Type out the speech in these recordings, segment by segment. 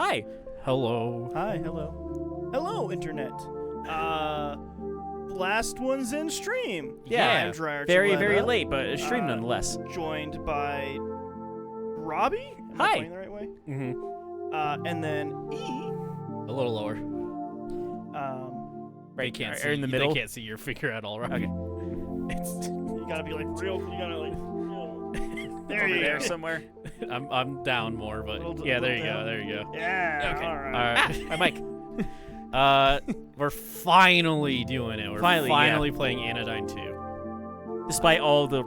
Hi. Hello. Hi, hello. Hello, Internet. Last one's in stream. Yeah, I'm Dryer very Gilletta, late, but a stream nonetheless. Joined by Robbie. Am Hi. I playing the right way? And then E. A little lower. Right, They can't are see. in the middle. They can't see your figure at all, right? Okay. You gotta be like real. You gotta like. There Over you there go. somewhere. I'm down more, but Little there you down. go. There you go. Yeah. Okay. All right. My mic. We're finally doing it. We're Finally, playing Anodyne 2. Despite all the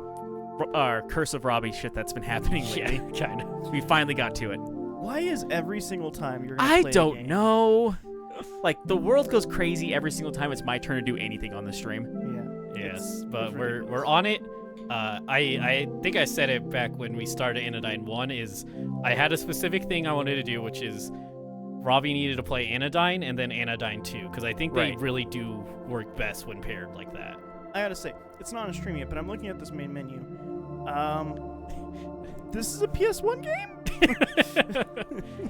Curse of Robbie shit that's been happening lately, Yeah, kind of. we finally got to it. Why is every single time you're gonna I play a don't game? know. Like, the world goes crazy every single time it's my turn to do anything on the stream. Yeah. Yes, but it's we're ridiculous. on it. I think I said it back when we started Anodyne 1 is I had a specific thing I wanted to do, which is Robbie needed to play Anodyne and then Anodyne 2, because I think they Right. really do work best when paired like that. I gotta say, it's not on stream yet, but I'm looking at this main menu. This is a PS1 game?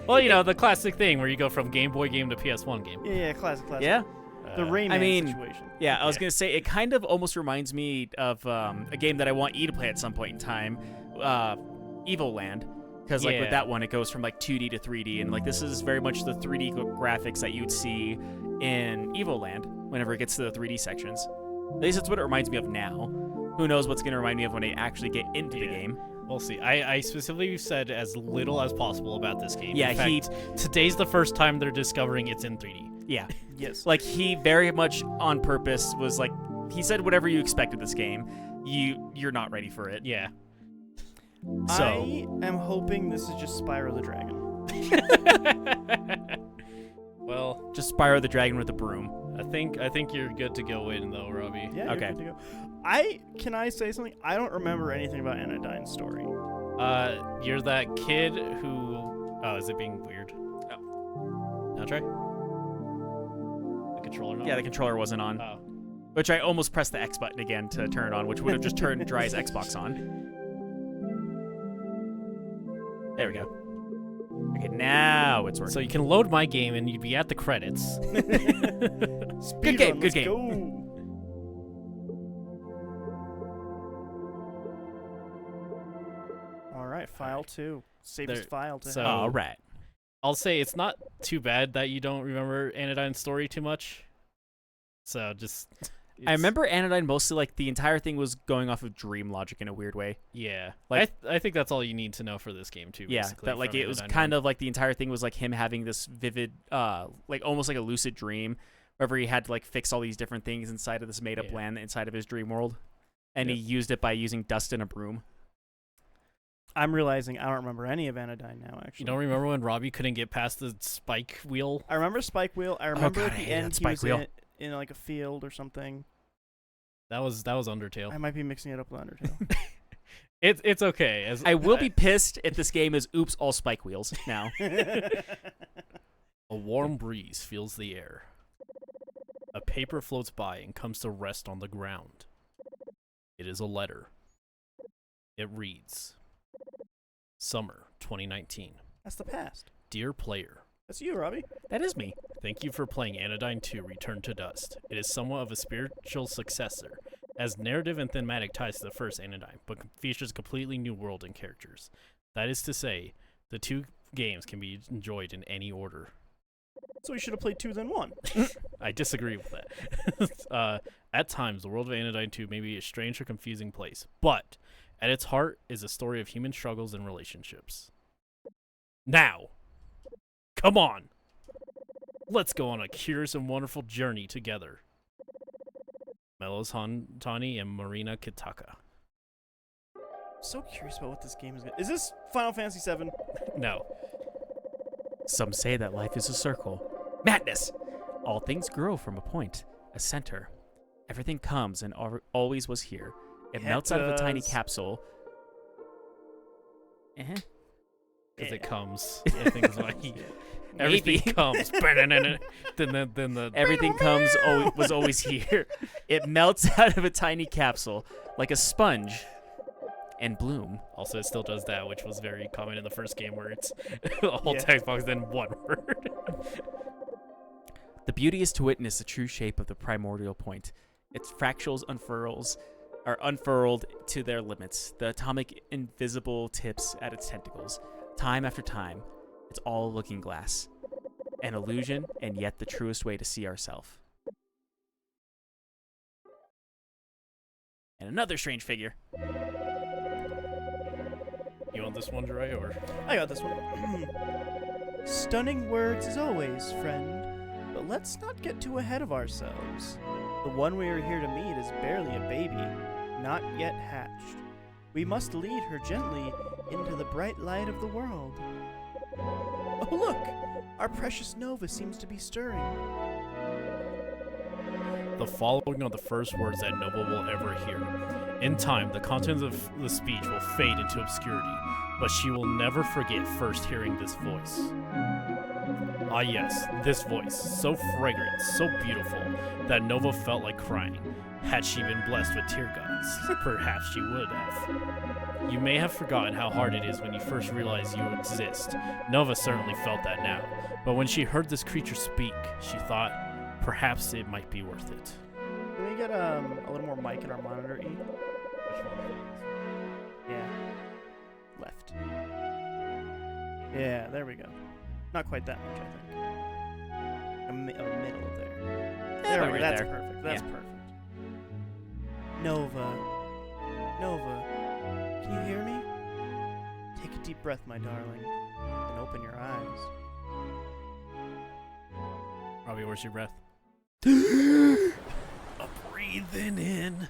Well, you know, the classic thing where you go from Game Boy game to PS1 game. Yeah, classic. Yeah? The Rayman I mean, situation. Yeah, I was going to say, it kind of almost reminds me of a game that I want you to play at some point in time, Evil Land. Because, like, with Yeah. that one, it goes from, like, 2D to 3D, and, like, this is very much the 3D graphics that you'd see in Evil Land whenever it gets to the 3D sections. At least that's what it reminds me of now. Who knows what's going to remind me of when I actually get into the game. We'll see. I specifically said as little as possible about this game. Yeah, in fact, today's the first time they're discovering it's in 3D. Yeah. Yes. Like, he very much on purpose was, like, he said whatever you expected this game, you're not ready for it. Yeah. So. I am hoping this is just Spyro the Dragon. Well, Just Spyro the Dragon with a broom. I think you're good to go in though, Robbie. Yeah. Okay. You're good to go. Can I say something? I don't remember anything about Anodyne's story. You're that kid who. Oh, is it being weird? Oh. Now try. The controller. Not Yeah, the on? controller wasn't on. Oh. Which I almost pressed the X button again to turn it on, which would have just turned Dry's Xbox on. There we go. Okay, now it's working. So you can load my game and you'd be at the credits. Speed game, run, good let's game. Go. All right, file 2. Safest There- file to so- have. All right. I'll say it's not too bad that you don't remember Anodyne's story too much. So just. I remember Anodyne mostly, like, the entire thing was going off of dream logic in a weird way. Yeah, Like- I think that's all you need to know for this game too. Yeah, basically, that, like, from it was Anodyne kind 1. of like the entire thing was, like, him having this vivid, like, almost like a lucid dream, wherever he had to, like, fix all these different things inside of this made-up Yeah. land inside of his dream world. And he Yep. used it by using dust and a broom. I'm realizing I don't remember any of Anodyne now, actually. You don't remember when Robbie couldn't get past the spike wheel? I remember Spike Wheel. I remember God, at I the hated end that he Spike was Wheel. in like a field or something. That was Undertale. I might be mixing it up with Undertale. It's okay. As I will be pissed if this game is oops, all spike wheels now. A warm breeze fills the air. A paper floats by and comes to rest on the ground. It is a letter. It reads, Summer 2019. That's the past. Dear player, That's you, Robbie. That is me. thank you for playing Anodyne 2 Return to Dust. It is somewhat of a spiritual successor, as narrative and thematic ties to the first Anodyne, but features a completely new world and characters. That is to say, the two games can be enjoyed in any order. So you should have played 2 then 1. I disagree with that. At times, the world of Anodyne 2 may be a strange or confusing place, but at its heart is a story of human struggles and relationships. Now, come on! Let's go on a curious and wonderful journey together. Melos Tani and Marina Kitaka. So curious about what this game is. Is this Final Fantasy 7? No. Some say that life is a circle. Madness! All things grow from a point, a center. Everything comes and always was here. It Yeah, melts it out of a tiny does. capsule. Because it Yeah. comes. I think is why he. Everything Maybe. comes. then the Everything comes was always here. It melts out of a tiny capsule like a sponge and bloom. Also, it still does that, which was very common in the first game, where it's a whole Yeah. text box, then one word. The beauty is to witness the true shape of the primordial point. Its fractals are unfurled to their limits, the atomic invisible tips at its tentacles. Time after time, it's all a looking glass. An illusion, and yet the truest way to see ourselves. And another strange figure. You want this one, Dre, or? I got this one. Stunning words as always, friend. But let's not get too ahead of ourselves. The one we are here to meet is barely a baby, not yet hatched. We must lead her gently into the bright light of the world. Oh, look! Our precious Nova seems to be stirring. The following are the first words that Nova will ever hear. In time, the contents of the speech will fade into obscurity, but she will never forget first hearing this voice. Ah yes, this voice, so fragrant, so beautiful, that Nova felt like crying. Had she been blessed with tear gods, perhaps she would have. You may have forgotten how hard it is when you first realize you exist. Nova certainly felt that now, but when she heard this creature speak, she thought, perhaps it might be worth it. Can we get a little more mic in our monitor, E? Yeah. Left. Yeah, there we go. Not quite that much, I think. A middle there. There we go. right That's there. perfect. That's Yeah. perfect. Nova. Nova. Can you hear me? Take a deep breath, my darling, and open your eyes. Robbie, where's your breath? Breathing in.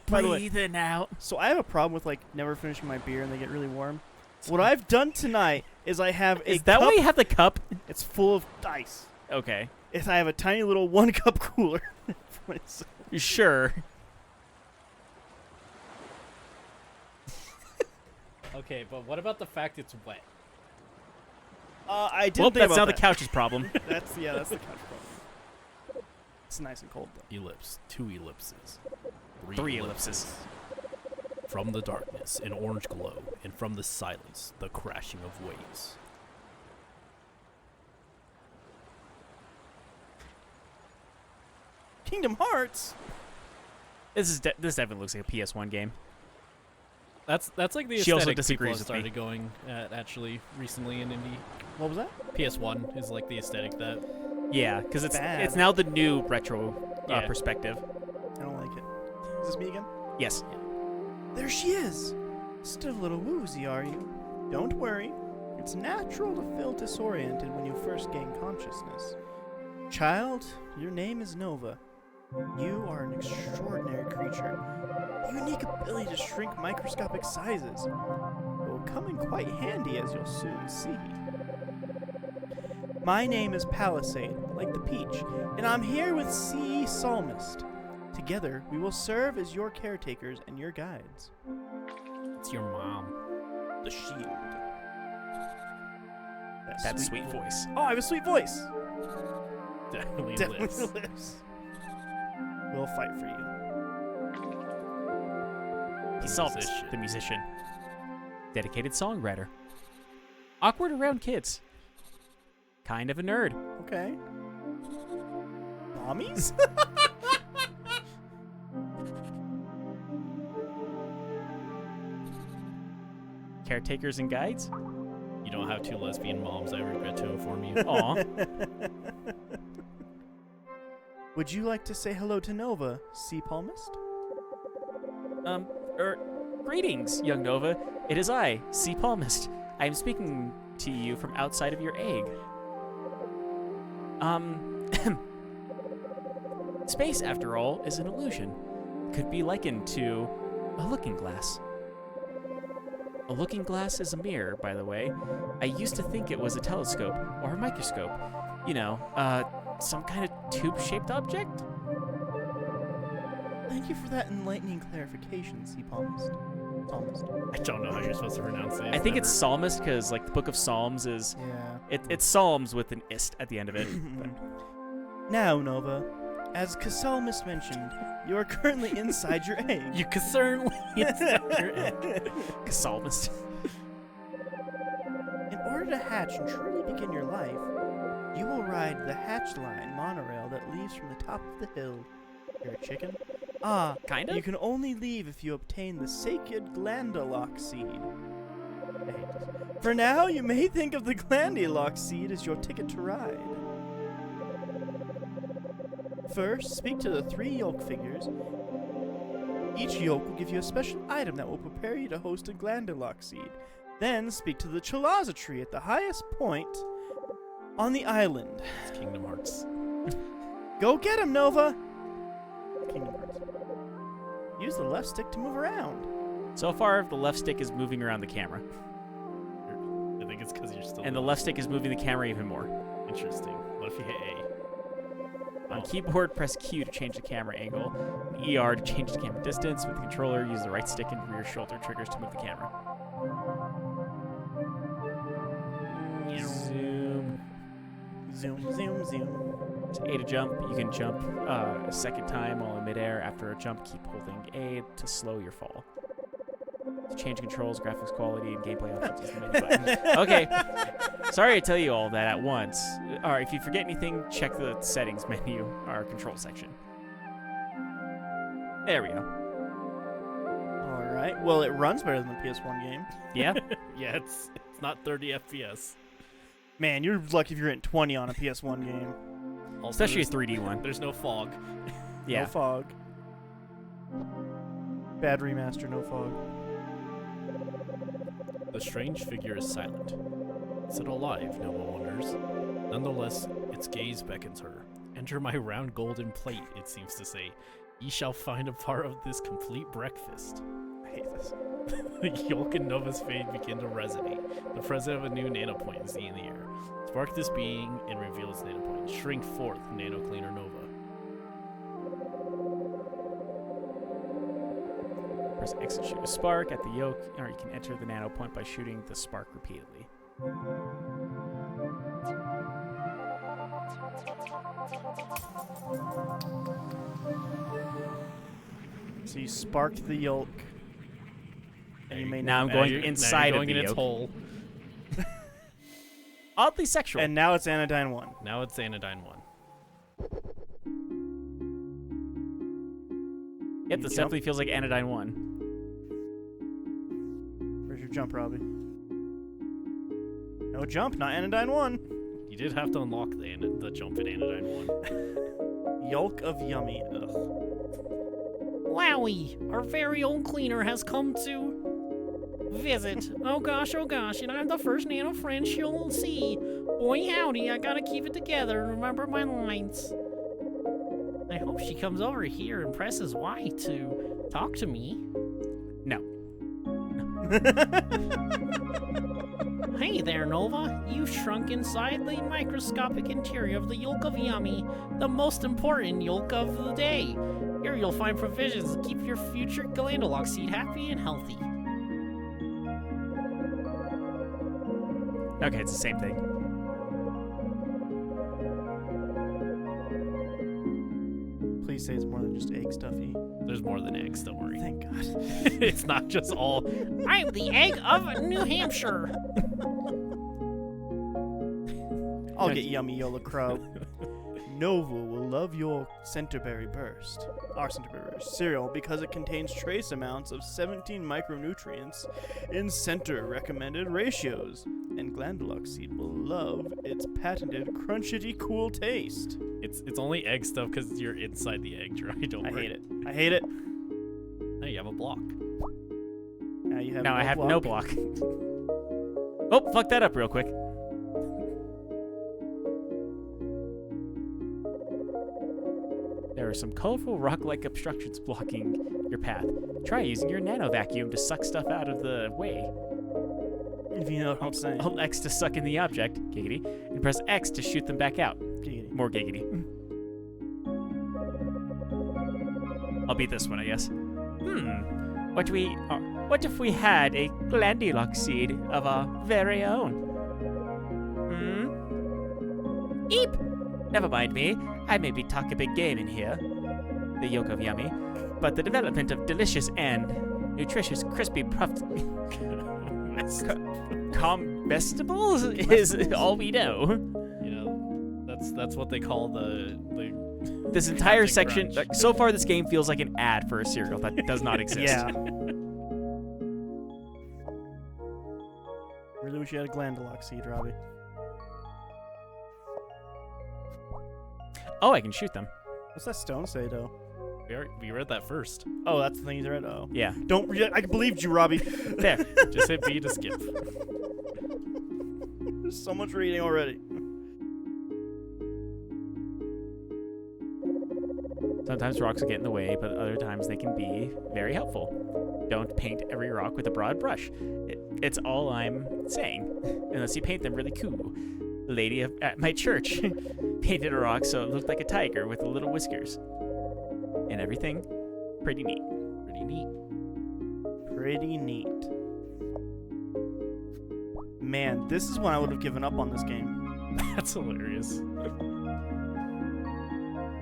Breathing out. So I have a problem with never finishing my beer and they get really warm. What I've done tonight is I have a Is that cup. why you have the cup? It's full of ice. Okay. I have a tiny little 1 cup cooler. for myself. You sure? Okay, but what about the fact it's wet? I didn't Well, think that's about now that. the couch's problem. That's the couch problem. It's nice and cold though. Ellipse, 2 ellipses. 3 ellipses. From the darkness, an orange glow, and from the silence, the crashing of waves. Kingdom Hearts. This definitely looks like a PS1 game. That's like the She also aesthetic people disagrees have with me. started going at actually recently in indie. What was that? PS1 is like the aesthetic that Yeah, because Bad. it's now the new retro Yeah. perspective. I don't like it. Is this me again? Yes. There she is. Still a little woozy, are you? Don't worry. It's natural to feel disoriented when you first gain consciousness. Child, your name is Nova. You are an extraordinary creature. A unique ability to shrink microscopic sizes. It will come in quite handy, as you'll soon see. My name is Palisade, like the peach, and I'm here with Sea Psalmist. Together, we will serve as your caretakers and your guides. it's your mom. The shield. That sweet voice. Oh, I have a sweet voice. Definitely Definitely lives. lives. We'll fight for you. He's Psalmist, the musician. Dedicated songwriter. Awkward around kids. Kind of a nerd. Okay. Mommies? Caretakers and guides. You don't have 2 lesbian moms, I regret to inform you. Aw. Would you like to say hello to Nova, Sea Palmist? Greetings, young Nova. It is I, Sea Palmist. I am speaking to you from outside of your egg. Space, after all, is an illusion. Could be likened to a looking glass. A looking glass is a mirror, by the way. I used to think it was a telescope or a microscope. You know, some kind of tube-shaped object? Thank you for that enlightening clarification, Sea Palmist. Palmist. I don't know how you're supposed to pronounce it. I think it's Psalmist because, like, the Book of Psalms is... Yeah. It's Psalms with an ist at the end of it. But Now, Nova, as Casalmus mentioned, You are currently inside your egg. You concernedly inside your egg. Psalmist. In order to hatch and truly begin your life, you will ride the hatch line monorail that leaves from the top of the hill. You're a chicken? Ah, Kind of? you can only leave if you obtain the sacred Glandulock seed. I hate this. For now, you may think of the Glandulock seed as your ticket to ride. First, speak to the 3 yolk figures. Each yolk will give you a special item that will prepare you to host a Glandulock seed. Then, speak to the Chalaza tree at the highest point on the island. It's Kingdom Hearts. Go get him, Nova! Kingdom Hearts. Use the left stick to move around. So far, the left stick is moving around the camera. I think it's because you're still. And the left stick is moving the camera even more. Interesting. What if you hit A? On keyboard, press Q to change the camera angle. And ER to change the camera distance. With the controller, use the right stick and rear shoulder triggers to move the camera. Zoom. Zoom, zoom, zoom. To A to jump, you can jump a second time while in midair. After a jump, keep holding A to slow your fall. To change controls, graphics quality, and gameplay options is the menu button. Okay, sorry to tell you all that at once. Alright, if you forget anything, check the settings menu, our control section. There we go. Alright, well, it runs better than the PS1 game. Yeah? Yeah, it's not 30 FPS. Man, you're lucky if you're getting 20 on a PS1 game. Also, Especially a there's- 3D one. There's no fog. Yeah. No fog. Bad remaster, no fog. The strange figure is silent. Is it alive? No one wonders. Nonetheless, its gaze beckons her. Enter my round golden plate, it seems to say. Ye shall find a part of this complete breakfast. I hate this. The Yolk and Nova's fate begin to resonate. The presence of a new nanopoint is in the air. Spark this being and reveal its nanopoint. Shrink forth, Nano Cleaner Nova. Press X to shoot a spark at the yoke, or you can enter the nano point by shooting the spark repeatedly. So you sparked the yolk. And you may Now I'm not- going Now you're inside going of the in its yolk. hole. Oddly sexual. And now it's Anodyne 1. Now it's Anodyne 1. Yep, You this jump? definitely feels like Anodyne 1. Where's your jump, Robbie? No jump, not Anodyne 1. You did have to unlock the jump in Anodyne 1. Yolk of yummy. Ugh. Wowie! Our very own cleaner has come to visit. Oh gosh, and I'm the first nano friend she'll see. Boy howdy, I gotta keep it together and remember my lines. I hope she comes over here and presses Y to talk to me. No. Hey there, Nova. You shrunk inside the microscopic interior of the yolk of yummy, the most important yolk of the day. Here you'll find provisions to keep your future Glandulock seed happy and healthy. Okay, it's the same thing. Please say it's more than just egg stuffy. There's more than eggs, don't worry. Thank God. It's not just all. I'm the egg of New Hampshire. I'll get yummy Yola Crow. Nova will love your Centerberry Burst, our Centerberry Burst cereal, because it contains trace amounts of 17 micronutrients in center recommended ratios. And Glandulock seed will love its patented crunchity cool taste. It's only egg stuff because you're inside the egg dry. Don't I worry. hate it. I hate it. Now you have a block. Now you have Now no I have block. no block. Oh, fuck that up real quick. There are some colorful rock-like obstructions blocking your path. Try using your nano vacuum to suck stuff out of the way. If you know what I'm saying. Hold X to suck in the object, giggity, and press X to shoot them back out. Giggity. More giggity. I'll beat this one, I guess. What if we had a Glandulock seed of our very own? Eep! Never mind me. I maybe talk a big game in here. the yolk of yummy, but the development of delicious and nutritious crispy puffed comestibles is all we know. You know, that's what they call the This entire Captain section, Crunch. so far this game feels like an ad for a cereal that does not exist. Yeah. Really wish you had a glandalox seed, Robbie. Oh, I can shoot them. What's that stone say, though? We read that first. Oh, that's the thing you read. Oh, Yeah. don't. I believed you, Robbie. There. Just hit B to skip. There's so much reading already. Sometimes rocks will get in the way, but other times they can be very helpful. Don't paint every rock with a broad brush. It's all I'm saying. Unless you paint them really cool. The lady at my church painted a rock so it looked like a tiger with little whiskers. And everything pretty neat. Pretty neat. Pretty neat. Man, this is when I would have given up on this game. That's hilarious.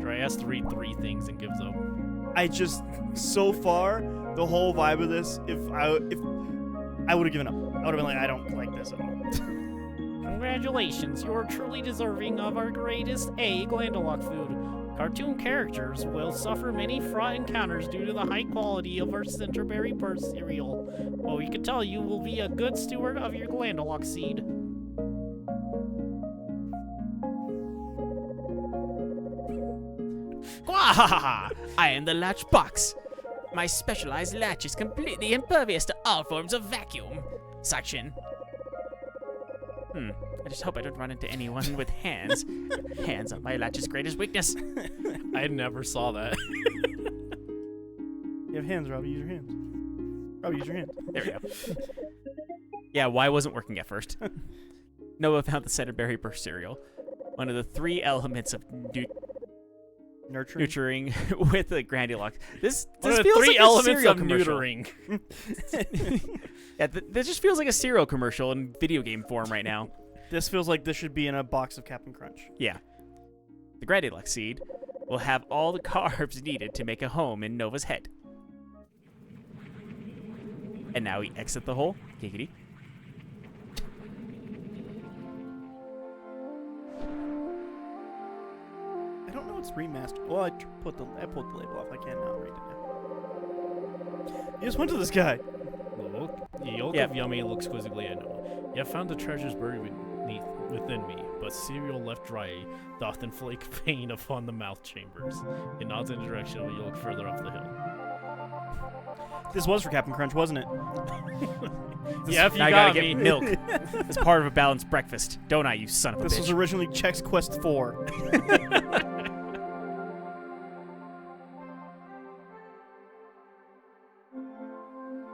Dry has to read 3 things and gives up. I just, so far, the whole vibe of this, if I would have given up. I would have been like, I don't like this at all. Congratulations, you're truly deserving of our greatest A Glandalock food. Cartoon characters will suffer many fraught encounters due to the high quality of our Centerberry burst cereal. But we can tell you will be a good steward of your Glandalock seed. Gwahaha! I am the latch box. My specialized latch is completely impervious to all forms of vacuum suction. I just hope I don't run into anyone with hands. Hands are my latch's greatest weakness. I never saw that. You have hands, Robbie. Use your hands. Robbie, use your hands. There we go. Yeah, Y wasn't working at first. Noah found the Centerberry burst cereal, one of the 3 elements of Nurturing. nurturing with the Grandilock. This One of the feels 3 like a elements cereal of commercial. neutering. Yeah, this just feels like a cereal commercial in video game form right now. This feels like this should be in a box of Captain Crunch. Yeah. The Grandilock seed will have all the carbs needed to make a home in Nova's head. And now we exit the hole. Giggity. I don't know it's remastered. Well, I pulled the label off. I can't now read it now. You just went to this guy. The yolk Yeah. of yummy looks quizzically at Noah. You have found the treasures buried within me, but cereal left dry doth inflate pain upon the mouth chambers. It nods in the direction of the yolk further up the hill. This was for Captain Crunch, wasn't it? Yeah, if you I got gotta me. get milk as part of a balanced breakfast, don't I, you son of a This bitch? was originally Chex Quest 4.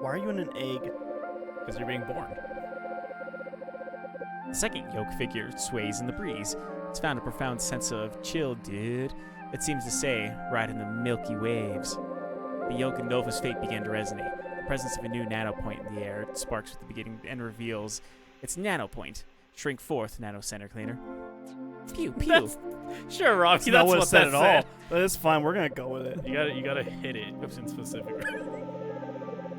Why are you in an egg? Because you're being born. The second yolk figure sways in the breeze. It's found a profound sense of chill, dude. It seems to say, right in the milky waves. The yolk and Nova's fate began to resonate. The presence of a new nanopoint in the air sparks with the beginning and reveals its nanopoint. Shrink forth, nano center cleaner. Pew, pew. Sure, Robbie, Not that's what what it said that at said. all. But it's fine. We're gonna go with it. You gotta hit it in specific.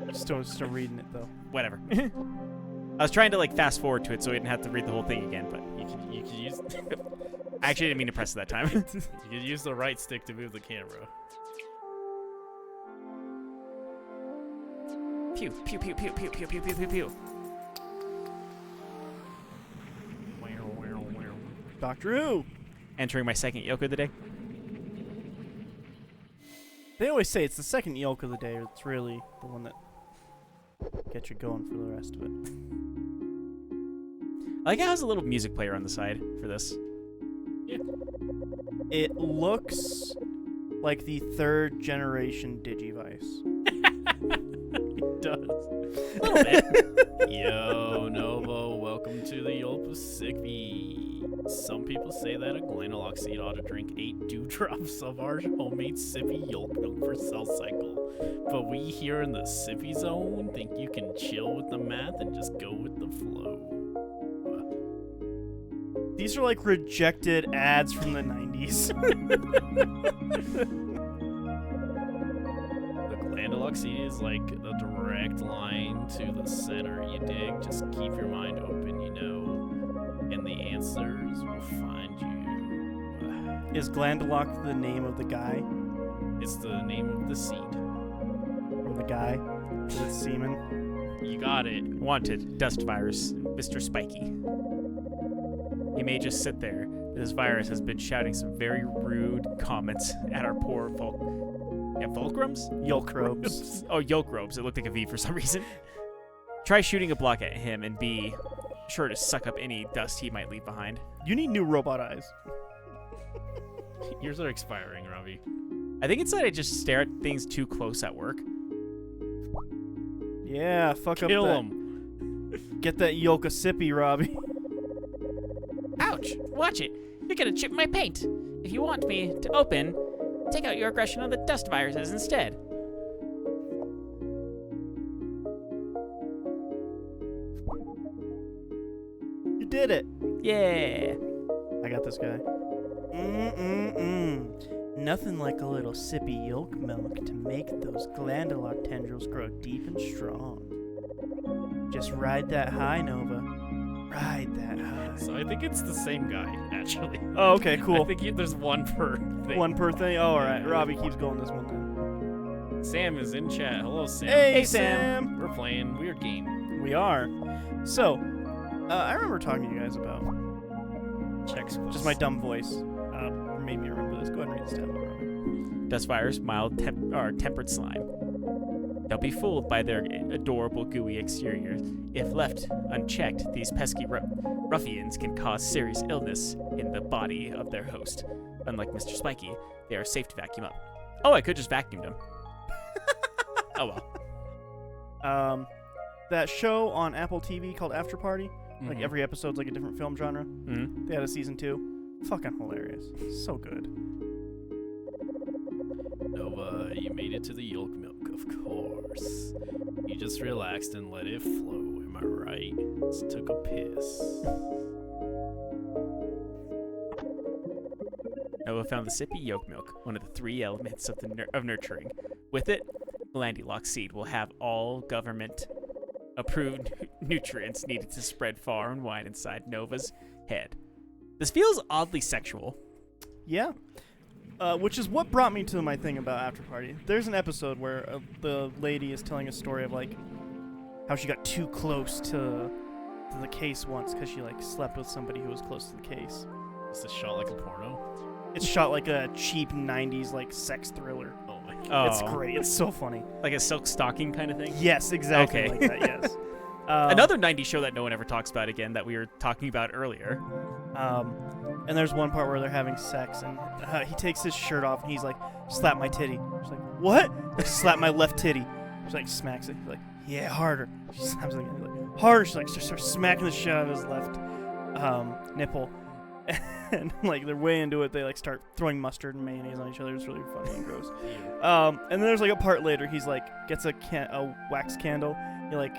Just don't reading it though. Whatever. I was trying to like fast forward to it so I didn't have to read the whole thing again, but You could use I actually didn't mean to press it that time. you could use the right stick to move the camera. Pew, pew, pew, pew, pew, pew, pew, pew, pew, pew. Doctor Who. Entering my second yolk of the day. They always say it's the second yolk of the day. It's really the one that gets you going for the rest of it. I like how it has a little music player on the side for this. It looks like the 3rd generation Digivice. It does. A little bit. Yo, Novo, welcome to the Old Pacific. Some people say that a Glandalock seed ought to drink 8 dewdrops of our homemade sippy yolk milk per cell cycle. But we here in the sippy zone think you can chill with the math and just go with the flow. These are like rejected ads from the 90s. Glandalok seed is like the direct line to the center. You dig? Just keep your mind open, and the answers will find you. Is Glandalok the name of the guy? It's the name of the seed. From the guy? Is it semen? You got it. Wanted, dust virus, Mr. Spiky. He may just sit there, but this virus has been shouting some very rude comments at our poor fulcrums? Yolk robes. Oh, yolk robes. It looked like a V for some reason. Try shooting a block at him and be sure to suck up any dust he might leave behind. You need new robot eyes. Yours are expiring, Robbie. I think it's that I just stare at things too close at work. Yeah, fuck Kill up that. him. Get that yolk a sippy, Robbie. Ouch! Watch it. You're gonna chip my paint. If you want me to open, take out your aggression on the dust viruses instead. You did it. Yeah. I got this guy. Nothing like a little sippy yolk milk to make those Glandalok tendrils grow deep and strong. Just ride that high, Nova. Ride that high. So I think it's the same guy, actually. Oh, okay, cool. I think there's one per thing. One per thing? Oh, alright. Robbie keeps going this one then. Sam is in chat. Hello, Sam. Hey, Sam. We're playing Weird Game. We are. So, I remember talking to you guys about Checks. just my dumb voice. Made me remember this. Go ahead and read this tab over. Dust virus, mild tempered slime. Don't be fooled by their adorable gooey exteriors. If left unchecked, these pesky ruffians can cause serious illness in the body of their host. Unlike Mr. Spiky, they are safe to vacuum up. Oh, I could just vacuum them. Oh well. That show on Apple TV called After Party, like Mhm. every episode's like a different film genre. Mm-hmm. They had a season 2. Fucking hilarious. So good. Nova, you made it to the yolk milk, of course. You just relaxed and let it flow, am I right? Just took a piss. Nova found the sippy yolk milk, one of the 3 elements of of nurturing. With it, Glandalok seed will have all government-approved nutrients needed to spread far and wide inside Nova's head. This feels oddly sexual. Yeah. Which is what brought me to my thing about After Party. There's an episode where the lady is telling a story of like how she got too close to the case once because she like slept with somebody who was close to the case. Is this shot like a porno? It's shot like a cheap 90s like sex thriller. Oh my god. Oh, It's great. It's so funny. Like a silk stocking kind of thing? Yes, exactly Okay. like that, yes. Another 90s show that no one ever talks about again that we were talking about earlier. And there's one part where they're having sex, and he takes his shirt off, and he's like, slap my titty. She's like, what? Like, slap my left titty. She's like, smacks it. He's like, yeah, harder. She slaps it again. He's like, harder. She's like, just starts smacking the shit out of his left nipple. And like they're way into it. They like start throwing mustard and mayonnaise on each other. It's really funny and gross. And then there's like a part later. He's like, gets a wax candle. You're like,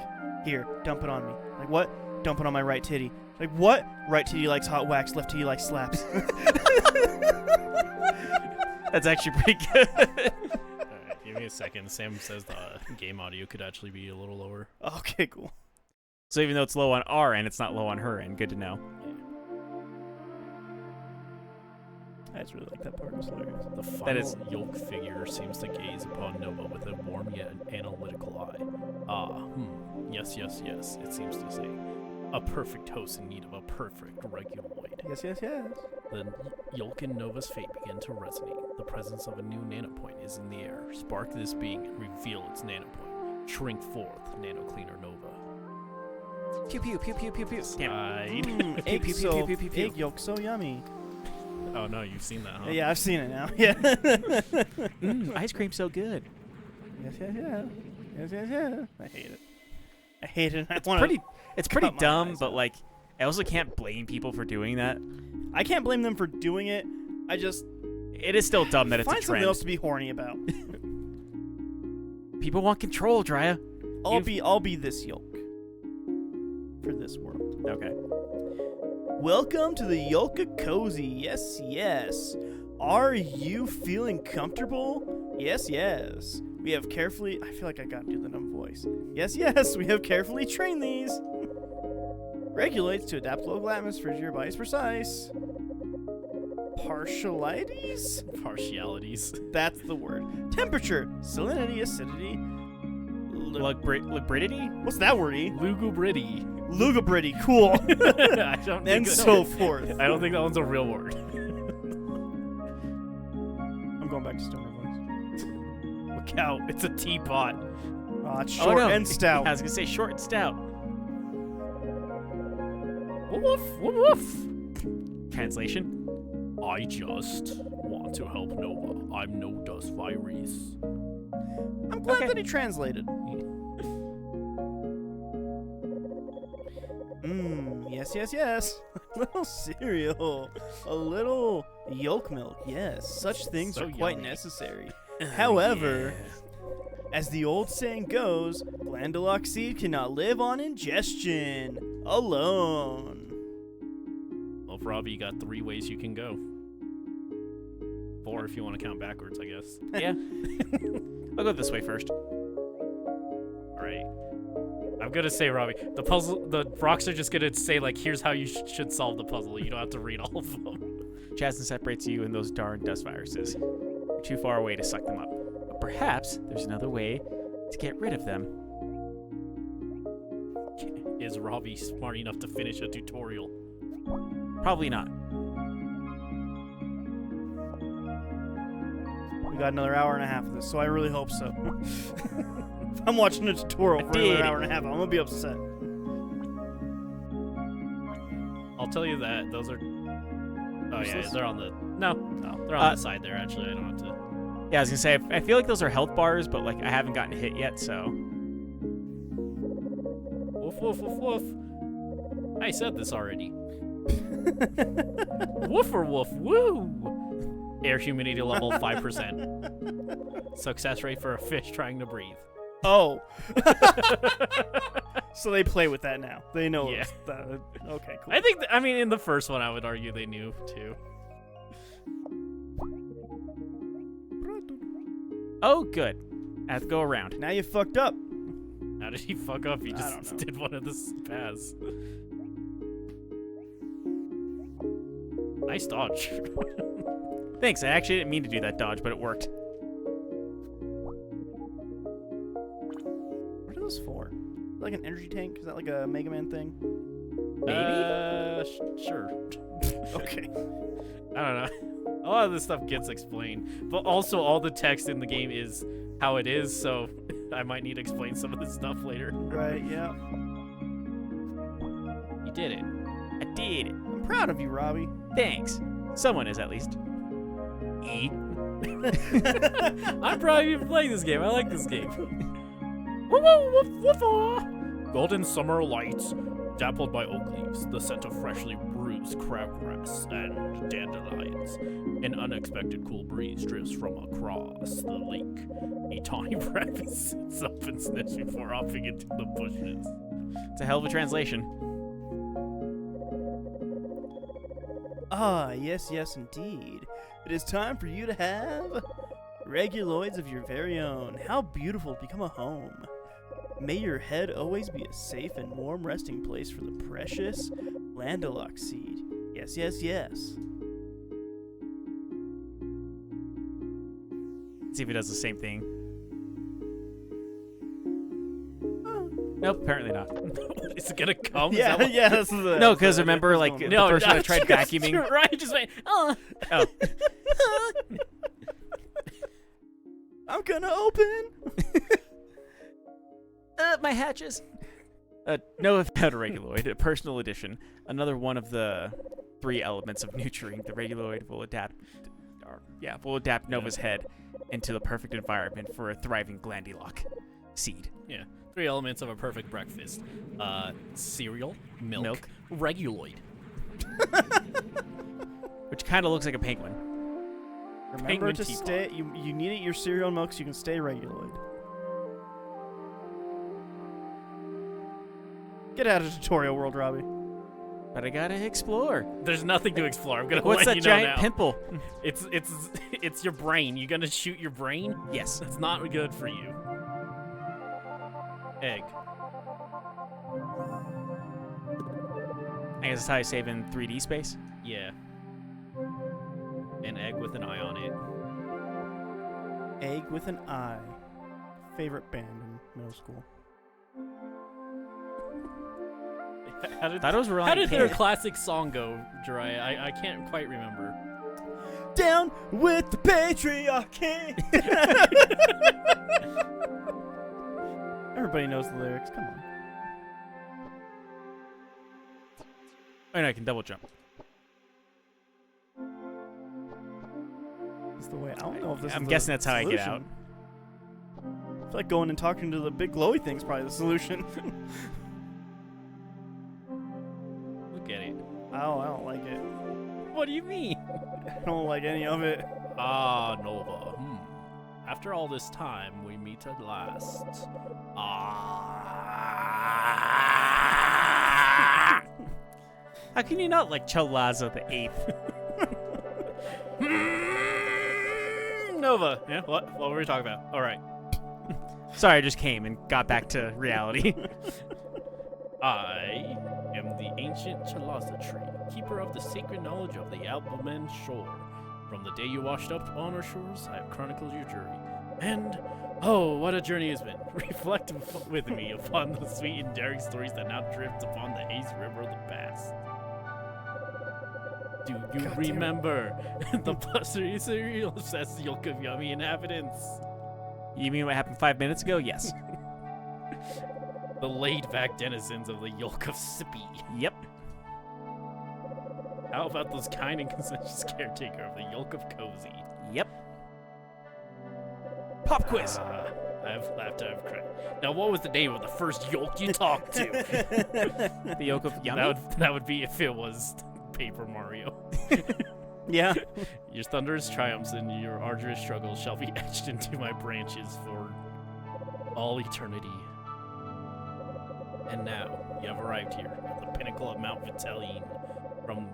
here, dump it on me. Like, what? Dump it on my right titty. Like, what? Right titty likes hot wax, left titty likes slaps. That's actually pretty good. Alright, give me a second. Sam says the game audio could actually be a little lower. Okay, cool. So even though it's low on our end, it's not low on her end. Good to know. I just really like that part. It's hilarious. The final That is- yolk figure seems to gaze upon Nova with a warm yet analytical eye. Yes, yes, yes, it seems to say. A perfect host in need of a perfect reguloid. Yes, yes, yes. Then Yolk and Nova's fate begin to resonate. The presence of a new nanopoint is in the air. Spark this being and reveal its nanopoint. Shrink forth, nano cleaner Nova. Pew pew pew pew pew pew. Damn. Side. Egg, pew, pew, so, pew, pew, pew, pew. egg yolk so yummy. Oh no, you've seen that, huh? Yeah, I've seen it now. Yeah. Ice cream so good. Yes, yes, yes. Yes, yes, yes. I hate it. I hate it. It's pretty cut my dumb, eyes but out. like I also can't blame people for doing that. I can't blame them for doing it. I just It is still dumb that it's a find something trend. else to be horny about. People want control, Drya. I'll be this yolk for this world. Okay. Welcome to the Yolka Cozy. Yes, yes. Are you feeling comfortable? Yes, yes. We have carefully... I feel like I gotta do the numb voice. Yes, yes, we have carefully trained these. Regulates to adapt to local atmosphere to your body's precise. Partialities? Partialities. That's the word. Temperature, salinity, acidity. Libridity? What's that word, E? Lugubrity. Lugubrity, cool. I don't And think so forth. I don't think that one's a real word. I'm going back to stoner voice. Look out, it's a teapot. It's short no. and stout. I was gonna say short and stout. Woof, woof, woof. Translation. I just want to help Nova. I'm no dust virus. I'm glad Okay. that he translated. Yes, yes, yes. A little cereal. A little yolk milk. Yes, such things So are quite yummy. necessary. However, as the old saying goes, glandulock seed cannot live on ingestion alone. Well, Robbie, you got 3 ways you can go. 4 if you want to count backwards, I guess. Yeah. I'll go this way first. All right. I'm gonna say, Robbie, the rocks are just gonna say, like, here's how you should solve the puzzle. You don't have to read all of them. Chasm separates you and those darn dust viruses. You're too far away to suck them up. But perhaps there's another way to get rid of them. Is Robbie smart enough to finish a tutorial? Probably not. We got another hour and a half of this, so I really hope so. If I'm watching a tutorial for another hour and a half, I'm gonna be upset. I'll tell you that those are. Oh yeah, Useless? they're on the. No, they're on the side there. Actually, I don't have to. Yeah, I was gonna say, I feel like those are health bars, but like I haven't gotten hit yet, so. Woof woof woof woof. I said this already. Woofer woof woo. Air humidity level 5%. Success rate for a fish trying to breathe. Oh. So they play with that now. They know. Yeah. Okay, cool. I think. I mean, in the first one, I would argue they knew too. Oh, good. I have to go around. Now you fucked up. How did he fuck up? He I don't just know. did one of the paths. Nice dodge. Thanks, I actually didn't mean to do that dodge, but it worked. What are those for? Like an energy tank? Is that like a Mega Man thing? Maybe? Sure. Okay. I don't know. A lot of this stuff gets explained, but also all the text in the game is how it is, so I might need to explain some of this stuff later. Right, yeah. You did it. I did it. I'm proud of you, Robbie. Thanks. Someone is, at least. E. I'm proud of you for playing this game. I like this game. Woof, woof, woof, woof. Golden summer lights, dappled by oak leaves, the scent of freshly bruised crabgrass and dandelions. An unexpected cool breeze drifts from across the lake. A tawny rabbit sits up and sniffs before hopping into the bushes. It's a hell of a translation. Ah, yes, yes, indeed. It is time for you to have reguloids of your very own. How beautiful to become a home. May your head always be a safe and warm resting place for the precious Glandulock seed. Yes, yes, yes. Let's see if it does the same thing. Nope, apparently not. Is it gonna come? Yeah, yeah, that's the... No, because remember, like, that's the going on. first one I tried vacuuming. You're right. Just went. Oh. Oh. I'm gonna open. My hatches. No, without a reguloid, a personal edition. Another one of the 3 elements of nurturing. The reguloid will adapt, Nova's head into the perfect environment for a thriving Glandulock seed. Yeah. 3 elements of a perfect breakfast. Cereal, milk. Reguloid. Which kind of looks like a penguin. Remember Penguin to teapot. stay. You need it your cereal and milk so you can stay reguloid. Get out of tutorial world, Robbie. But I gotta explore. There's nothing to explore. I'm gonna What's let that you know giant now. pimple? It's your brain. You gonna shoot your brain? Yes. That's not good for you. Egg. I guess that's how I save in 3D space. Yeah. An egg with an eye on it. Egg with an eye. Favorite band in middle school. How did, Thought it was how Reliant did their K. classic song go, Jiraiya? I can't quite remember. Down with the patriarchy. Everybody knows the lyrics. Come on. Oh, no, I can double jump. That's the way. I don't know if this I'm is guessing the that's how I get solution. out. I feel like going and talking to the big glowy thing's probably the solution. Look at it. I don't like it. What do you mean? I don't like any of it. Ah, Nova. After all this time, we meet at last. Ah. How can you not like Chalaza the 8th? Nova. Yeah, what? What were we talking about? All right. Sorry, I just came and got back to reality. I am the ancient Chalaza tree, keeper of the sacred knowledge of the Albumen shore. From the day you washed up on our shores, I have chronicled your journey. And, oh, what a journey has been. Reflect with me upon the sweet and daring stories that now drift upon the haze river of the past. Do you God damn it. remember the blustery cereal obsessed yolk of yummy inhabitants? You mean what happened 5 minutes ago? Yes. The laid-back denizens of the yolk of Sippy. Yep. How about those kind and conscientious caretaker of the yolk of Cozy? Yep. Pop quiz. I've laughed out of cried. Now, what was the name of the first yolk you talked to? The yolk of Yummy. that would be if it was Paper Mario. Yeah. Your thunderous triumphs and your arduous struggles shall be etched into my branches for all eternity. And now, you have arrived here, at the pinnacle of Mount Vitelline, from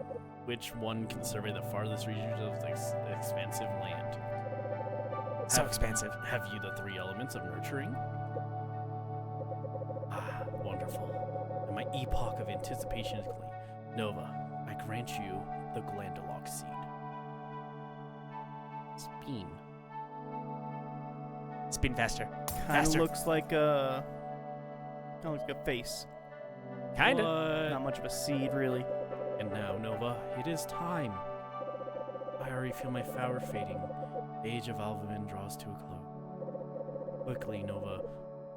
which one can survey the farthest reaches of this expansive land. So expansive. Have you the 3 elements of nurturing? Ah, wonderful. And my epoch of anticipation is complete. Nova, I grant you the Glandalox seed. Spin. Spin faster. Kind of Faster. looks like a face. Kinda. Not much of a seed, really. And now, Nova, it is time. I already feel my power fading. The age of Alvamin draws to a close. Quickly, Nova,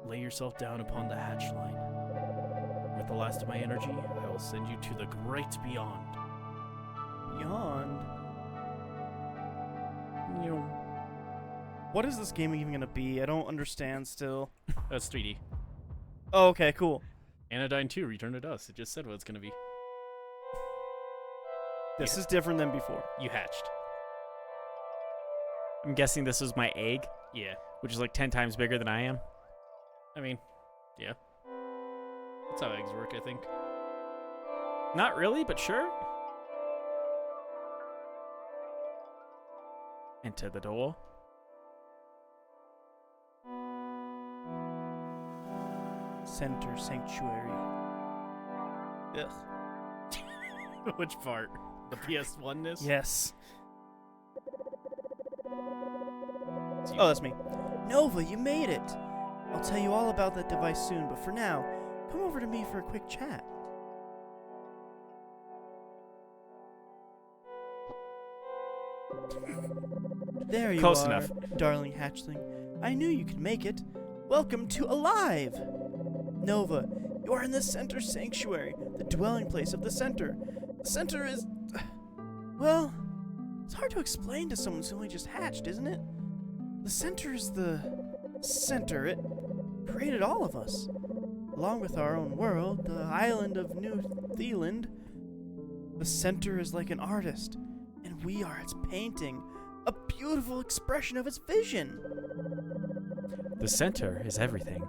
lay yourself down upon the hatch line. With the last of my energy, I will send you to the great beyond. Beyond. What is this game even gonna be? I don't understand still. That's 3D. Oh, okay, cool. Anodyne 2, Return to Dust. It just said what it's going to be. This is different than before. You hatched. I'm guessing this was my egg, Yeah. which is like 10 times bigger than I am. I mean, yeah. That's how eggs work, I think. Not really, but sure. Into the door. Center Sanctuary. Ugh. Which part? The PS1-ness? Yes. It's you. Oh, that's me. Nova, you made it! I'll tell you all about that device soon, but for now, come over to me for a quick chat. There you Close are, enough. darling hatchling. I knew you could make it. Welcome to Alive! Nova, you are in the Center Sanctuary, the dwelling place of the Center. The Center is... well, it's hard to explain to someone who's only just hatched, isn't it? The Center is the... Center. It created all of us. Along with our own world, the island of New Zealand. The Center is like an artist, and we are its painting. A beautiful expression of its vision. The center is everything.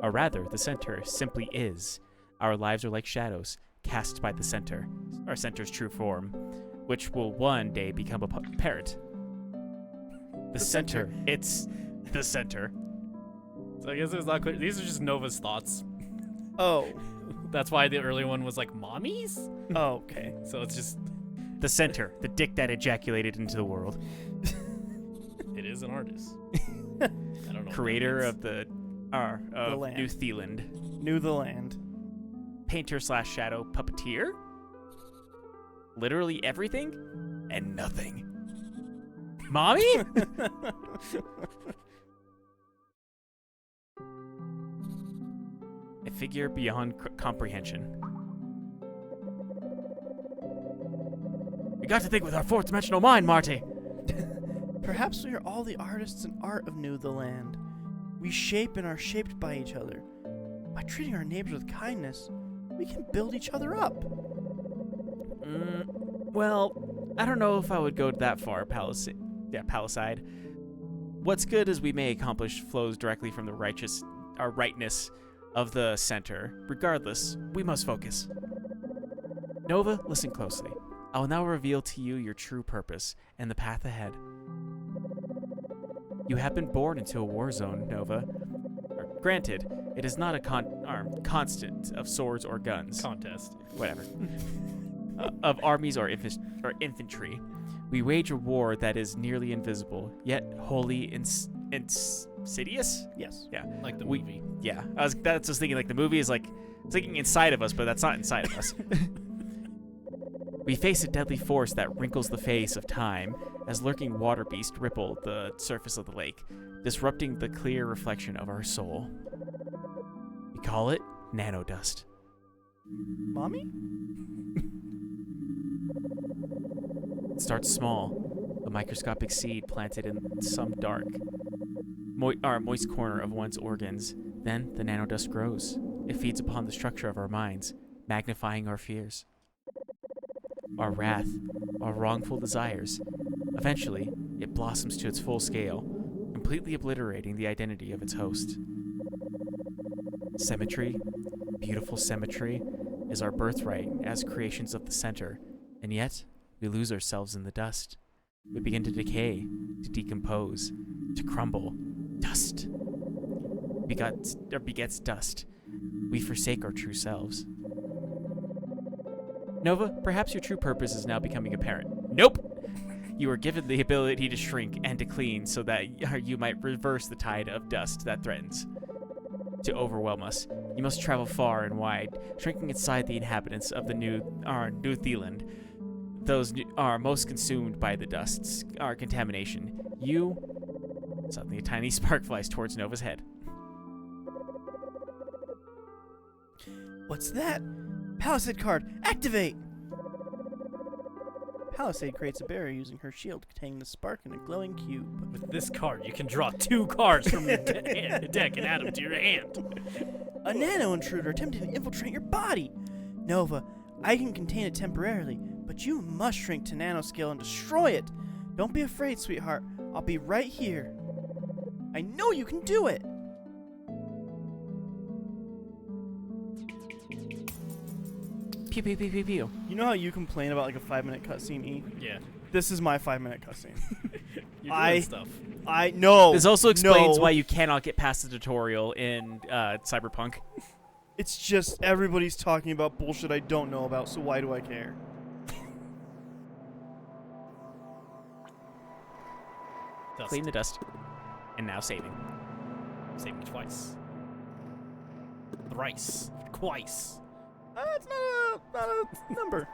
Or rather, the center simply is. Our lives are like shadows, cast by the center, our center's true form, which will one day become a parrot. The center. It's the center. So I guess it's not clear. These are just Nova's thoughts. Oh. That's why the early one was like mommies. Oh, okay. So it's just The center, the dick that ejaculated into the world. it is an artist. I don't know. Creator of the land. New Zealand. Knew the land. Painter / shadow puppeteer. Literally everything and nothing. Mommy? A figure beyond comprehension. We got to think with our fourth dimensional mind, Marty. Perhaps we are all the artists and art of New the Land. We shape and are shaped by each other. By treating our neighbors with kindness, we can build each other up. Well, I don't know if I would go that far, Palisade. What's good as we may accomplish flows directly from the rightness of the center. Regardless, we must focus. Nova, listen closely. I will now reveal to you your true purpose and the path ahead. You have been born into a war zone, Nova. Granted, it is not a constant of swords or guns. Contest. Whatever. Of armies or infantry. We wage a war that is nearly invisible, yet wholly insidious? Yes. Yeah. Like the movie. Yeah. That's what I was thinking, like the movie is like it's thinking inside of us, but that's not inside of us. We face a deadly force that wrinkles the face of time as lurking water beasts ripple the surface of the lake, disrupting the clear reflection of our soul. We call it nanodust. Mommy? It starts small, a microscopic seed planted in some dark, moist corner of one's organs. Then the nanodust grows. It feeds upon the structure of our minds, magnifying our fears, our wrath, our wrongful desires. Eventually, it blossoms to its full scale, completely obliterating the identity of its host. Symmetry, beautiful symmetry, is our birthright as creations of the center, and yet we lose ourselves in the dust. We begin to decay, to decompose, to crumble. Dust begets dust. We forsake our true selves. Nova, perhaps your true purpose is now becoming apparent. Nope! You are given the ability to shrink and to clean so that you might reverse the tide of dust that threatens to overwhelm us. You must travel far and wide, shrinking inside the inhabitants of the New Zealand. Those are most consumed by the dust's contamination. Suddenly a tiny spark flies towards Nova's head. What's that? Palisade card, activate! Palisade creates a barrier using her shield containing the spark in a glowing cube. With this card, you can draw 2 cards from your deck and add them to your hand. A nano intruder attempting to infiltrate your body! Nova, I can contain it temporarily, but you must shrink to nanoscale and destroy it! Don't be afraid, sweetheart. I'll be right here. I know you can do it! Pew pew pew pew pew. You know how you complain about like a 5-minute cutscene, E? Yeah. This is my 5-minute cutscene. You're doing stuff. I know. This also explains no. why you cannot get past the tutorial in Cyberpunk. It's just everybody's talking about bullshit I don't know about, so why do I care? Dust. Clean the dust. And now saving. Save me twice. Thrice. Twice. It's not a number.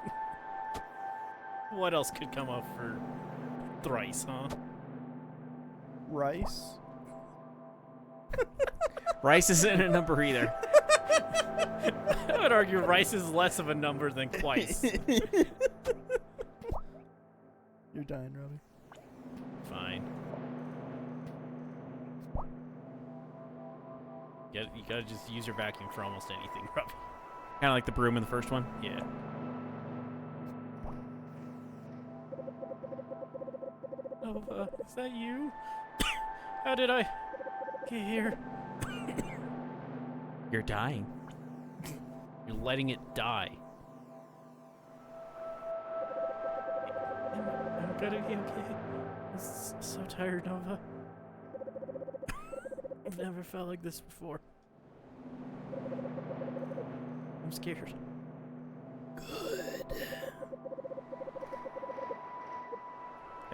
What else could come up for thrice, huh? Rice. Rice isn't a number either. I would argue rice is less of a number than twice. You're dying, Robbie. Fine. You gotta just use your vacuum for almost anything, Robbie. Kind of like the broom in the first one. Yeah. Nova, is that you? How did I get here? You're dying. You're letting it die. gonna be okay. I'm so tired, Nova. I've never felt like this before. I'm scared. Good.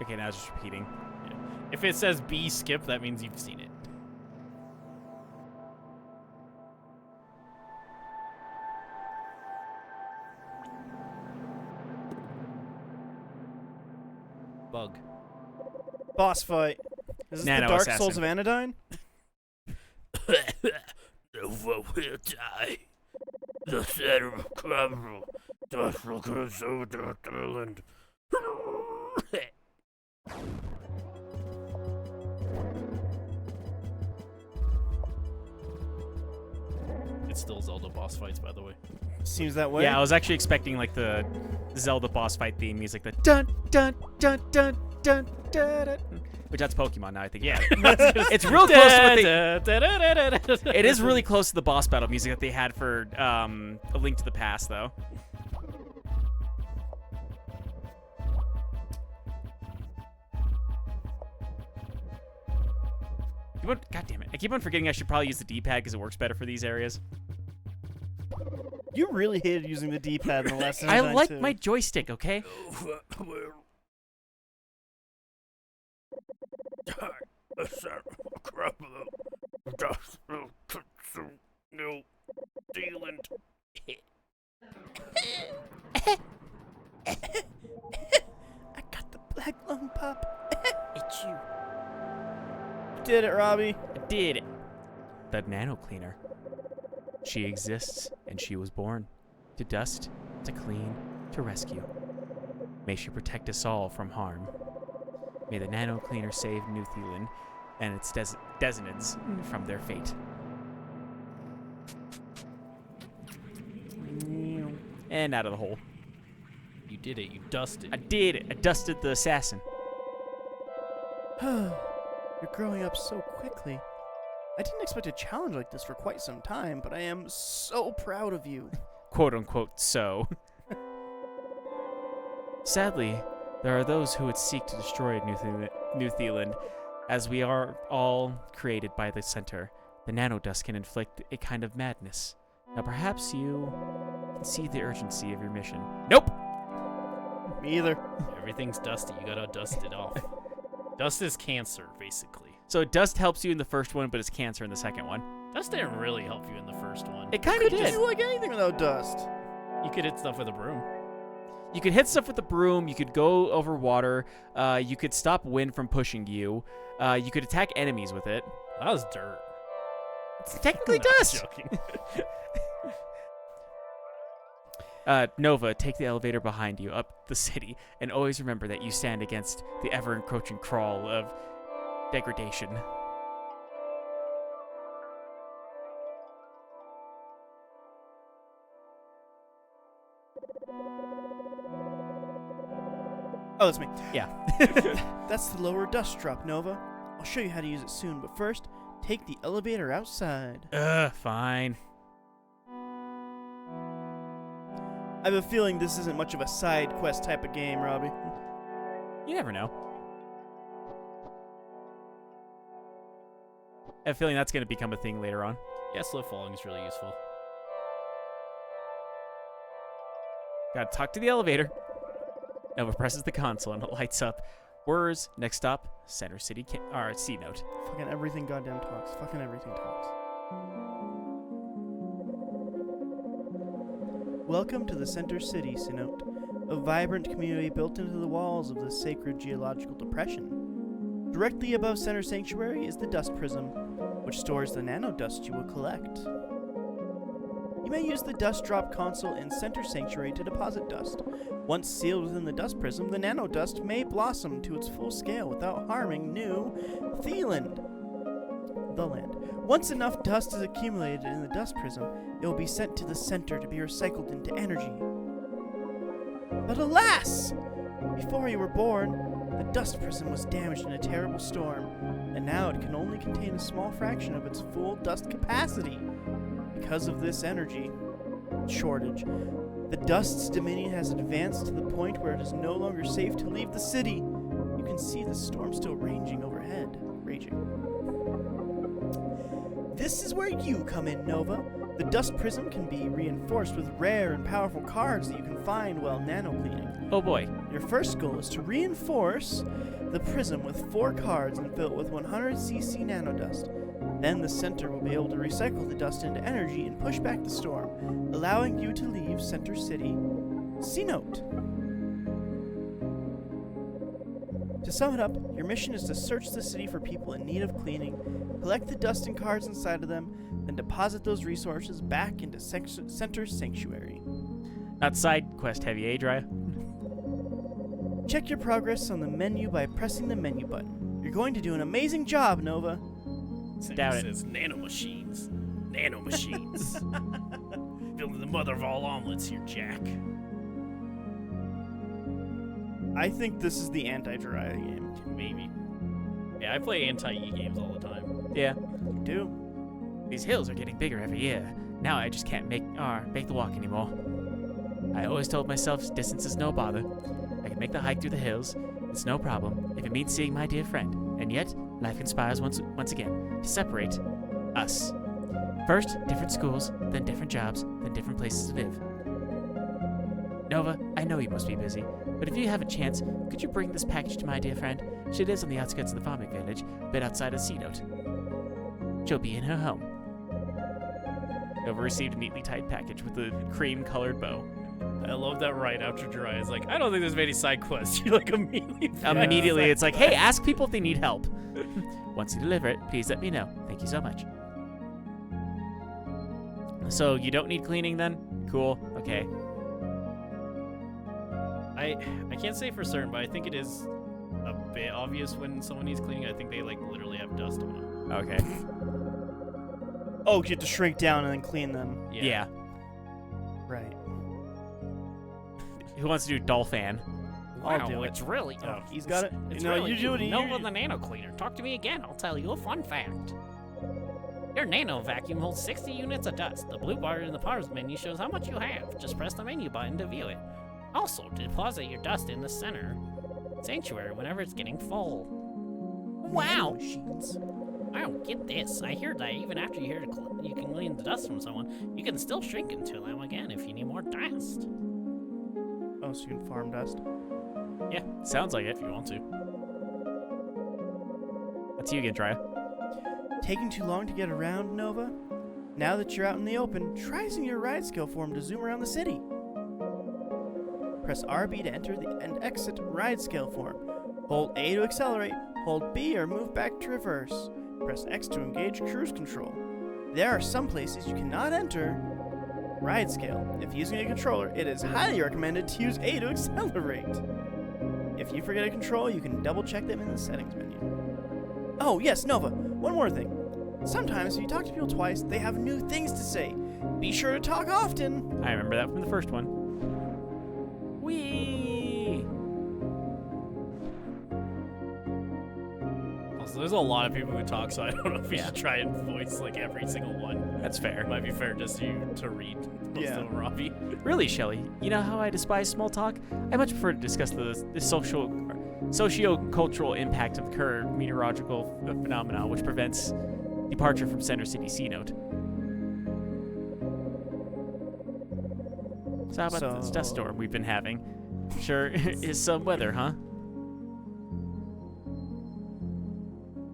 Okay, now it's just repeating. Yeah. If it says B skip, that means you've seen it. Bug. Boss fight. Is this Nano the Dark Assassin. Souls of Anodyne? Nova will die. The center will crumble. Dust will consume the island. It's still Zelda boss fights, by the way. Seems that way. Yeah, I was actually expecting like the Zelda boss fight theme music, the dun dun dun dun dun dun, dun which that's Pokemon now. I think. Yeah, about it. It's real close to what they. It is really close to the boss battle music that they had for A Link to the Past, though. God damn it! I keep on forgetting I should probably use the D-pad because it works better for these areas. You really hated using the D-pad in the last I Anodyne like too. my joystick, okay? I got the black lung pop. It's you. Did it, Robbie. I did it. The Nano Cleaner. She exists, and she was born. To dust, to clean, to rescue. May she protect us all from harm. May the Nano Cleaner save New Zealand and its descendants from their fate. And out of the hole. You did it. You dusted. I did it. I dusted the assassin. You're growing up so quickly. I didn't expect a challenge like this for quite some time, but I am so proud of you. Quote unquote so. Sadly, there are those who would seek to destroy New Zealand, as we are all created by the center. The nanodust can inflict a kind of madness. Now perhaps you can see the urgency of your mission. Nope! Me either. Everything's dusty. You gotta dust it off. Dust is cancer, basically. So dust helps you in the first one, but it's cancer in the second one. Dust didn't really help you in the first one. It kind of You did. do like anything without dust. You could hit stuff with a broom. You could hit stuff with the broom. You could go over water. You could stop wind from pushing you. You could attack enemies with it. That was dirt. It's technically No, I'm dust. joking. Nova, take the elevator behind you up the city, and always remember that you stand against the ever-encroaching crawl of degradation. Oh, that's me. Yeah. That's the lower dust drop, Nova. I'll show you how to use it soon, but first, take the elevator outside. Fine. I have a feeling this isn't much of a side quest type of game, Robbie. You never know. I have a feeling that's going to become a thing later on. Yeah, slow falling is really useful. Gotta talk to the elevator. Nova presses the console and it lights up. Words, next stop, Center City, C note. Fucking everything goddamn talks. Fucking everything talks. Welcome to the Center City, C-note, a vibrant community built into the walls of the sacred geological depression. Directly above Center Sanctuary is the Dust Prism, which stores the nanodust you will collect. You may use the Dust Drop console in Center Sanctuary to deposit dust. Once sealed within the Dust Prism, the nanodust may blossom to its full scale without harming New Zealand. The land. Once enough dust is accumulated in the Dust Prism, it will be sent to the center to be recycled into energy. But alas! Before you were born, the Dust Prism was damaged in a terrible storm, and now it can only contain a small fraction of its full dust capacity. Because of this energy shortage, The Dust's dominion has advanced to the point where it is no longer safe to leave the city. You can see the storm still raging overhead. This is where you come in, Nova. The Dust Prism can be reinforced with rare and powerful cards that you can find while nano-cleaning. Oh boy. Your first goal is to reinforce the prism with 4 cards and fill it with 100cc nanodust. Then the center will be able to recycle the dust into energy and push back the storm, allowing you to leave Center City. C-Note. To sum it up, your mission is to search the city for people in need of cleaning, collect the dust and cards inside of them, then deposit those resources back into Center Sanctuary. Not side quest heavy, eh, Dry? Check your progress on the menu by pressing the menu button. You're going to do an amazing job, Nova. Doubt it. Says nanomachines. Nanomachines. Building the mother of all omelets here, Jack. I think this is the anti-Jiraiya game. Maybe. Yeah, I play anti-E games all the time. Yeah. You do? These hills are getting bigger every year. Now I just can't make the walk anymore. I always told myself distance is no bother. I can make the hike through the hills. It's no problem if it means seeing my dear friend. And yet, life conspires once again to separate us. First, different schools, then different jobs, then different places to live. Nova, I know you must be busy, but if you have a chance, could you bring this package to my dear friend? She lives on the outskirts of the farming village, a bit outside of C-Note. She'll be in her home. Nova received a neatly tied package with a cream-colored bow. I love that right after Jiraiya's like, I don't think there's many side quests. You like immediately. Immediately, it's like, hey, ask people if they need help. Once you deliver it, please let me know. Thank you so much. So you don't need cleaning then? Cool. Okay. I can't say for certain, but I think it is a bit obvious when someone needs cleaning. I think they like literally have dust on them. Okay. Oh, you have to shrink down and then clean them. Yeah. Right. Who wants to do Dolphin? I'll do Wow, it. it's really. Oh, he's got it. It's No, really you do it. Nova the Nano Cleaner. Talk to me again. I'll tell you a fun fact. Your nano vacuum holds 60 units of dust. The blue bar in the powers menu shows how much you have. Just press the menu button to view it. Also, deposit your dust in the center sanctuary whenever it's getting full. Wow! Machines. Wow, get this. I hear that even after you can clean the dust from someone, you can still shrink into them again if you need more dust. Oh, so you can farm dust. Yeah, sounds like it. If you want to. That's you again, Drya. Taking too long to get around, Nova? Now that you're out in the open, try using your ride skill form to zoom around the city. Press RB to enter and exit ride scale form. Hold A to accelerate, hold B or move back to reverse. Press X to engage cruise control. There are some places you cannot enter ride scale. If using a controller, it is highly recommended to use A to accelerate. If you forget a control, you can double check them in the settings menu. Oh yes, Nova, one more thing. Sometimes if you talk to people twice, they have new things to say. Be sure to talk often. I remember that from the first one. Whee! Also, there's a lot of people who talk, so I don't know if we Yeah. should try and voice like every single one. That's fair. It might be fair just you to read most Yeah. of them, Robbie. Really, Shelley, you know how I despise small talk? I much prefer to discuss the socio-cultural impact of the current meteorological phenomena, which prevents departure from Center City C-Note. So how about this dust storm we've been having? Sure is some weather, huh?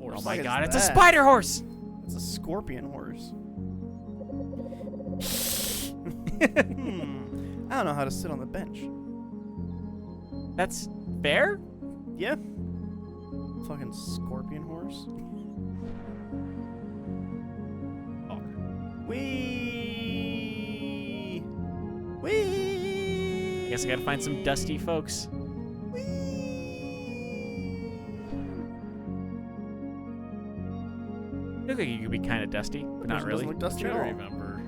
Or Oh fuck my is god, it's a that? spider horse! It's a scorpion horse. I don't know how to sit on the bench. That's fair? Yeah. Fucking scorpion horse. Wee. Wee. I guess I gotta find some dusty folks. Look like you could be kind of dusty, but not Doesn't really. look I'm dusty trying at to all. remember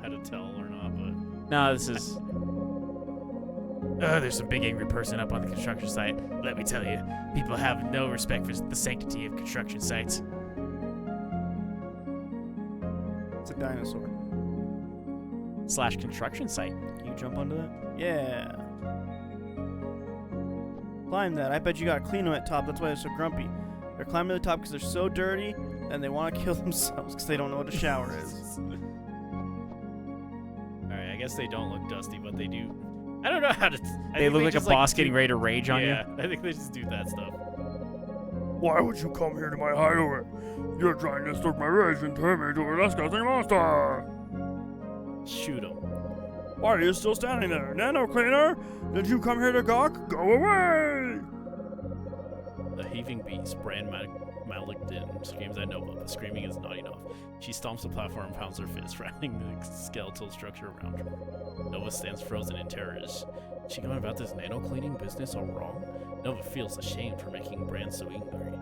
how to tell or not, but No, this is... there's some big angry person up on the construction site. Let me tell you, people have no respect for the sanctity of construction sites. It's a dinosaur. /construction site. Can you jump onto that? Yeah. Climb that. I bet you gotta clean them at top. That's why they're so grumpy. They're climbing to the top because they're so dirty and they want to kill themselves because they don't know what a shower is. Alright, I guess they don't look dusty, but they do. I don't know how to. They look like a boss getting ready to rage on you. Yeah, I think they just do that stuff. Why would you come here to my hideaway? You're trying to start my rage and turn me into a disgusting monster! Shoot them. Why are you still standing there? Nano Cleaner? Did you come here to gawk? Go away! The heaving beast, brand Maligdin, screams at Nova, but screaming is not enough. She stomps the platform and pounds her fist, rattling the skeletal structure around her. Nova stands frozen in terror. Is she going about this nano-cleaning business all wrong? Nova feels ashamed for making Brand so angry,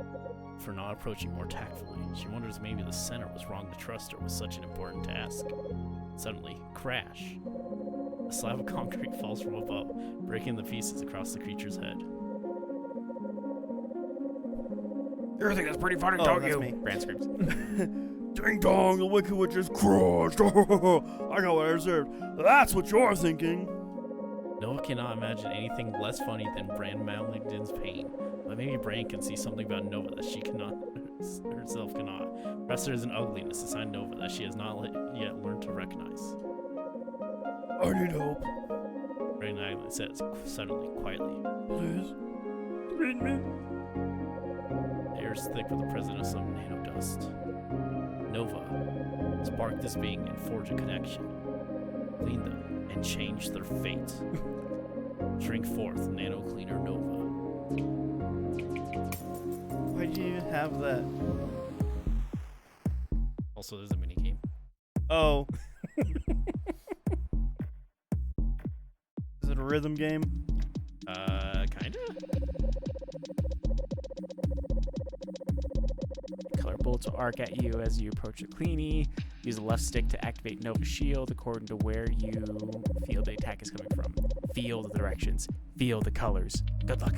for not approaching more tactfully. She wonders maybe the center was wrong to trust her with such an important task. Suddenly, crash! A slab of concrete falls from above, breaking the pieces across the creature's head. You think that's pretty funny, Oh, don't that's you? me. Brand screams. Ding dong, the Wicked Witch is crushed! I got what I deserved. That's what you're thinking. Nova cannot imagine anything less funny than Brand Maligdin's pain, but maybe Brand can see something about Nova that she cannot herself cannot. Perhaps there is an ugliness inside Nova that she has not yet learned to recognize. I need help. Brand Maligdin says suddenly, quietly. Please. Feed me. The air is thick with the presence of some nanodust. Nova, spark this being and forge a connection. Clean them and change their fate. Shrink forth, Nano Cleaner Nova. Why do you even have that? Also, there's a mini game. Oh. Is it a rhythm game? Kinda. Color bolts will arc at you as you approach a cleanie. Use the left stick to activate Nova's shield according to where you feel the attack is coming from. Feel the directions. Feel the colors. Good luck.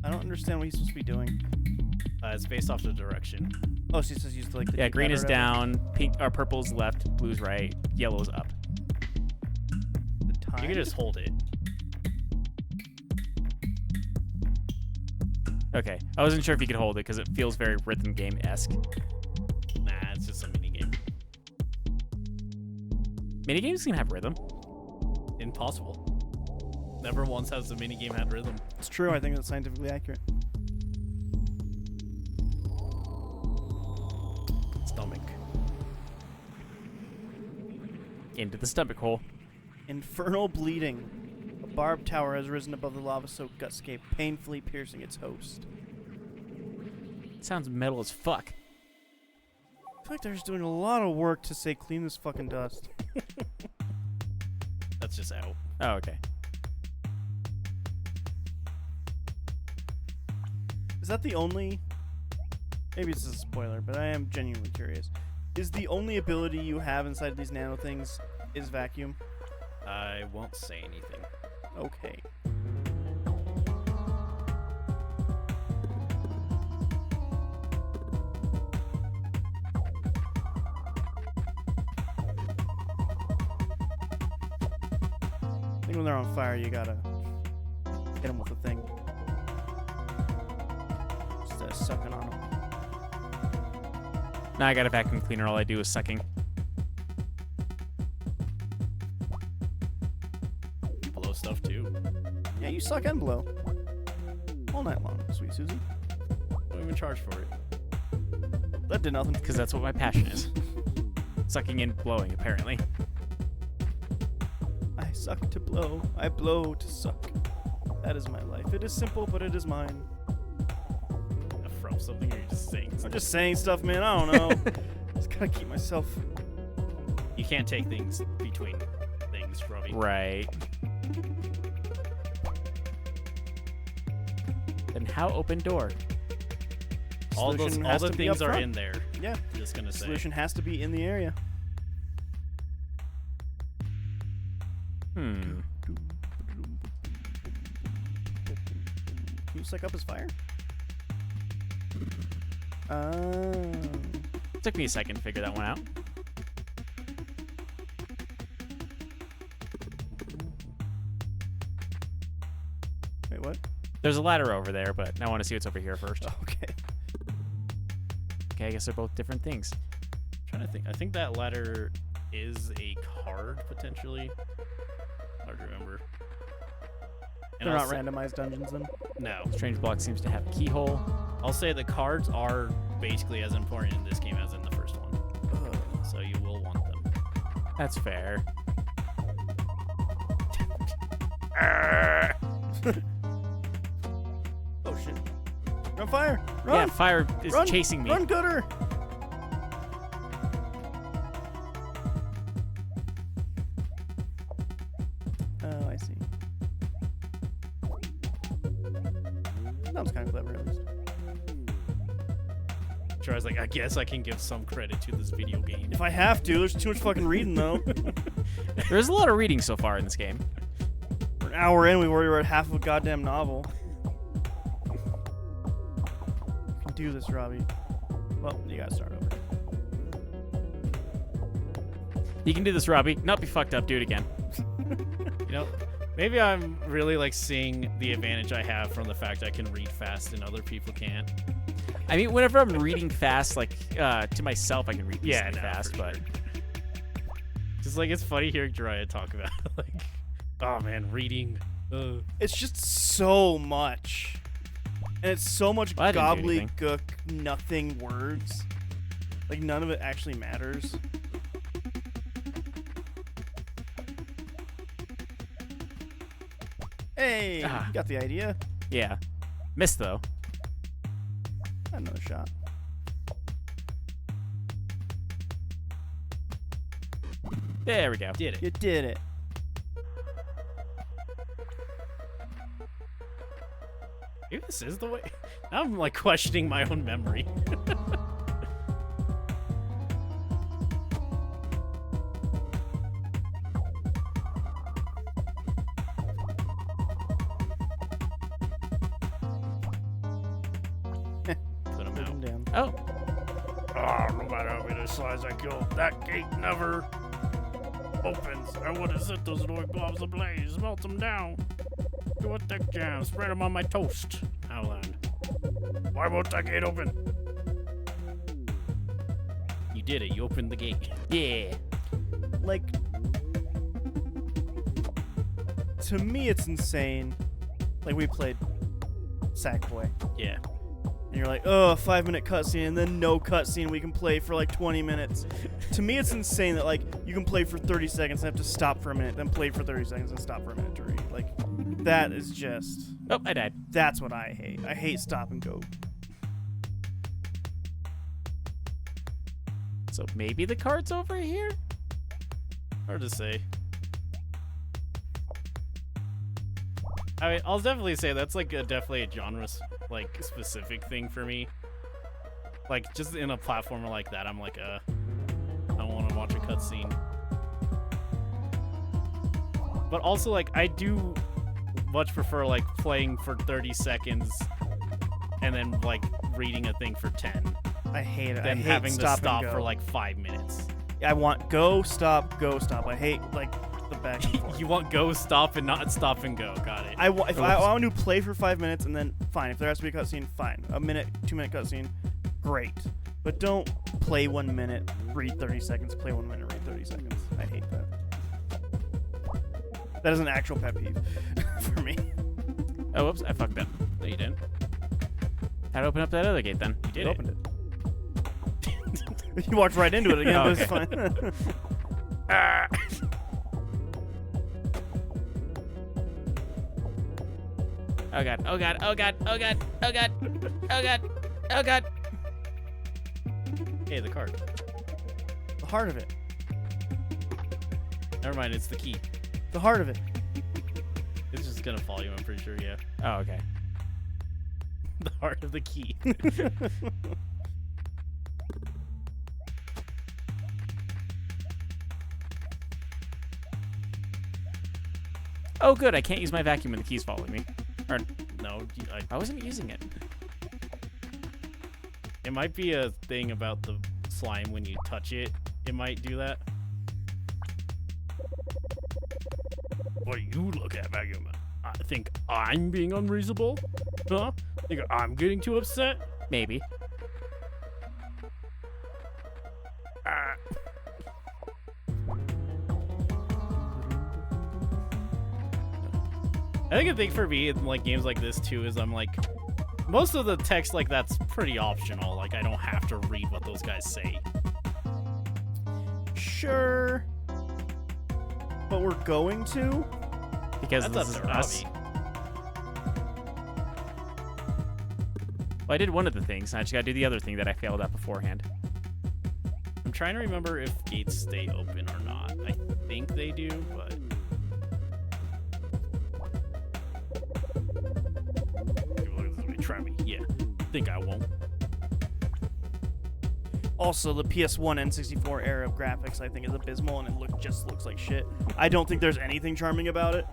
I don't understand what he's supposed to be doing. It's based off the direction. Oh, so he says use like the Yeah, green D-pad or is whatever. down, pink or purple's left, blue's right, yellow's up. The time? You can just hold it. Okay, I wasn't sure if you could hold it because it feels very rhythm game-esque. Nah, it's just a mini game. Minigames can have rhythm. Impossible. Never once has the mini game had rhythm. It's true. I think that's scientifically accurate. Stomach. Into the stomach hole. Infernal bleeding. A barbed tower has risen above the lava-soaked gutscape, painfully piercing its host. Sounds metal as fuck. I feel like they're just doing a lot of work to say clean this fucking dust. That's just out. Oh, okay. Is that the only... Maybe it's a spoiler, but I am genuinely curious. Is the only ability you have inside these nano things is vacuum? I won't say anything. Okay. I think when they're on fire, you gotta hit them with a thing. Instead of sucking on them. Now I got a vacuum cleaner. All I do is sucking. You blow stuff too. Yeah, you suck and blow. All night long, sweet Susie. Don't even charge for it. That did nothing. Because that's what my passion is. Sucking and blowing, apparently. I suck to blow. I blow to suck. That is my life. It is simple, but it is mine. From something, or you're just saying I'm stuff? just saying stuff, man. I don't know. Just gotta keep myself. You can't take things between things, Robbie. Right. Then how open door? All Solution the has to be things up are front. in there. Yeah. Just gonna say. Solution has to be in the area. just like up as fire? Took me a second to figure that one out. Wait, what? There's a ladder over there, but I want to see what's over here first. Oh, okay. Okay, I guess they're both different things. Trying to think. I think that ladder is a card potentially. Hard to remember. And They're I'll not say- randomized dungeons then? No. Strange Block seems to have a keyhole. I'll say the cards are basically as important in this game as in the first one. So you will want them. That's fair. Oh shit. Run, fire! Run! Yeah, fire is Run! chasing me. Run, Gooder! Oh, I see. That was kind of clever, at least. Sure, I was like, I guess I can give some credit to this video game. If I have to, there's too much fucking reading, though. There's a lot of reading so far in this game. We're an hour in, we've already read half of a goddamn novel. You can do this, Robbie. Well, you gotta start over. You can do this, Robbie. Not be fucked up. Do it again. You know, maybe I'm really like seeing the advantage I have from the fact I can read fast and other people can't. I mean, whenever I'm reading fast, like to myself, I can read Yeah, decently no, fast, for but sure. Just like it's funny hearing Jiraiya talk about like, oh man, reading. It's just so much. And it's so much Well, I didn't do anything. gobbledygook, nothing words. Like, none of it actually matters. Hey, Ah. you got the idea. yeah. Missed though. Another shot. There we go. Did it? You did it. Maybe this is the way. Now I'm like questioning my own memory. Put him Put out. him down. Oh, Ah, no matter how many slides I kill, that gate never opens. I would have set those annoying blobs ablaze, melt them down. Do a thick jam, spread them on my toast. Outland. Why won't that gate open? You did it. You opened the gate. yeah. Like, to me, it's insane. Like, we played Sackboy. Yeah. And you're like, oh, a 5-minute cutscene, and then no cutscene. We can play for like 20 minutes. To me, it's insane that like you can play for 30 seconds and have to stop for a minute, then play for 30 seconds and stop for a minute to read. Like, that is just. Oh, I died. That's what I hate. I hate stop and go. So maybe the card's over here? Hard to say. I mean, I'll definitely say that's like definitely a genre like specific thing for me. Like just in a platformer like that, I'm like, I want to watch a cutscene. But also, like, I do much prefer like playing for 30 seconds and then like reading a thing for 10 I hate it. I than hate having to stop stop and go. for like 5 minutes. I want go, stop, go, stop. I hate like the back and forth. You want go, stop, and not stop and go. Got it. If I want to play for 5 minutes and then fine. If there has to be a cutscene, fine. A minute, 2-minute cutscene, great. But don't play 1 minute, read 30 seconds. Play 1 minute, read 30 seconds. I hate that. That is an actual pet peeve for me. Oh, whoops, I fucked up. No, you didn't. How'd I open up that other gate then? You did You it. opened it. You walked right into it again, but it's fine. Ah! Oh god, oh god, oh god, oh god, oh god, oh god, oh god. Hey, the card. The heart of it. Never mind, it's the key. The heart of it. It's just gonna follow you, I'm pretty sure, yeah. Oh, okay. The heart of the key. Oh good, I can't use my vacuum when the key's following me. Or No, I wasn't using it. it might be a thing about the slime when you touch it. It might do that. What do you look at, Vacuum? I think I'm being unreasonable? Huh? Think I'm getting too upset? Maybe. I think a thing for me in like games like this too is I'm like, most of the text like that's pretty optional. Like I don't have to read what those guys say. Sure. But we're going to? Because That's this up is to us. Robbie. Well, I did one of the things, and I just gotta do the other thing that I failed at beforehand. I'm trying to remember if gates stay open or not. I think they do, but try me. Yeah, think I won't. Also, the PS1 N64 era of graphics, I think, is abysmal, and it just looks like shit. I don't think there's anything charming about it.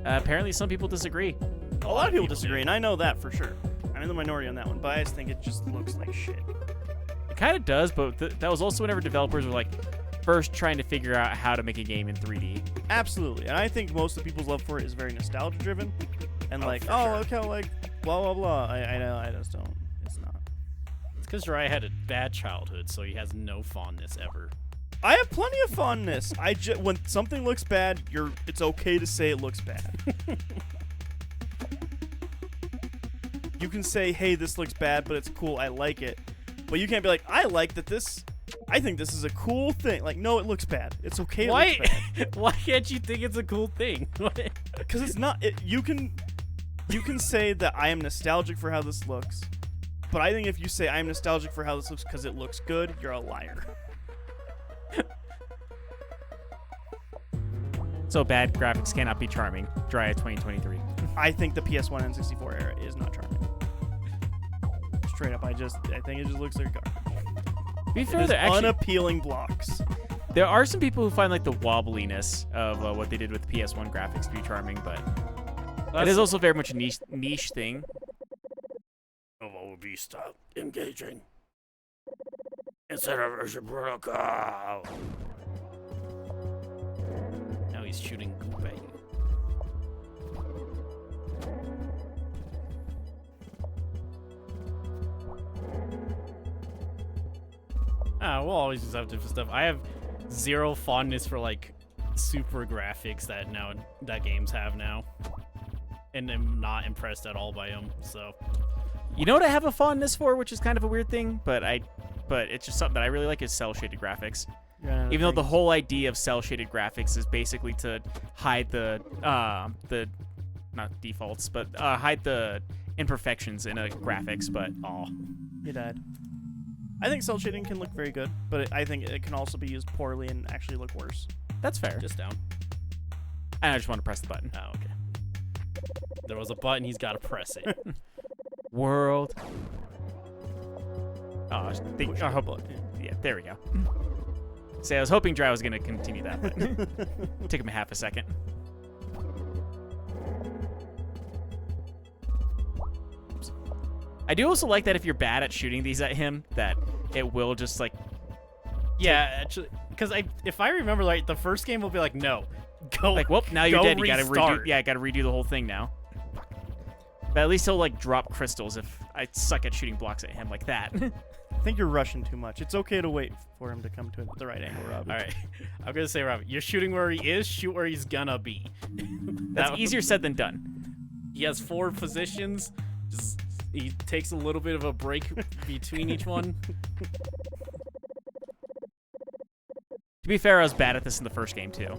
Apparently, some people disagree. A lot of people disagree, and I know that for sure. I'm in the minority on that one, but I just think it just looks like shit. It kind of does, but that was also whenever developers were like first trying to figure out how to make a game in 3D. Absolutely, and I think most of people's love for it is very nostalgia-driven, and look how like blah blah blah. I know, I just don't. It's not. It's because Dry had a bad childhood, so he has no fondness ever. I have plenty of fondness. When something looks bad, it's okay to say it looks bad. You can say, "Hey, this looks bad, but it's cool. I like it." But you can't be like, "I like that this. I think this is a cool thing." Like, no, it looks bad. It's okay. It Why? looks bad. Why can't you think it's a cool thing? Because it's not. You can say that I am nostalgic for how this looks, but I think if you say I'm nostalgic for how this looks because it looks good, you're a liar. So bad graphics cannot be charming. Dry at 2023. I think the PS1 and 64 era is not charming. Straight up, I think it just looks like garbage. To be fair, It is there actually unappealing blocks. there are some people who find like the wobbliness of what they did with the PS1 graphics to be charming, but it is also very much a niche thing. will be stop engaging instead of reciprocal. Now he's shooting goop at you. We'll always just have different stuff. I have zero fondness for like super graphics that games have now, and I'm not impressed at all by them. So, You know what I have a fondness for, which is kind of a weird thing, but it's just something that I really like is cell shaded graphics. Even though the whole idea of cell shaded graphics is basically to hide the not defaults, but hide the imperfections in a graphics. But You died. I think cell shading can look very good, but I think it can also be used poorly and actually look worse. that's fair. just down. And I just want to press the button. Oh, okay. There was a button. He's got to press it. World. Oh, Push I the hope. button. Yeah, there we go. See, I was hoping Dry was going to continue that, but it took him half a second. Oops. I do also like that if you're bad at shooting these at him, that it will just like. Yeah, actually, because if I remember right, the first game will be like, no, go. Like, well, now you're go dead. You gotta redo. restart. Yeah, I gotta redo the whole thing now. But at least he'll like drop crystals if I suck at shooting blocks at him like that. I think you're rushing too much. It's okay to wait for him to come to the right angle, Rob. All right, I'm gonna say, Robbie, you're shooting where he is. Shoot where he's gonna be. That's easier said than done. He has 4 positions. Just he takes a little bit of a break between each one. To be fair, I was bad at this in the first game too.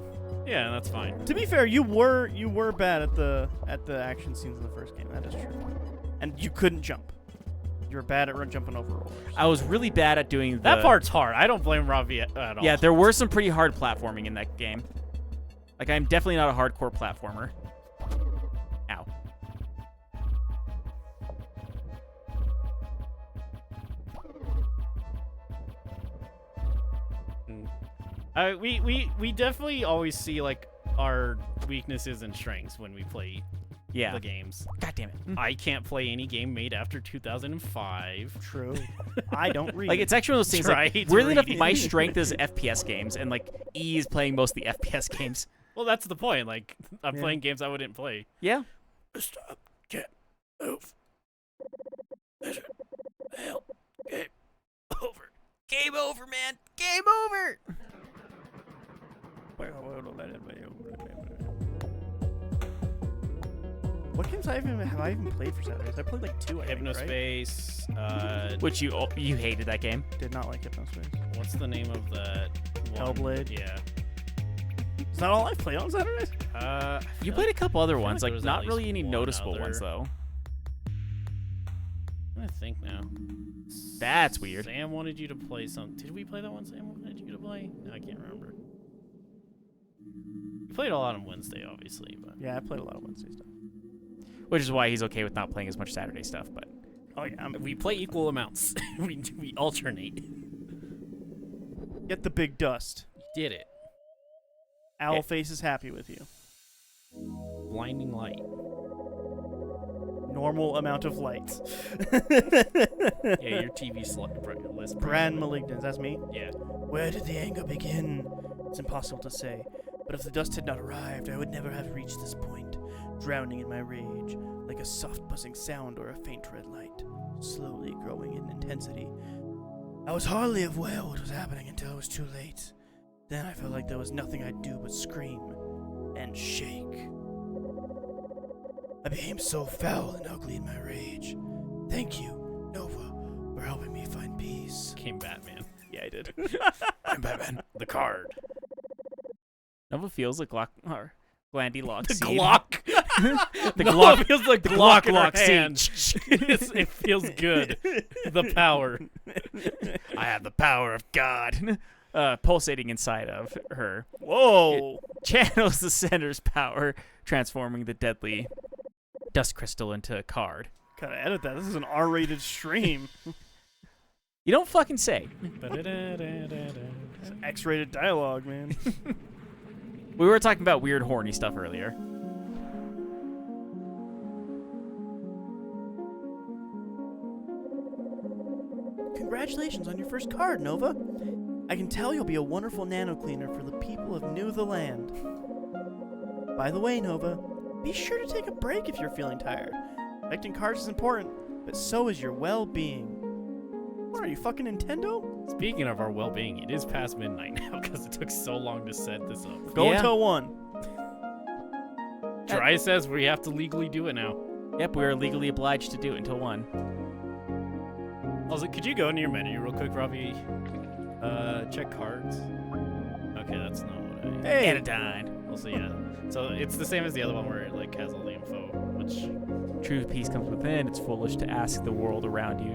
Yeah, that's fine. To be fair, you were bad at the action scenes in the first game. That is true. And you couldn't jump. You were bad at jumping over rollers. I was really bad at doing the. That part's hard. I don't blame Robbie at all. Yeah, there were some pretty hard platforming in that game. Like, I'm definitely not a hardcore platformer. Ow. We definitely always see like our weaknesses and strengths when we play Yeah. the games. God damn it. I can't play any game made after 2005. True. I don't read. Like, it's actually one of those things, like, Tried weirdly enough, reading. my strength is FPS games, and, like, E is playing most of the FPS games. Well, that's the point. Like, I'm Yeah. playing games I wouldn't play. Yeah. Stop. Get. Move. Listen. Hell. Game. Over. Game over, man. Game over. What games have I even played for Saturdays? I played like 2, I think, right? Hypnospace. Which you hated that game. Did not like Hypnospace. What's the name of that one? Hellblade? Yeah. Is that all I've played on Saturdays? I You feel played a couple other feel ones, like there like was at not least really any one noticeable other. ones though. I think now. That's weird. Sam wanted you to play some. Did we play that one Sam wanted you to play? No, I can't remember. We played a lot on Wednesday, obviously, but Yeah, I played a lot of Wednesday stuff. Which is why he's okay with not playing as much Saturday stuff, but Oh yeah, we play equal amounts. we alternate. get the big dust. Did it. Owlface is happy with you. Blinding light. Normal amount of light. Yeah, your TV list. Brand Malignant, that's me. Yeah. Where did the anger begin? It's impossible to say. But if the dust had not arrived, I would never have reached this point, drowning in my rage, like a soft buzzing sound or a faint red light, slowly growing in intensity. I was hardly aware what was happening until it was too late. Then I felt like there was nothing I'd do but scream and shake. I became so foul and ugly in my rage. Thank you, Nova, for helping me find peace. Came Batman. Yeah, I did. I'm Batman. The card. Nova feels like Glandy Lock The seed. Glock. The No, Glock. it feels like The Glock Glock in her Lock hand. seed. It feels good. The power. I have the power of God. Pulsating inside of her. Whoa! Channels the center's power, transforming the deadly dust crystal into a card. Gotta edit that. This is an R-rated stream. You don't fucking say. It's X-rated dialogue, man. We were talking about weird horny stuff earlier. Congratulations on your first card, Nova. I can tell you'll be a wonderful nano cleaner for the people of New the Land. By the way, Nova, be sure to take a break if you're feeling tired. Collecting cards is important, but so is your well-being. What are you, fucking Nintendo? Speaking of our well-being, it is past midnight now because it took so long to set this up. Go Yeah. until 1. Dry says we have to legally do it now. Yep, we're legally obliged to do it until 1. Also, could you go into your menu real quick, Robbie? Check cards. Okay, that's not what I... Hey! Anodyne. Also, yeah. So it's the same as the other one where it like has all the info, which... True peace comes within. It's foolish to ask the world around you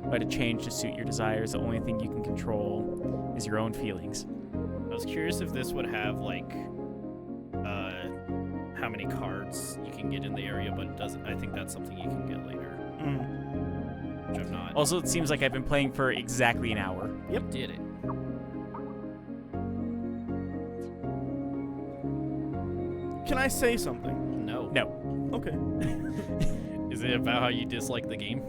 why to change to suit your desires. The only thing you can control is your own feelings. I was curious if this would have like how many cards you can get in the area, but it doesn't. I think that's something you can get later, which I'm not. Also, it seems like I've been playing for exactly an hour. Yep, did it. Can I say something? No. No. Okay. Is it about how you dislike the game?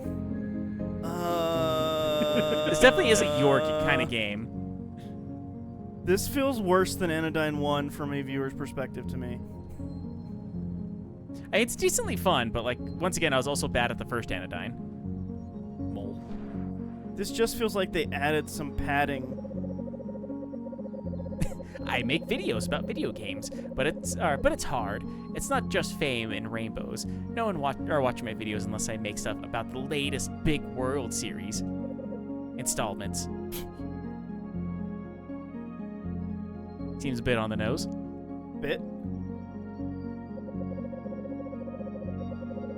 This definitely isn't your kind of game. This feels worse than Anodyne 1 from a viewer's perspective to me. It's decently fun, but like once again, I was also bad at the first Anodyne. Mole. This just feels like they added some padding. I make videos about video games, but it's hard. It's not just fame and rainbows. No one watching my videos unless I make stuff about the latest big World Series installments. Seems a bit on the nose. Bit.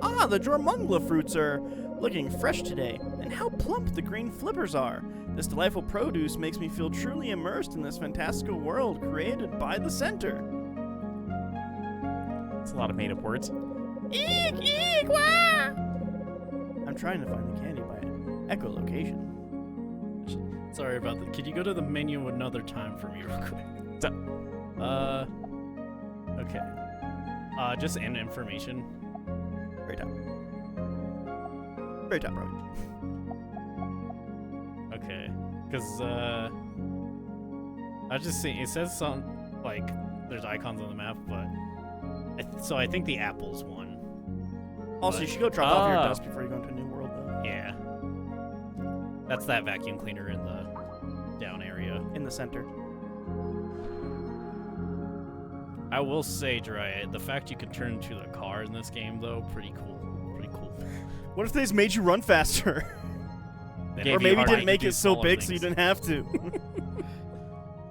Ah, the Jormungla fruits are looking fresh today, and how plump the green flippers are. This delightful produce makes me feel truly immersed in this fantastical world created by the center. It's a lot of made-up words. Eek, eek, wah! I'm trying to find the candy by echolocation. Sorry about that. Could you go to the menu another time for me real quick? What's up? Okay. Just an information. Very top. Very top, probably. Okay, because I was just seeing, it says something like there's icons on the map, but so I think the apple's one. Also, you should go drop off your dust before you go into a new world, though. Yeah, that's that vacuum cleaner in the down area. In the center. I will say, Dry, the fact you can turn into the car in this game, though, pretty cool. Pretty cool. What if they just made you run faster? Gave Or you maybe hard didn't to make do it so smaller big so you things. didn't have to.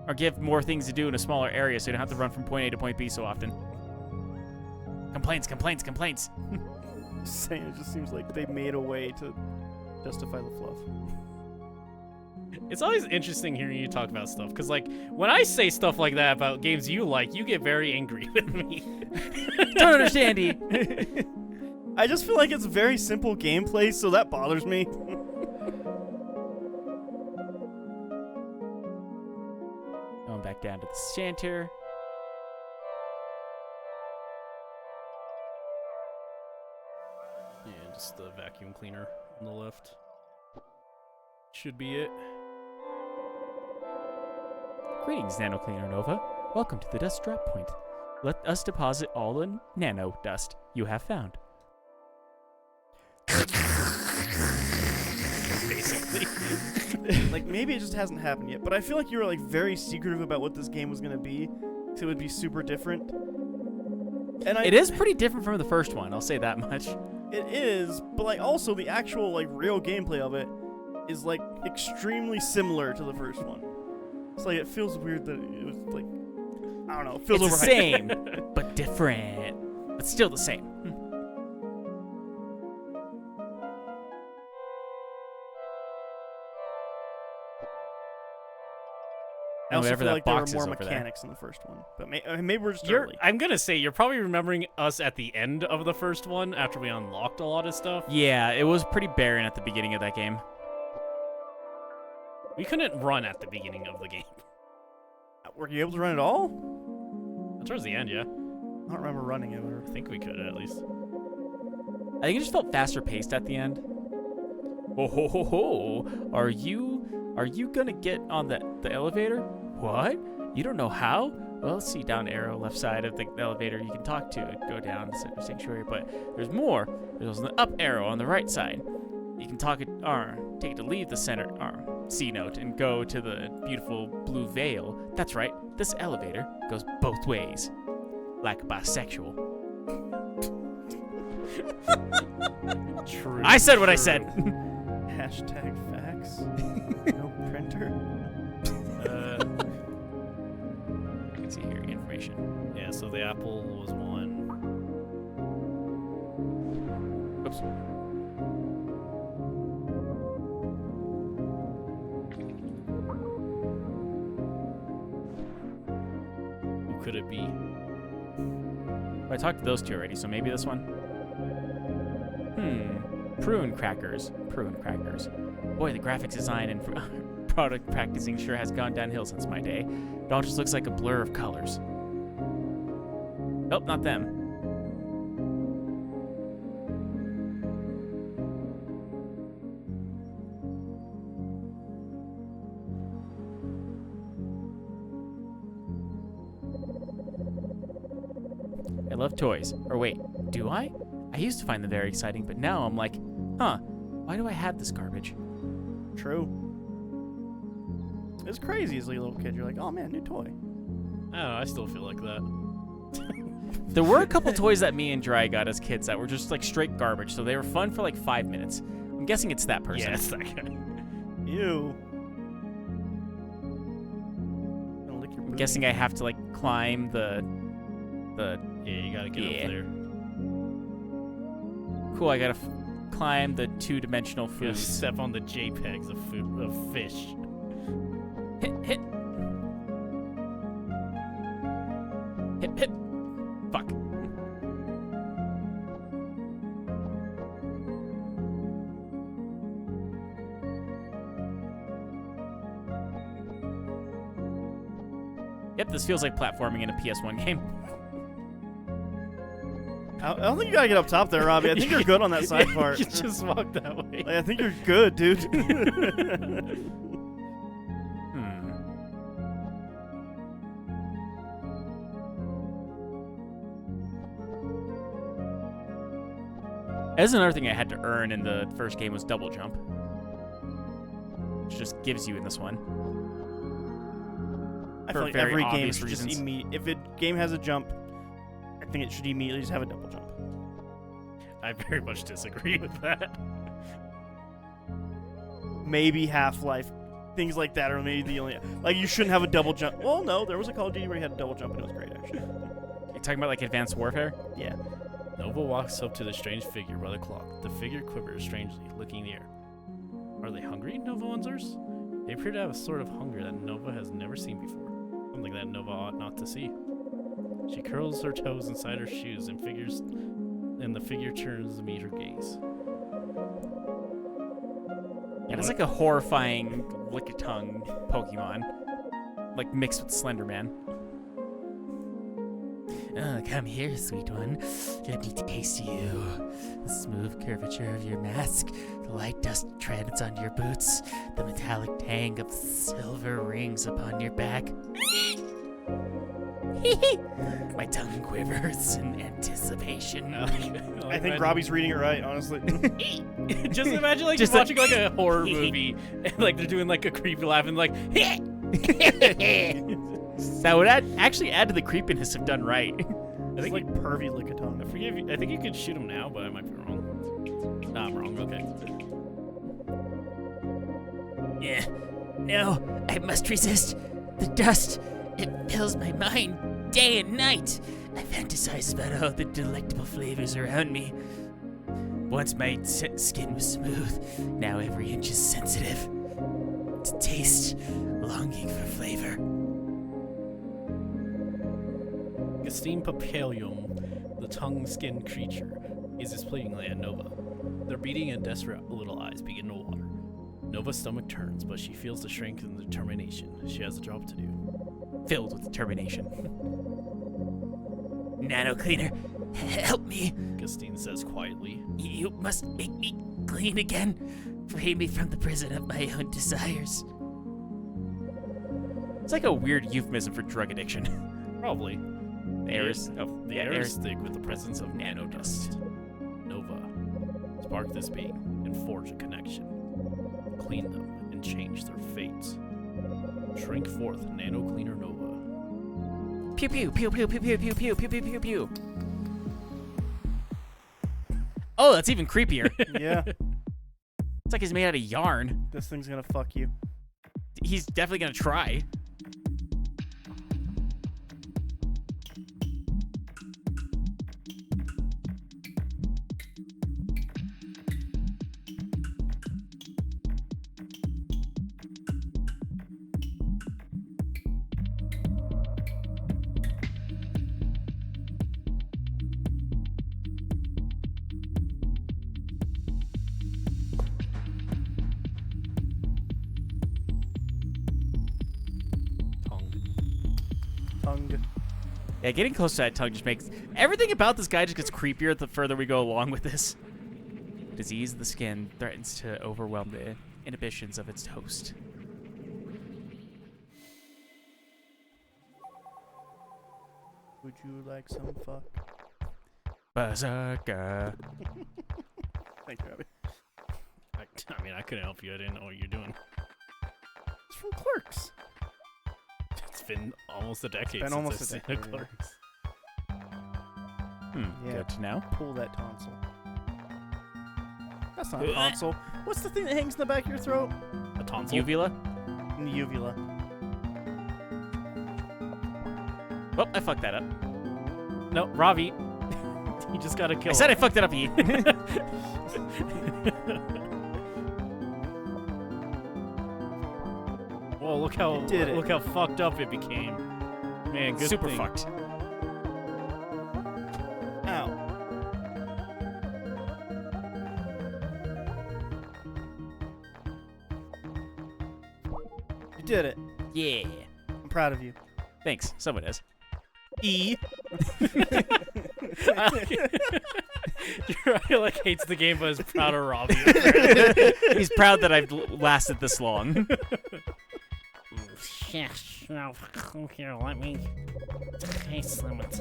Or give more things to do in a smaller area so you don't have to run from point A to point B so often. Complaints, complaints, complaints. Just saying, it just seems like they made a way to justify the fluff. It's always interesting hearing you talk about stuff, because, like, when I say stuff like that about games you like, you get very angry with me. Don't understand, E. I just feel like it's very simple gameplay, so that bothers me. Going back down to the center. Yeah, just the vacuum cleaner on the left. Should be it. Greetings, Nano Cleaner Nova. Welcome to the dust drop point. Let us deposit all the nano dust you have found. Basically. Like, maybe it just hasn't happened yet, but I feel like you were, like, very secretive about what this game was going to be, so it would be super different. And It is pretty different from the first one, I'll say that much. It is, but, like, also the actual, like, real gameplay of it is, like, extremely similar to the first one. It's like, it feels weird that it was, like, I don't know, it feels It's the overhyped. same, but different. But still the same. I also Whatever feel that like there were box is more over there. mechanics in the first one, but maybe we're just You're, early. I'm gonna say, you're probably remembering us at the end of the first one after we unlocked a lot of stuff. Yeah, it was pretty barren at the beginning of that game. We couldn't run at the beginning of the game. Were you able to run it all? Towards the end, yeah. I don't remember running it. I think we could, at least. I think it just felt faster paced at the end. Oh ho ho ho! Are you gonna get on the elevator? What? You don't know how? Well, see down arrow left side of the elevator. You can talk to it. Go down the center sanctuary, but there's more. There's an up arrow on the right side. You can talk it. Take it to leave the center. C note and go to the beautiful blue veil. That's right. This elevator goes both ways, like bisexual. True. I said what I said. Hashtag facts. No printer. You can see here information. Yeah, so the apple was one. Oops. Who could it be? Well, I talked to those two already, so maybe this one. Prune crackers. Prune crackers. Boy, the graphics design and product practicing sure has gone downhill since my day. It all just looks like a blur of colors. Nope, not them. I love toys. Or wait, do I? I used to find them very exciting, but now I'm like, huh, why do I have this garbage? True. It's crazy as a little kid. You're like, oh man, new toy. I don't know, I still feel like that. There were a couple toys that me and Dry got as kids that were just like straight garbage, so they were fun for like 5 minutes. I'm guessing it's that person. Yeah, it's that guy. Ew. Gonna lick your I'm booty. guessing I have to like climb the Yeah, you gotta get Yeah. up there. cool, I gotta climb the two-dimensional You gotta food. step on the JPEGs of food of fish. Hit, hit. Hit, hit. Fuck. Yep, this feels like platforming in a PS1 game. I don't think you gotta get up top there, Robbie. I think you're good on that side part. You just walk that way. Like, I think you're good, dude. That's another thing I had to earn in the first game was double jump. Which just gives you in this one. I For feel like very every game obvious should just reasons. if a game has a jump, I think it should immediately just have a double jump. I very much disagree with that. Maybe Half-Life, things like that are maybe the only like you shouldn't have a double jump. Well, no, there was a Call of Duty where you had a double jump and it was great actually. You talking about like Advanced Warfare? Yeah. Nova walks up to the strange figure by the clock. The figure quivers strangely, licking the air. Are they hungry, Nova wonders? They appear to have a sort of hunger that Nova has never seen before. Something that Nova ought not to see. She curls her toes inside her shoes and the figure turns to meet her gaze. Yeah, it's like a horrifying Lickitung Pokemon. Like mixed with Slender Man. Oh, come here, sweet one. Let me taste you. The smooth curvature of your mask, the light dust treads on your boots, the metallic tang of silver rings upon your back. My tongue quivers in anticipation. I think Robbie's reading it right, honestly. Just imagine like Just you're watching like a horror movie and like they're doing like a creepy laugh and like That would actually add to the creepiness if done right. I think like pervy Lickitung. I think you could shoot him now, but I might be wrong. Nah, I'm wrong. Okay. Yeah. No, I must resist. The dust, it fills my mind day and night. I fantasize about all the delectable flavors around me. Once my skin was smooth, now every inch is sensitive. To taste, longing for flavor. Steam Papilium, the tongue-skinned creature, is displeasingly at Nova. Their beating and desperate little eyes begin to water. Nova's stomach turns, but she feels the strength and determination. She has a job to do. Filled with determination. Nano Cleaner, help me. Gustine says quietly. You must make me clean again. Free me from the prison of my own desires. It's like a weird euphemism for drug addiction. Probably. The air is The air is thick with the presence of nanodust. Nova, spark this being and forge a connection. Clean them and change their fates. Shrink forth Nano Cleaner Nova. Pew pew pew pew pew pew pew pew pew pew pew pew. Oh, that's even creepier. Yeah, It's like he's made out of yarn. this thing's gonna fuck you. He's definitely gonna try. Tongue. Yeah, getting close to that tongue just makes everything about this guy just gets creepier the further we go along with this. Disease of the skin threatens to overwhelm the inhibitions of its host. Would you like some fuck? Berserker. Thank you, Robbie. I mean, I couldn't help you. I didn't know what you're doing. It's from Clerks. It's been almost a decade been since almost I've a seen decade, the yeah. Clerks. Yeah. Good to know. Pull that tonsil. That's not a tonsil. What's the thing that hangs in the back of your throat? A tonsil? Uvula? In the uvula. Oh, I fucked that up. No, Ravi. You just gotta kill I said I him. fucked it up, E. Well, look how You did it. look how fucked up it became. Man, good Super thing. fucked. Ow. You did it. Yeah. I'm proud of you. Thanks. Someone is. E. Jiraiya like hates the game, but is proud of Robbie. He's proud that I've lasted this long. Yes, now here, let me taste them and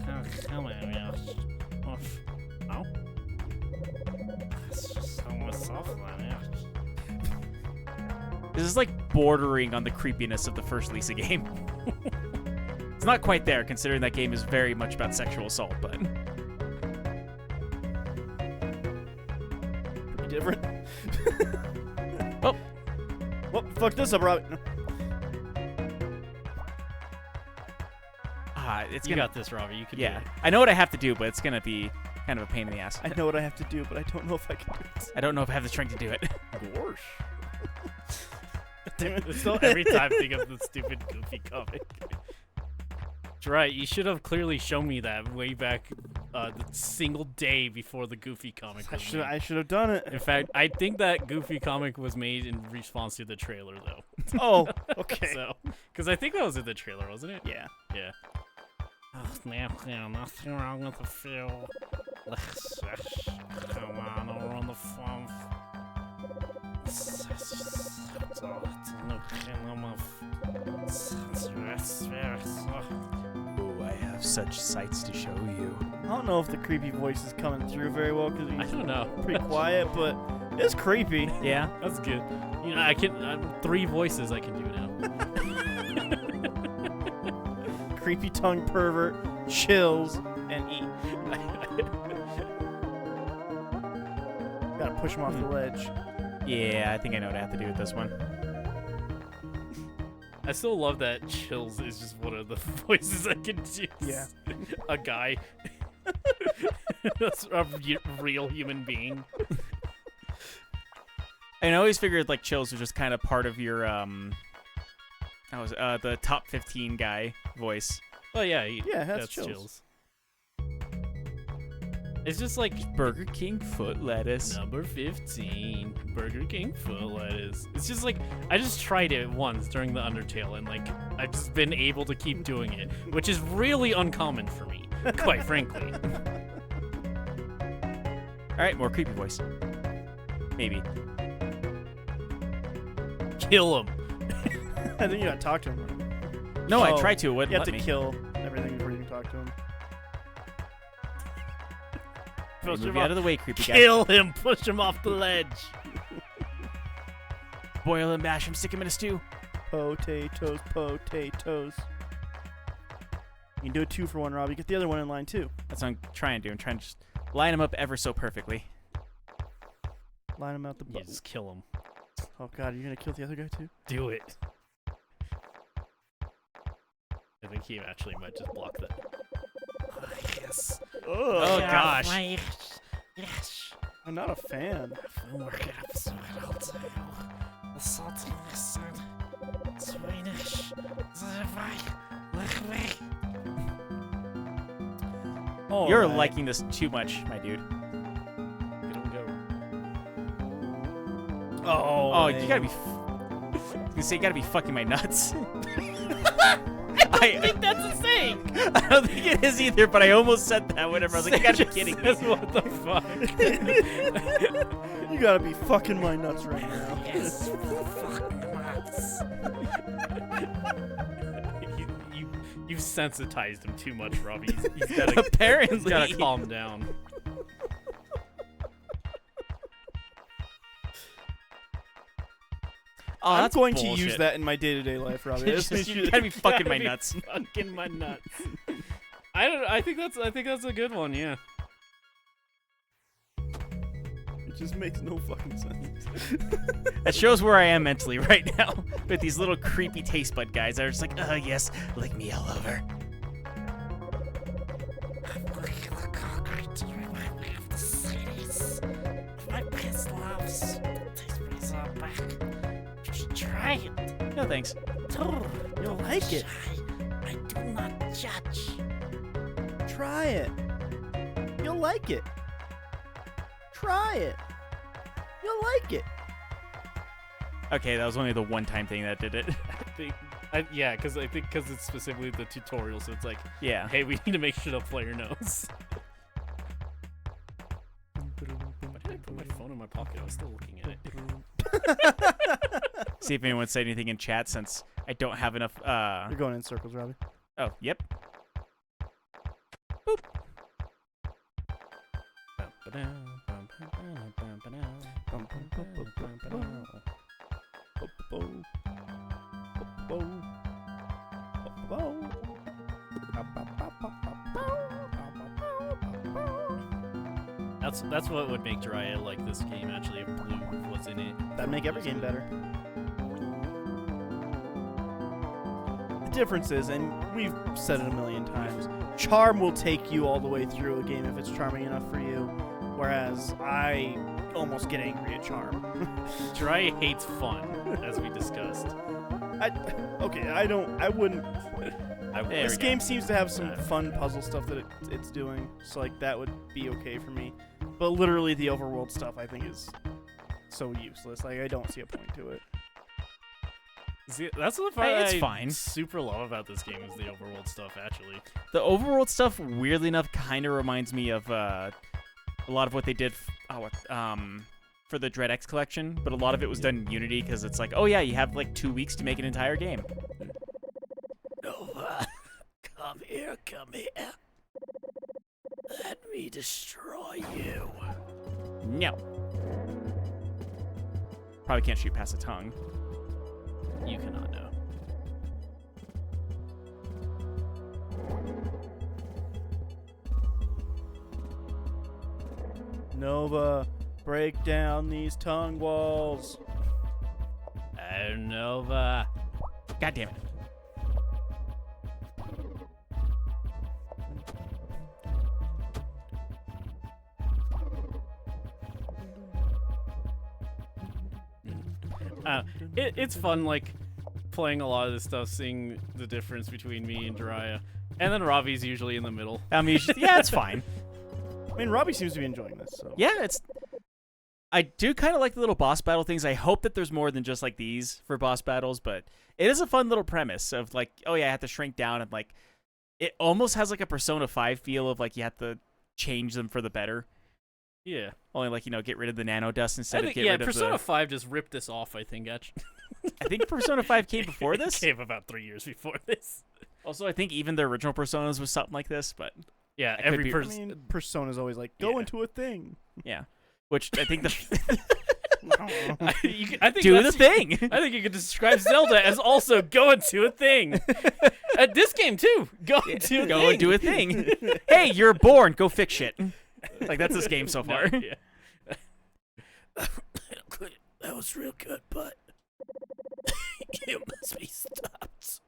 come on. Oh? It's just so much softer than it. This is like bordering on the creepiness of the first Lisa game. It's not quite there, considering that game is very much about sexual assault, but... Pretty different. Oh. Well, fuck this up, Robbie. It's You gonna... got this, Robbie. You can Yeah. do it. I know what I have to do, but it's gonna be kind of a pain in the ass. I know what I have to do, but I don't know if I can do it. I don't know if I have the strength to do it. Gorsh. Damn it. It's still every time I think of the stupid Goofy comic. That's right. You should have clearly shown me that way back the single day before the Goofy comic was made. I should have done it. In fact, I think that Goofy comic was made in response to the trailer, though. Oh, okay. So, because I think that was in the trailer, wasn't it? Yeah. Yeah. Oh, now, nothing wrong with the feel. Come on, over on the phone. Ooh, I have such sights to show you. I don't know if the creepy voice is coming through very well because I he's don't know. pretty quiet, but it's creepy. Yeah? That's good. You know, I can 3 voices I can do now. Creepy tongue pervert, chills, and eat. Gotta push him off the ledge. Yeah, I think I know what I have to do with this one. I still love that Chills is just one of the voices I can do. Yeah. A guy. That's a real human being. And I always figured like Chills was just kind of part of your the top 15 guy voice. Oh yeah, Yeah, that's Chills. Chills. It's just like Burger King foot lettuce. number 15, Burger King foot lettuce. It's just like I just tried it once during the Undertale, and like I've just been able to keep doing it, which is really uncommon for me, quite frankly. All right, more creepy voice. Maybe. Kill him. I think you gotta talk to him. No, I Oh, tried to. It wouldn't You have let to me. kill everything before you can talk to him. Push Move him you out off. of the way, creepy guy. Kill him. Push him off the ledge. Boil and mash him, stick him in a stew. Potatoes, potatoes. You can do a 2 for 1, Robbie. Get the other one in line too. That's what I'm trying to do. I'm trying to just line him up ever so perfectly. Line him out the You butt. just kill him. Oh god, are you gonna kill the other guy too? Do it. I think he actually might just block that. Yes. Oh gosh. Yes. I'm not a fan. We'll work it up so I'll tell you. The saltiness and sweetness. Oh, You're liking this too much, my dude. Get him go. Oh, you gotta be. I was gonna say you gotta be fucking my nuts. I think that's a saying. I don't think it is either, but I almost said that whenever I was like, you gotta be kidding me. What the fuck? You gotta be fucking my nuts right now. Yes. Fucking nuts. You've sensitized him too much, Robbie. He's gotta, Apparently. he's gotta calm down. Oh, I'm that's going to bullshit. use that in my day-to-day life, Robbie. It's just, you gotta be fucking my nuts. Fucking my nuts. I think that's a good one. Yeah. It just makes no fucking sense. That shows where I am mentally right now with these little creepy taste bud guys that are just like, oh yes, lick me all over. The concrete to remind me of the cities. My past loves. Taste buds are back. Just try it. No thanks. Oh, You'll like it. I do not judge. Try it. You'll like it. Try it. You'll like it. Okay, that was only the one-time thing that did it. Yeah, because it's specifically the tutorial, so it's like, Yeah. hey, we need to make sure the player knows. had my phone in my pocket. I was still looking at it. See if anyone said anything in chat since I don't have enough. You're going in circles, Robbie. Oh, yep. That's what would make Jiraiya like this game actually if blue was in it. That'd make every game better. The difference is, and we've said it a million times, charm will take you all the way through a game if it's charming enough for you, whereas I almost get angry at charm. Jiraiya hates fun, as we discussed. I wouldn't. There This we go. game seems to have some fun puzzle stuff that it's doing, so like that would be okay for me. But literally the overworld stuff I think is so useless. Like I don't see a point to it. See, that's the part Hey, it's I fine. super love about this game is the overworld stuff, actually. The overworld stuff, weirdly enough, kind of reminds me of a lot of what they did for the Dread X collection, but a lot of it was done in Unity because it's like, oh yeah, you have like 2 weeks to make an entire game. Nova, come here. Let me destroy you. No. Probably can't shoot past a tongue. You cannot know. Nova, break down these tongue walls. Oh, Nova. God damn it. It's fun, like, playing a lot of this stuff, seeing the difference between me and Jiraiya. And then Robbie's usually in the middle. I mean, yeah, it's fine. I mean, Robbie seems to be enjoying this. So. Yeah, it's. I do kind of like the little boss battle things. I hope that there's more than just like these for boss battles, but it is a fun little premise of like, oh yeah, I have to shrink down and like, it almost has like a Persona 5 feel of like you have to change them for the better. Yeah. Only like, get rid of the nano dust instead of get rid of Persona the. 5 just ripped this off, I think, actually. I think Persona 5 came before this. It came about 3 years before this. Also, I think even the original Personas was something like this, but Yeah, could every be- I person. mean, Persona's always like, go Yeah. into a thing. yeah. Which I think the I think do the that's- thing. I think you could describe Zelda as also going to a thing. This game too. Go to a thing. Go and do a thing. Hey, you're born. Go fix shit. Like that's this game so far. No, yeah. That was real good, but you must be stopped.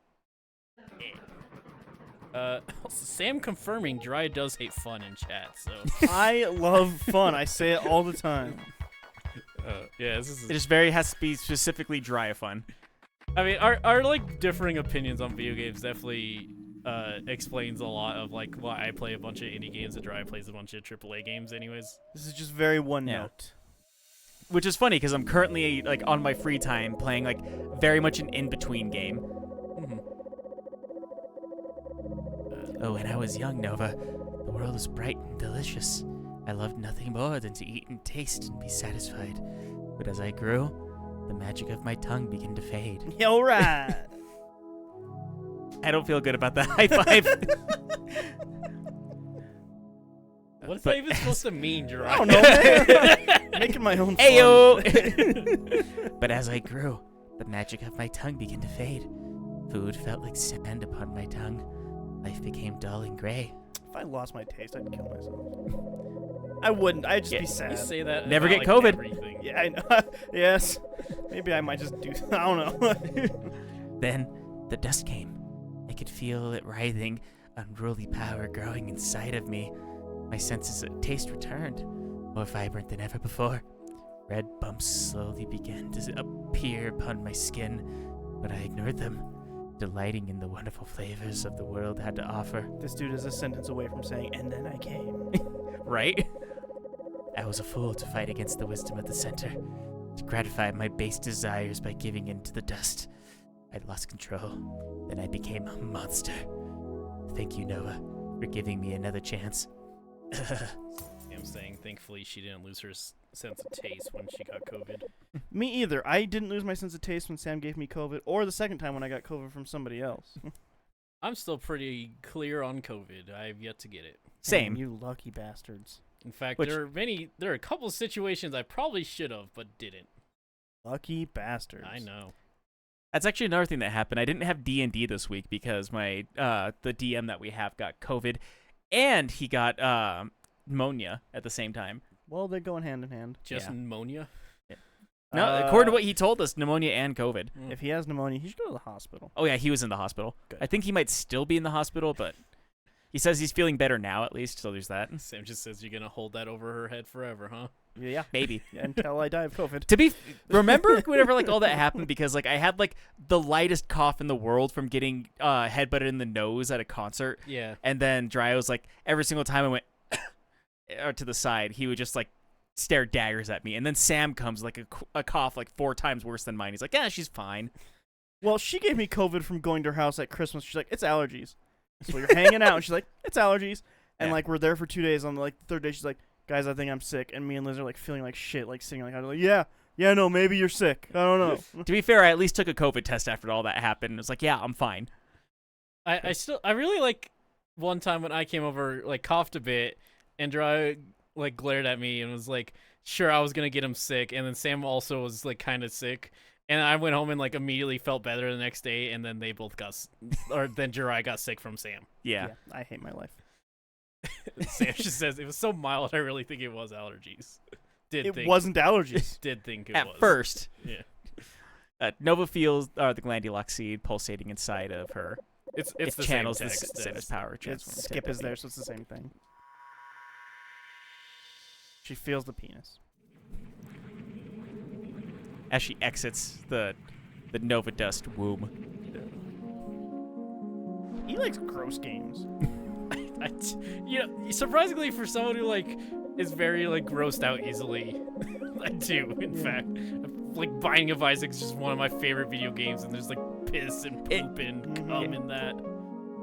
Sam confirming Jiraiya does hate fun in chat. So I love fun. I say it all the time. yeah, this is. It just very has to be specifically dry fun. I mean, our like differing opinions on video games definitely explains a lot of like why I play a bunch of indie games and Jiraiya plays a bunch of AAA games. Anyways, This is just very one Yeah. note. Which is funny because I'm currently like on my free time playing like very much an in-between game. Oh, when I was young, Nova, the world was bright and delicious. I loved nothing more than to eat and taste and be satisfied. But as I grew, the magic of my tongue began to fade. Yeah, all right. I don't feel good about that high five. what's But- that even supposed to mean, Jiraiya? I don't know, man. Making my own fun. Ayo! But as I grew, the magic of my tongue began to fade. Food felt like sand upon my tongue. Life became dull and gray. If I lost my taste, I'd kill myself. I wouldn't. I'd just Yeah, be You sad. say that. Never about, get like, COVID. Everything. Yeah, I know. Yes. Maybe I might just do. I don't know. Then the dust came. I could feel it writhing, unruly power growing inside of me. My senses of taste returned, more vibrant than ever before. Red bumps slowly began to appear upon my skin, but I ignored them, delighting in the wonderful flavors of the world had to offer. This dude is a sentence away from saying, and then I came. Right? I was a fool to fight against the wisdom of the center, to gratify my base desires by giving in to the dust. I'd lost control. Then I became a monster. Thank you, Nova, for giving me another chance. Yeah, Sam saying, thankfully she didn't lose her sense of taste when she got COVID. Me either. I didn't lose my sense of taste when Sam gave me COVID, or the second time when I got COVID from somebody else. I'm still pretty clear on COVID. I've yet to get it. Same. Damn, you lucky bastards. In fact, Which- there are a couple of situations I probably should have, but didn't. Lucky bastards. I know. That's actually another thing that happened. I didn't have D&D this week because my the DM that we have got COVID, and he got pneumonia at the same time. Well, they're going hand in hand. Just Yeah. pneumonia. No, according to what he told us, pneumonia and COVID. If he has pneumonia, he should go to the hospital. Oh yeah, he was in the hospital. Good. I think he might still be in the hospital, but he says he's feeling better now at least. So there's that. Sam just says you're gonna hold that over her head forever, huh? Yeah. Maybe. Until I die of COVID. To be, remember whenever like all that happened because like I had like the lightest cough in the world from getting headbutted in the nose at a concert, Yeah. and then Dry was like every single time I went or to the side, he would just like stare daggers at me, and then Sam comes like a cough like 4 times worse than mine. He's like, yeah, she's fine. Well, she gave me COVID from going to her house at Christmas. She's like, it's allergies. So you're hanging out, and she's like, it's allergies. And Yeah. like we're there for 2 days. On the third day, she's like, guys, I think I'm sick. And me and Liz are like feeling like shit, like sitting like, I'm like, yeah, no, maybe you're sick. I don't know. To be fair, I at least took a COVID test after all that happened. It was like, yeah, I'm fine. I really like one time when I came over, like coughed a bit, and Dry like glared at me and was like, sure, I was gonna get him sick, and then Sam also was like kind of sick, and I went home and like immediately felt better the next day, and then they both got or then Jirai got sick from Sam. Yeah. I hate my life. Sam just says it was so mild, I really think it was allergies. It wasn't allergies. Did think it At was. first. Yeah. Nova feels the glandulox seed pulsating inside of her. It's It the channels same the text Samus as- power. It's transform Skip into- is there, so it's the same thing. She feels the penis. As she exits the Nova Dust womb. He likes gross games. Surprisingly for someone who like is very like grossed out easily, I do. In fact, like Binding of Isaac is just one of my favorite video games, and there's like piss and poop and cum in that.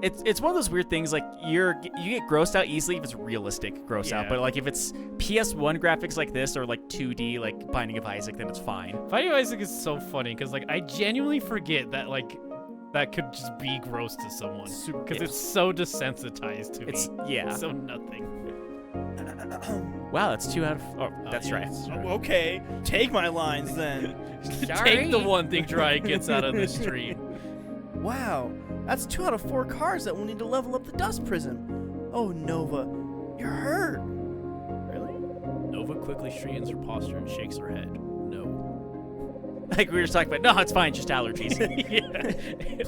It's one of those weird things like you get grossed out easily if it's realistic gross out, Yeah. but like if it's PS1 graphics like this or like 2D like Binding of Isaac, then it's fine. Binding of Isaac is so funny because like I genuinely forget that like that could just be gross to someone because it's so desensitized to It's me. yeah. So nothing. Wow, that's 2 out of. Oh, that's yeah, right. that's right. Okay, take my lines then. Take the one thing Dry gets out of this stream. Wow, that's 2 out of 4 cars that will need to level up the dust prison. Oh, Nova, you're hurt. Really? Nova quickly straightens her posture and shakes her head. No. Like we were just talking about. No, it's fine. Just allergies.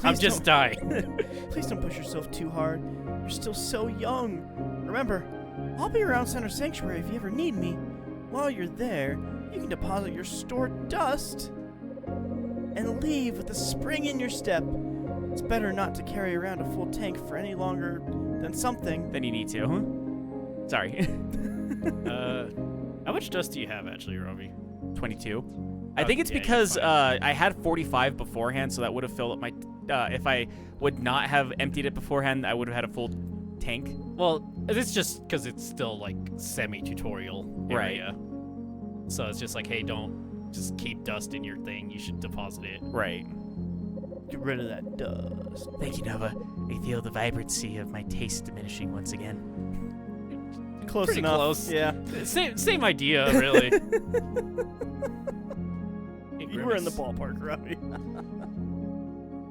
I'm Please just don't- dying. Please don't push yourself too hard. You're still so young. Remember, I'll be around Center Sanctuary if you ever need me. While you're there, you can deposit your stored dust and leave with a spring in your step. It's better not to carry around a full tank for any longer than something. Then you need to. Sorry. How much dust do you have actually, Robbie? 22. I think it's yeah, you're because fine. I had 45 beforehand, so that would have filled up my. If I would not have emptied it beforehand, I would have had a full tank. Well, it's just because it's still like semi-tutorial area. So it's just like, hey, don't just keep dust in your thing. You should deposit it. Right. Get rid of that dust. Thank you, Nova. I feel the vibrancy of my taste diminishing once again. Close Pretty enough. close. Yeah. Same idea, really. You were in the ballpark, Robbie.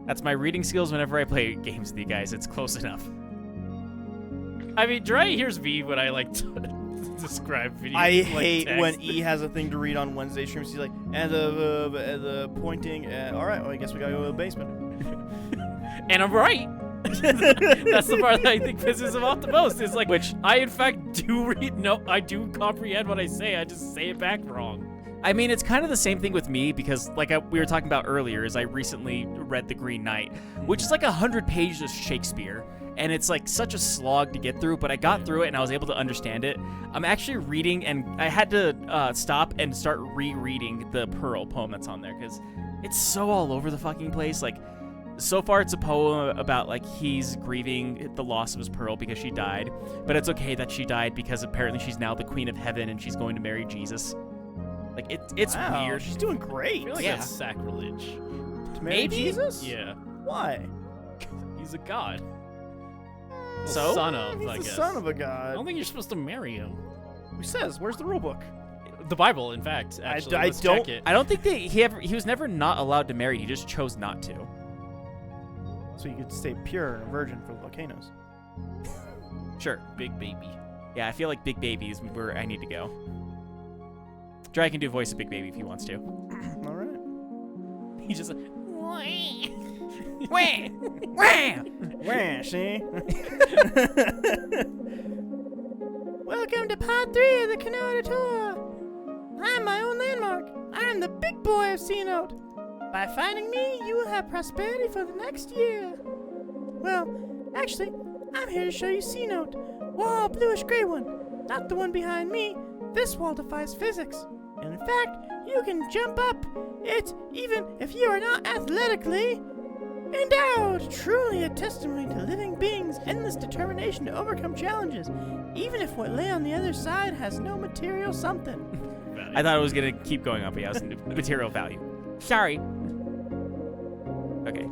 That's my reading skills whenever I play games with you guys. It's close enough. I mean, Dry hears me when I like to describe video. I like, hate text. when E has a thing to read on Wednesday streams. He's like, and the pointing. All right, well, I guess we gotta go to the basement. And I'm right. That's the part that I think pisses him off the most. Is like, Which- I in fact do read. No, I do comprehend what I say. I just say it back wrong. I mean, it's kind of the same thing with me because, like we were talking about earlier, is I recently read The Green Knight, which is like 100 pages of Shakespeare, and it's like such a slog to get through, but I got through it and I was able to understand it. I'm actually reading, and I had to stop and start rereading the Pearl poem that's on there because it's so all over the fucking place. Like, So far, it's a poem about, like, he's grieving the loss of his pearl because she died, but it's okay that she died because apparently she's now the queen of heaven and she's going to marry Jesus. Like, it's Wow, weird. She's doing I great. feel like Yeah. that's sacrilege. To marry Maybe? Jesus? Yeah, Why? he's a god. So? Son of, He's I the guess. son of a I god. don't think you're supposed to marry him. Who says? Where's the rule book? The Bible, in fact. Actually, I let's don't- check it. I don't think that he was never not allowed to marry. He just chose not to. So you could stay pure and a virgin for the volcanoes. Sure. Big baby. Yeah, I feel like Big Baby is where I need to go. Dry can do voice of Big Baby if he wants to. All right. He's just like, Wah! Wah! Wah, see? Welcome to part 3 of the Canada tour. I'm my own landmark. I'm the big boy of C Note. By finding me, you will have prosperity for the next year. Well, actually, I'm here to show you C Note. Wall, bluish gray one. Not the one behind me. This wall defies physics. And in fact, you can jump up it even if you are not athletically endowed. Truly a testimony to living beings' endless determination to overcome challenges, even if what lay on the other side has no material something. I thought it was gonna keep going up, but yeah, it was material value. Sorry. Okay.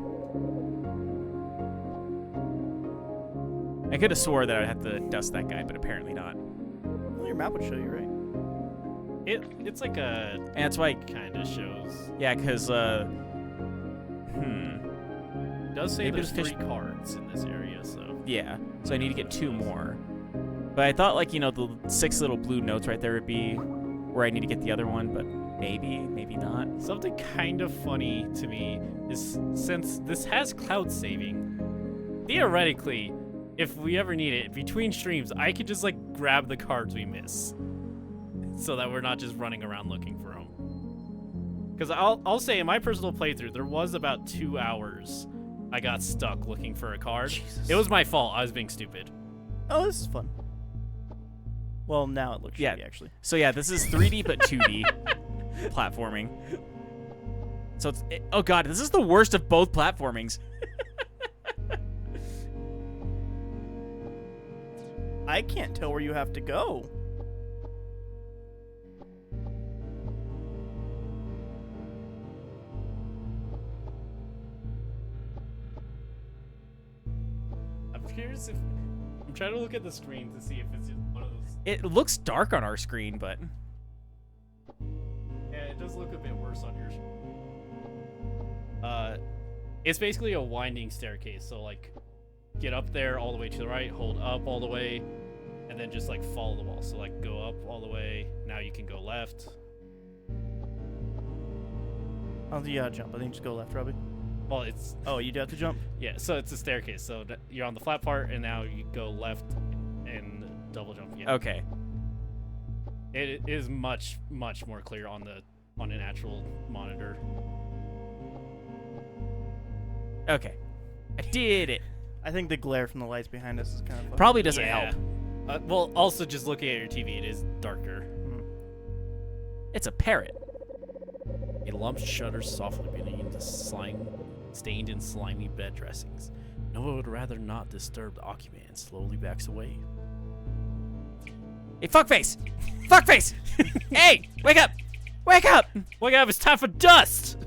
I could have swore that I'd have to dust that guy, but apparently not. Well, your map would show you, right? It's like a And that's why, kind of shows. yeah, because, It does say Maybe there's there's 3 cards in this area, so. yeah. So I need to get 2 more. But I thought, like, the 6 little blue notes right there would be where I need to get the other one, but maybe not. Something kind of funny to me is since this has cloud saving, theoretically, if we ever need it, between streams, I could just, like, grab the cards we miss. So that we're not just running around looking for them. Because I'll say in my personal playthrough, there was about 2 hours I got stuck looking for a card. Jesus. It was my fault. I was being stupid. Oh, this is fun. Well, now it looks Yeah. shitty, actually. So yeah, this is 3D but 2D platforming. So oh god, this is the worst of both platformings. I can't tell where you have to go. I'm curious if I'm trying to look at the screen to see if it's just one of those. It looks dark on our screen, but Yeah, it does look a bit worse on yours. It's basically a winding staircase. So like, get up there all the way to the right, hold up all the way, and then just like follow the wall. So like, go up all the way. Now you can go left. Oh, you gotta jump. I think just go left, Robbie. Well, it's Oh, you do have to jump? yeah. So it's a staircase. So you're on the flat part, and now you go left and double jump again. okay. It is much more clear on an actual monitor. Okay. I did it. I think the glare from the lights behind us is kind of fun. Probably doesn't Yeah. help. Well, also just looking at your TV, it is darker. It's a parrot. A lump shudders softly beneath the slime stained in slimy bed dressings. Noah would rather not disturb the occupant and slowly backs away. Hey, fuckface! Fuckface! Hey, wake up! Wake up! Wake up, it's time for dust!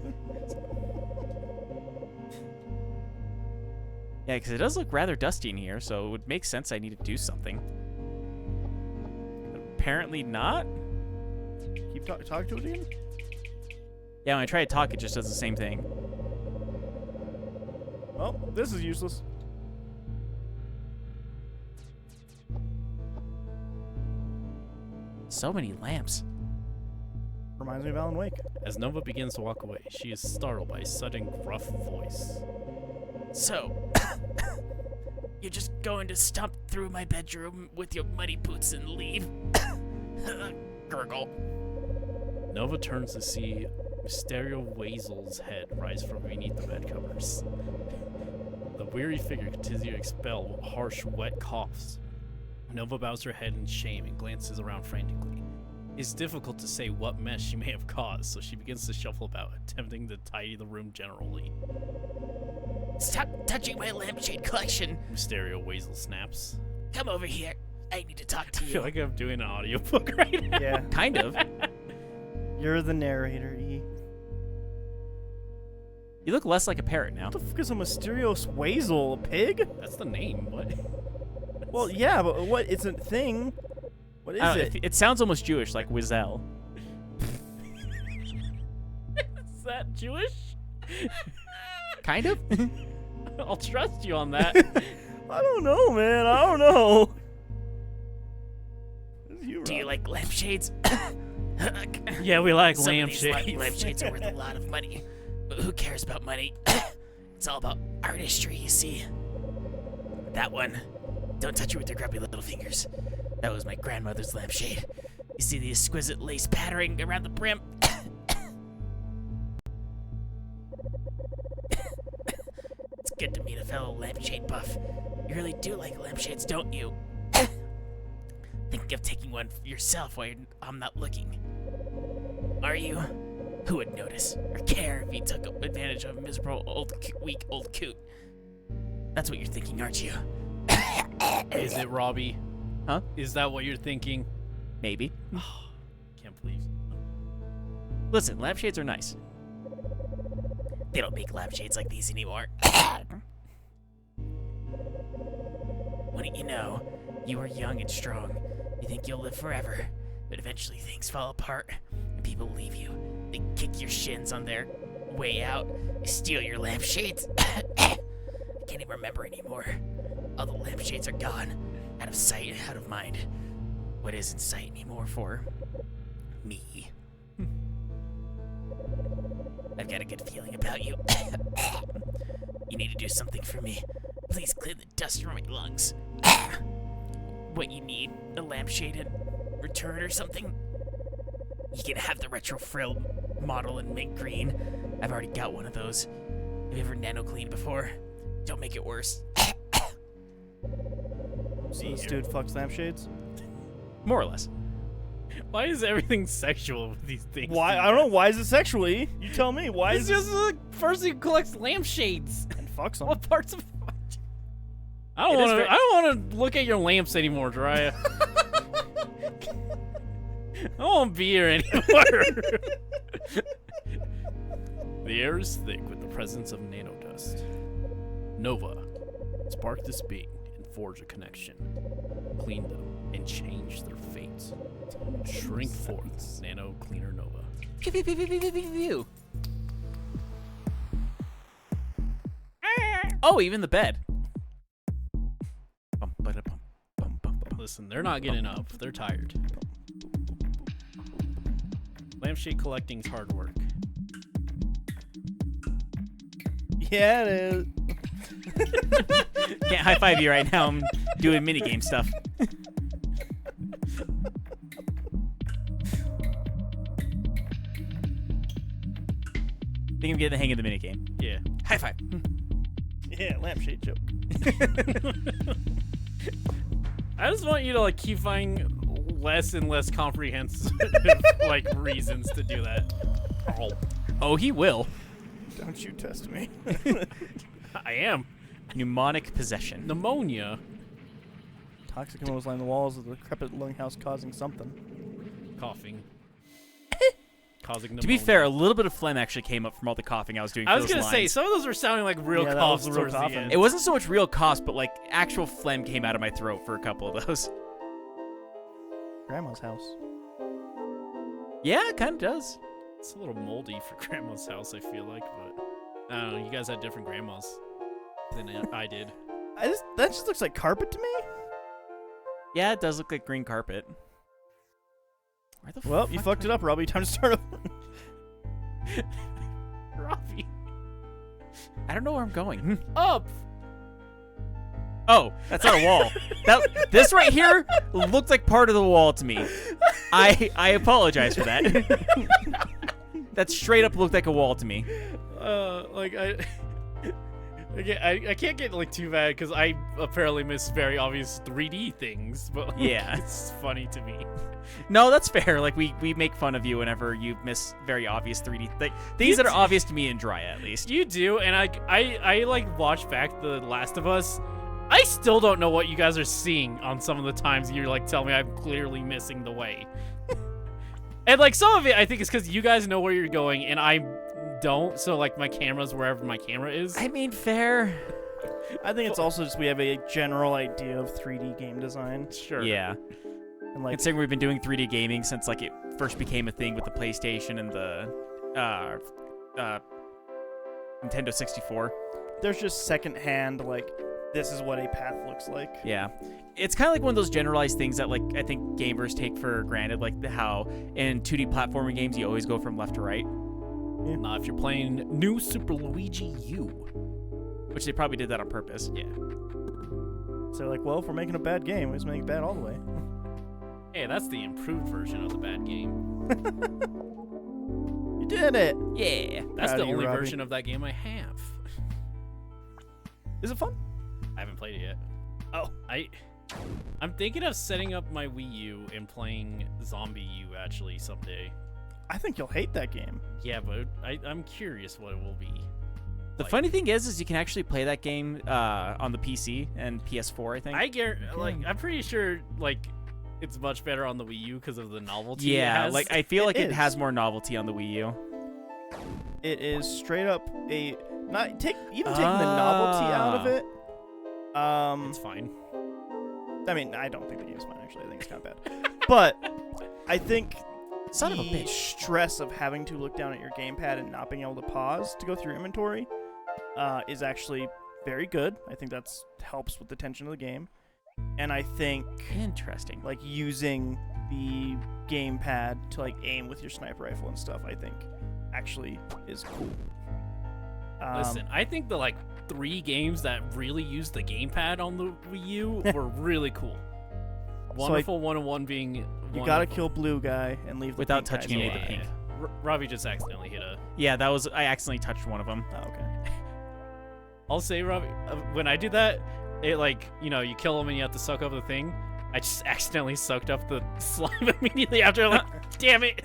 Yeah, because it does look rather dusty in here, so it would make sense I need to do something. Apparently not. Keep talk to it again. Yeah, when I try to talk, it just does the same thing. Oh, this is useless. So many lamps. Reminds me of Alan Wake. As Nova begins to walk away, she is startled by a sudden gruff voice. So, you're just going to stomp through my bedroom with your muddy boots and leave? Gurgle. Nova turns to see Mysterio Weasel's head rise from beneath the bed covers. The weary figure continues to expel harsh, wet coughs. Nova bows her head in shame and glances around frantically. It's difficult to say what mess she may have caused, so she begins to shuffle about, attempting to tidy the room generally. Stop touching my lampshade collection. Mysterio Weasel snaps. Come over here. I need to talk to I you. feel like I'm doing an audiobook right now. Yeah, Kind of. you're the narrator, E. You look less like a parrot now. What the fuck is a mysterious weasel? A pig? That's the name. What? Well, yeah, but what? It's a thing. What is I don't know, it? it sounds almost Jewish, like Wizel. Is that Jewish? Kind of? I'll trust you on that. I don't know, man. I don't know. Do you like lampshades? Yeah, we like Some of these lampshades. lampshades are worth a lot of money. But who cares about money? It's all about artistry, you see. That one, don't touch it with your grubby little fingers. That was my grandmother's lampshade. You see the exquisite lace patterning around the brim? It's good to meet a fellow lampshade buff. You really do like lampshades, don't you? Thinking of taking one for yourself while I'm not looking. Are you? Who would notice or care if you took advantage of a miserable, weak old coot? That's what you're thinking, aren't you? Is it Robbie? Huh? Is that what you're thinking? Maybe. Can't believe. Listen, lampshades are nice. They don't make lampshades like these anymore. Wouldn't you know, you are young and strong. You think you'll live forever, but eventually things fall apart and people leave you. They kick your shins on their way out. They steal your lampshades. I can't even remember anymore. All the lampshades are gone. Out of sight, out of mind. What is in sight anymore for me? I've got a good feeling about you. You need to do something for me. Please clear the dust from my lungs. What you need? A lampshade in return or something? You can have the retro frill model in mint green. I've already got one of those. Have you ever nano cleaned before? Don't make it worse. So this dude fucks lampshades? More or less. Why is everything sexual with these things? Why? I don't know. Why is it sexually? You tell me. Why It's is just a person who collects lampshades. and fucks them? What parts of? I It don't is want to. very- I don't want to look at your lamps anymore, Jiraiya. I won't be here anymore. The air is thick with the presence of nanodust. Nova, spark this being and forge a connection. Clean them and change their fates. Shrink forth, Nano Cleaner Nova. Pew, pew, pew, pew, pew, pew, pew, pew. Oh, even the bed. Bum, bada, bum, bum, bum, bum. Listen, they're not getting up. They're tired. Lampshade collecting's hard work. Yeah, it is. Can't high five you right now. I'm doing minigame stuff. Think I'm getting the hang of the minigame. Yeah. High five. Yeah, lampshade joke. I just want you to like keep finding less and less comprehensive like reasons to do that. Oh, he will. Don't you test me. I am. Mnemonic possession. Pneumonia. Toxic chemicals line the walls of the decrepit lunghouse causing something. Coughing. Causing pneumonia. To be fair, a little bit of phlegm actually came up from all the coughing I was doing. I for was those gonna say lines. some of those were sounding like real Yeah, that coughs was real towards the coughing. end. It wasn't so much real coughs, but like actual phlegm came out of my throat for a couple of those. Grandma's house. Yeah, it kind of does. It's a little moldy for Grandma's house, I feel like, but I don't know. You guys had different grandmas than I did. That just looks like carpet to me. Yeah, it does look like green carpet. Where the Well, you fuck fucked am it up, Robbie. Time to start over. Robbie. I don't know where I'm going. Up! Oh, that's not a wall. This right here looked like part of the wall to me. I apologize for that. That straight up looked like a wall to me. Like I I can't get like too bad because I apparently miss very obvious 3D things, but like, Yeah. it's funny to me. No, that's fair. Like we make fun of you whenever you miss very obvious 3D things that are obvious to me and Dry at least. You do, and I like watch back The Last of Us. I still don't know what you guys are seeing on some of the times you're like tell me I'm clearly missing the way. And like some of it I think is because you guys know where you're going and I don't, so like my camera's wherever my camera is. I mean, fair. I think it's also just we have a general idea of 3D game design. Sure. Yeah. And like, Considering we've been doing 3D gaming since like it first became a thing with the PlayStation and the Nintendo 64. there's just secondhand, like, this is what a path looks like. Yeah. It's kind of like one of those generalized things that like I think gamers take for granted, like how in 2D platforming games you always go from left to right, Nah, if you're playing New Super Luigi U. which they probably did that on purpose. Yeah. So they're like, well, if we're making a bad game, we just make it bad all the way. Hey, that's the improved version of the bad game. You did it! Yeah. That's Proud the of you, only Robbie. version of that game I have. Is it fun? I haven't played it yet. Oh, I'm thinking of setting up my Wii U and playing Zombie U actually someday. I think you'll hate that game. Yeah, but I'm curious what it will be. The Like, funny thing is you can actually play that game on the PC and PS4, I think. I guarantee, like, I'm pretty sure, like, it's much better on the Wii U because of the novelty. it yeah, has. like I feel It like it is. has more novelty on the Wii U. It is straight up a not take even taking the novelty out of it. it's fine. I mean, I don't think the game's fine. Actually, I think it's kind of bad. But I think Son of a the bitch. stress of having to look down at your gamepad and not being able to pause to go through inventory is actually very good. I think that's helps with the tension of the game, and I think Interesting. like using the gamepad to like aim with your sniper rifle and stuff, I think actually is cool. Listen, I think the like 3 games that really used the gamepad on the Wii U were really cool. Wonderful 101 being you one gotta of them. kill blue guy and leave the Without pink guys touching any of alive. the pink. Robbie just accidentally hit a. Yeah, that was I accidentally touched one of them. Oh, okay. I'll say, Robbie, when I did that, it like you know you kill him and you have to suck up the thing. I just accidentally sucked up the slime immediately after. Like, damn it!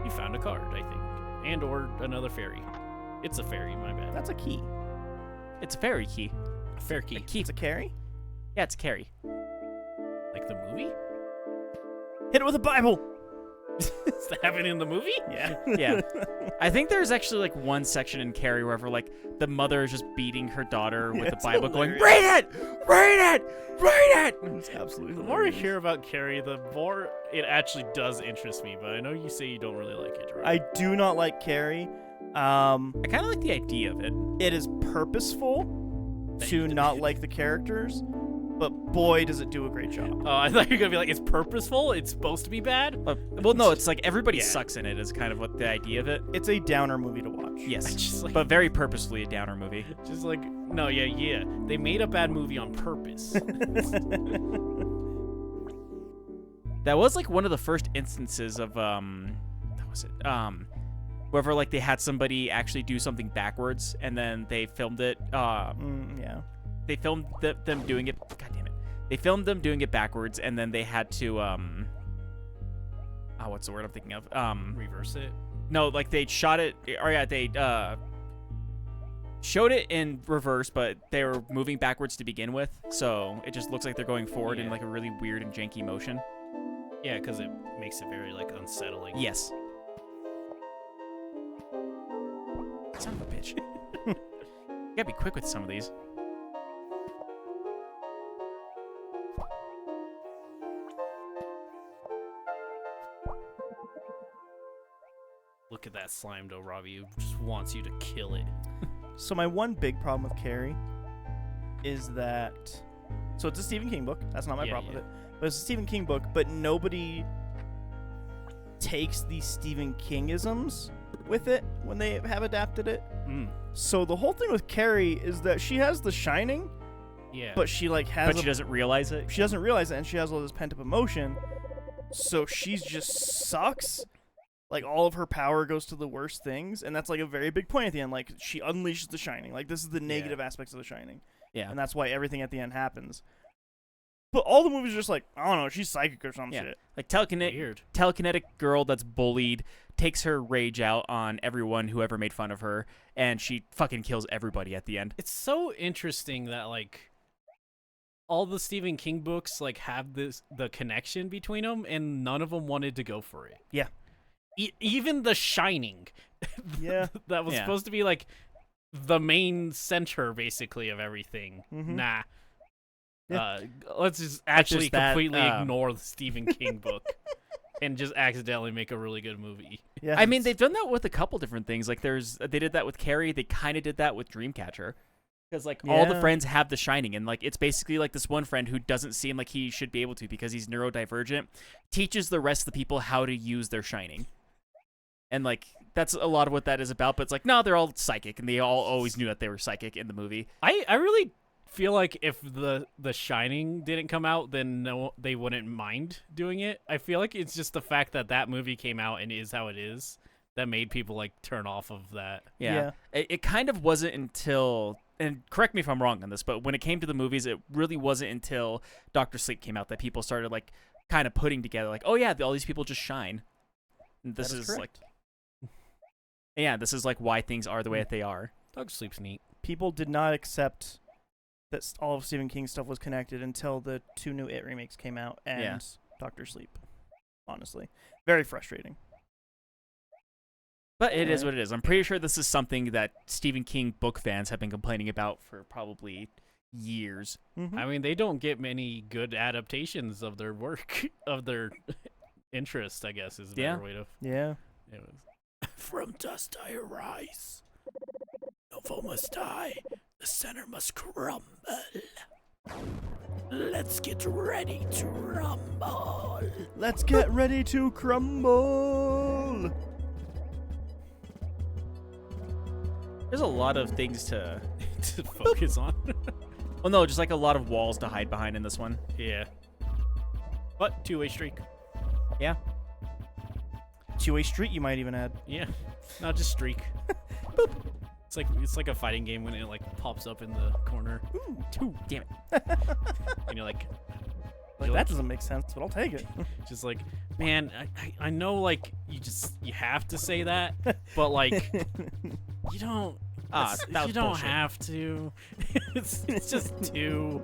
You found a card, I think, and or another fairy. It's a fairy, my bad. That's a key. It's a fairy key. A fair key. It's a carry. Yeah, it's a carry. Like the movie? Hit it with a Bible. Does that happen in the movie? Yeah. Yeah. I think there's actually like one section in Carrie wherever like the mother is just beating her daughter with the it's Bible going, hilarious. read it! Read it! Read it! It's absolutely. The more I hilarious. hear about Carrie, the more it actually does interest me. But I know you say you don't really like it, right? I do not like Carrie. I kind of like the idea of it. It is purposeful to not like the characters, but boy, does it do a great job. I thought you were gonna be like, it's purposeful. It's supposed to be bad. Well, no, it's like everybody Yeah. sucks in it is kind of what the idea of it. It's a downer movie to watch. Yes, Just like, but very purposefully a downer movie. just like, no, yeah. They made a bad movie on purpose. That was like one of the first instances of what was it? Wherever like they had somebody actually do something backwards and then they filmed it. Yeah. They filmed them doing it. God damn it! They filmed them doing it backwards and then they had to what's the word I'm thinking of? Reverse it. No, like they shot it. Or yeah, they showed it in reverse, but they were moving backwards to begin with, so it just looks like they're going forward in Yeah. like a really weird and janky motion. Yeah, because it makes it very like unsettling. Yes. Son of a bitch. You gotta be quick with some of these. Look at that slime though, Robbie. Who just wants you to kill it. So my one big problem with Carrie is that, so it's a Stephen King book. That's not my Yeah, problem yeah. with it. But it's a Stephen King book, but nobody takes these Stephen King-isms with it when they have adapted it. So the whole thing with Carrie is that she has The Shining, Yeah. but she like has But she doesn't realize it. she doesn't realize it, and she has all this pent-up emotion. So she's just sucks. like all of her power goes to the worst things, and that's like a very big point at the end. Like she unleashes the Shining. Like this is the negative aspects of the Shining, Yeah. and that's why everything at the end happens. But all the movies are just like, I don't know, she's psychic or some shit. Like Weird. telekinetic girl that's bullied takes her rage out on everyone who ever made fun of her, and she fucking kills everybody at the end. It's so interesting that like all the Stephen King books like have the connection between them, and none of them wanted to go for it. Yeah. Even The Shining. Yeah. That was Yeah. supposed to be like the main center basically of everything. Mhm. Nah. Yeah. Let's just actually that, completely ignore the Stephen King book and just accidentally make a really good movie. Yeah. I mean, they've done that with a couple different things. Like they did that with Carrie. They kind of did that with Dreamcatcher. Because like all the Yeah. friends have the Shining, and like it's basically like this one friend who doesn't seem like he should be able to because he's neurodivergent, teaches the rest of the people how to use their Shining. And like that's a lot of what that is about. But it's like, no, they're all psychic, and they all always knew that they were psychic in the movie. I really feel like if the Shining didn't come out, then no, they wouldn't mind doing it. I feel like it's just the fact that that movie came out and is how it is that made people like turn off of that. Yeah. It kind of wasn't until, and correct me if I'm wrong on this, but when it came to the movies, it really wasn't until Doctor Sleep came out that people started like kind of putting together like, oh yeah, all these people just shine. And this That is is correct. like, yeah, this is like why things are the way that they are. Dog Sleep's neat. People did not accept that all of Stephen King's stuff was connected until the 2 new It remakes came out and Yeah. Doctor Sleep. Honestly. Very frustrating. But it is Alright. what it is. I'm pretty sure this is something that Stephen King book fans have been complaining about for probably years. Mhm. I mean, they don't get many good adaptations of their work, of their interest, I guess, is a Yeah. better way to. Yeah. It was. From dust I arise. Novo must die. The center must crumble. Let's get ready to rumble. Let's get ready to crumble. There's a lot of things to, to focus on. well, no, just like a lot of walls to hide behind in this one. Yeah. But 2-way streak. Yeah. 2-way street, you might even add. Yeah. Not just streak. It's like a fighting game when it like pops up in the corner. Ooh, damn it. And you're like That doesn't make sense, but I'll take it. just like, man, I know like you have to say that, but like you don't Ah, it's- that was you don't bullshit. have to. it's just too.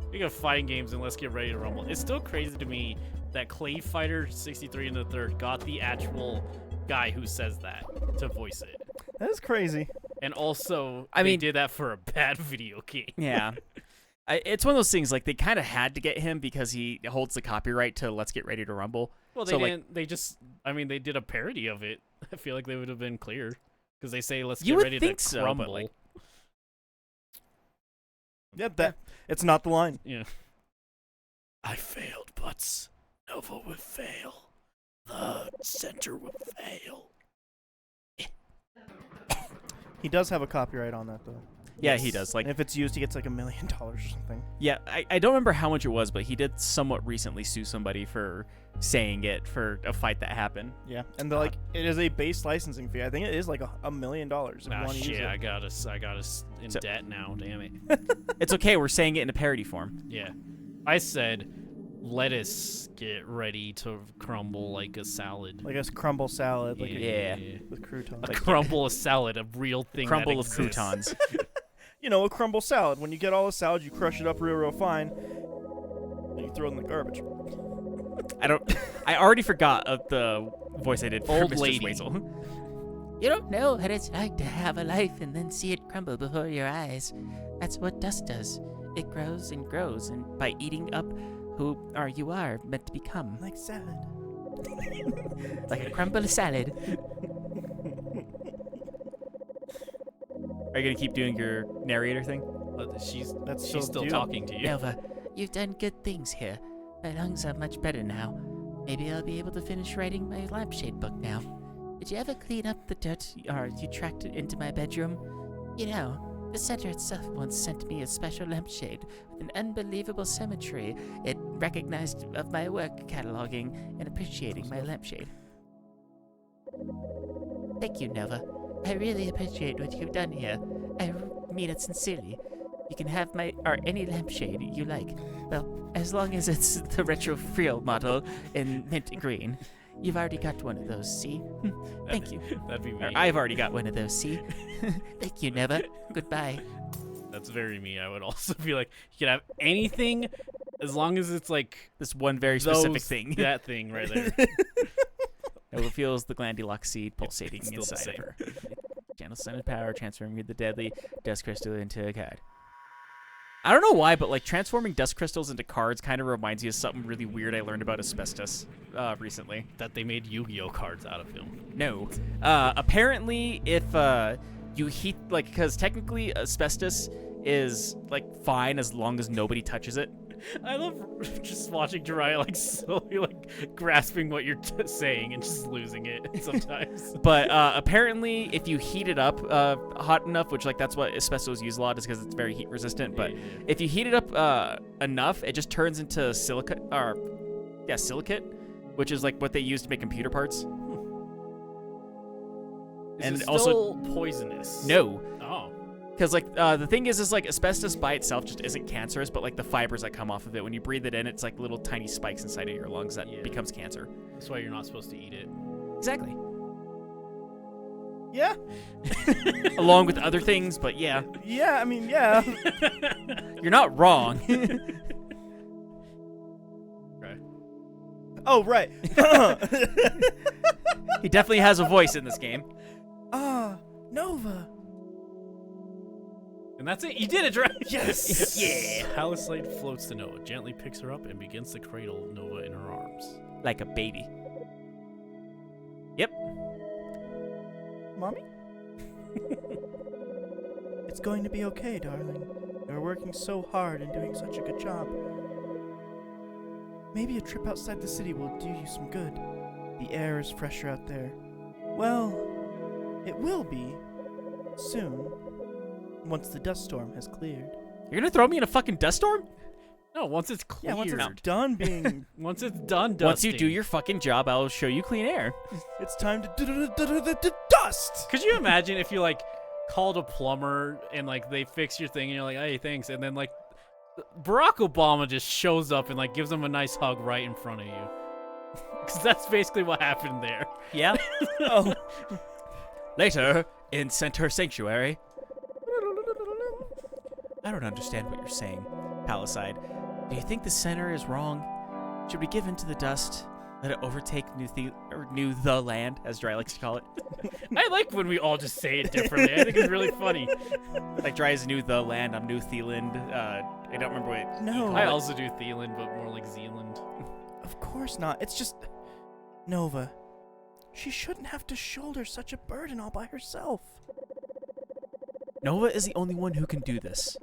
Speaking of fighting games, and let's get ready to rumble. It's still crazy to me that Clay Fighter 63 in the third got the actual guy who says that to voice it, That is crazy. and also I they mean- did that for a bad video game. Yeah. It's one of those things, like, they kind of had to get him because he holds the copyright to Let's Get Ready to Rumble. Well, they So, like- didn't. They just. I mean, they did a parody of it. I feel like they would have been clear because they say, "Let's You get would ready think to so, but, crumble." like- Yep, that it's not the line. Yeah. I failed, but Nova will fail. The center will fail. He does have a copyright on that though. Yeah, he does. Like, And if it's used, he gets like $1 million or something. yeah, I don't remember how much it was, but he did somewhat recently sue somebody for saying it for a fight that happened. Yeah, and like it is a base licensing fee. I think it is like $1 million if you Ah, want to use shit! it. I got us in So- debt now. Damn it. It's okay, we're saying it in a parody form. Yeah. I said, lettuce get ready to crumble like a salad. Like a crumble salad, like Yeah. with croutons. A crumble a salad, a real thing. Crumble that of exists. croutons. You know, a crumble salad. When you get all the salad, you crush it up real fine, and you throw it in the garbage. I already forgot of the voice I did for Old Mr. lady. Weasel. You don't know what it's like to have a life and then see it crumble before your eyes. That's what dust does. It grows and grows, and by eating up who you are meant to become. Like salad. Like a crumble salad. Are you going to keep doing your narrator thing? She's That's she's so still cute. talking to you. Nova, you've done good things here. My lungs are much better now. Maybe I'll be able to finish writing my lampshade book now. Did you ever clean up the dirt you tracked it into my bedroom? You know, The center itself once sent me a special lampshade with an unbelievable symmetry. It recognized of my work cataloging and appreciating my lampshade. Thank you, Nova. I really appreciate what you've done here. I mean it sincerely. You can have any lampshade you like. Well, as long as it's the retro frill model in mint green. You've already got one of those, see? Thank you. That'd be me. Or I've already got one of those, see? Thank you, Nova. Goodbye. That's very me. I would also be like, you can have anything as long as it's like This one very specific those- thing. that thing right there. Nova feels the glandulock seed pulsating It's still the inside of same. her. Channel Sun power, transforming the deadly dust crystal into a card. I don't know why, but like transforming dust crystals into cards kind of reminds me of something really weird I learned about asbestos recently. That they made Yu-Gi-Oh cards out of him. No. Apparently, if you heat, like, because technically asbestos is like fine as long as nobody touches it. I love just watching Jiraiya like slowly like grasping what you're saying and just losing it sometimes. But apparently, if you heat it up hot enough, which like that's what asbestos is used a lot, is because it's very heat resistant. But if you heat it up enough, it just turns into silicate, silicate, which is like what they use to make computer parts. And And also poisonous. No, Oh. because like the thing is like asbestos by itself just isn't cancerous, but like the fibers that come off of it, when you breathe it in, it's like little tiny spikes inside of your lungs that becomes cancer. That's why you're not supposed to eat it. Exactly. Yeah. Along with other things, but yeah, Yeah, I mean, yeah. you're not wrong. Right. Oh, right. He definitely has a voice in this game. Nova. And that's it. You did it, right? Yes. Yeah. Palisade floats to Nova, gently picks her up, and begins to cradle Nova in her arms. Like a baby. Yep. Mommy? It's going to be okay, darling. You're working so hard and doing such a good job. Maybe a trip outside the city will do you some good. The air is fresher out there. Well, it will be soon, once the dust storm has cleared. You're gonna throw me in a fucking dust storm? No, once it's cleared. Yeah, once it's done being, Once it's done dusting. Once you do your fucking job, I'll show you clean air. it's time to dust. Could you imagine if you like called a plumber and like they fix your thing and you're like, hey, thanks, and then like Barack Obama just shows up and like gives them a nice hug right in front of you? Because that's basically what happened there. Yeah. Oh. Later, in Center Sanctuary. I don't understand what you're saying, Palisade. Do you think the center is wrong? Should we give in to the dust? Let it overtake New the land, as Dry likes to call it. I like when we all just say it differently. I think it's really funny. Like Dry is New the land, I'm New Thealand. I don't remember what. No. you I call it. also do Thielen, but more like Zealand. Of course not. It's just Nova. She shouldn't have to shoulder such a burden all by herself. Nova is the only one who can do this.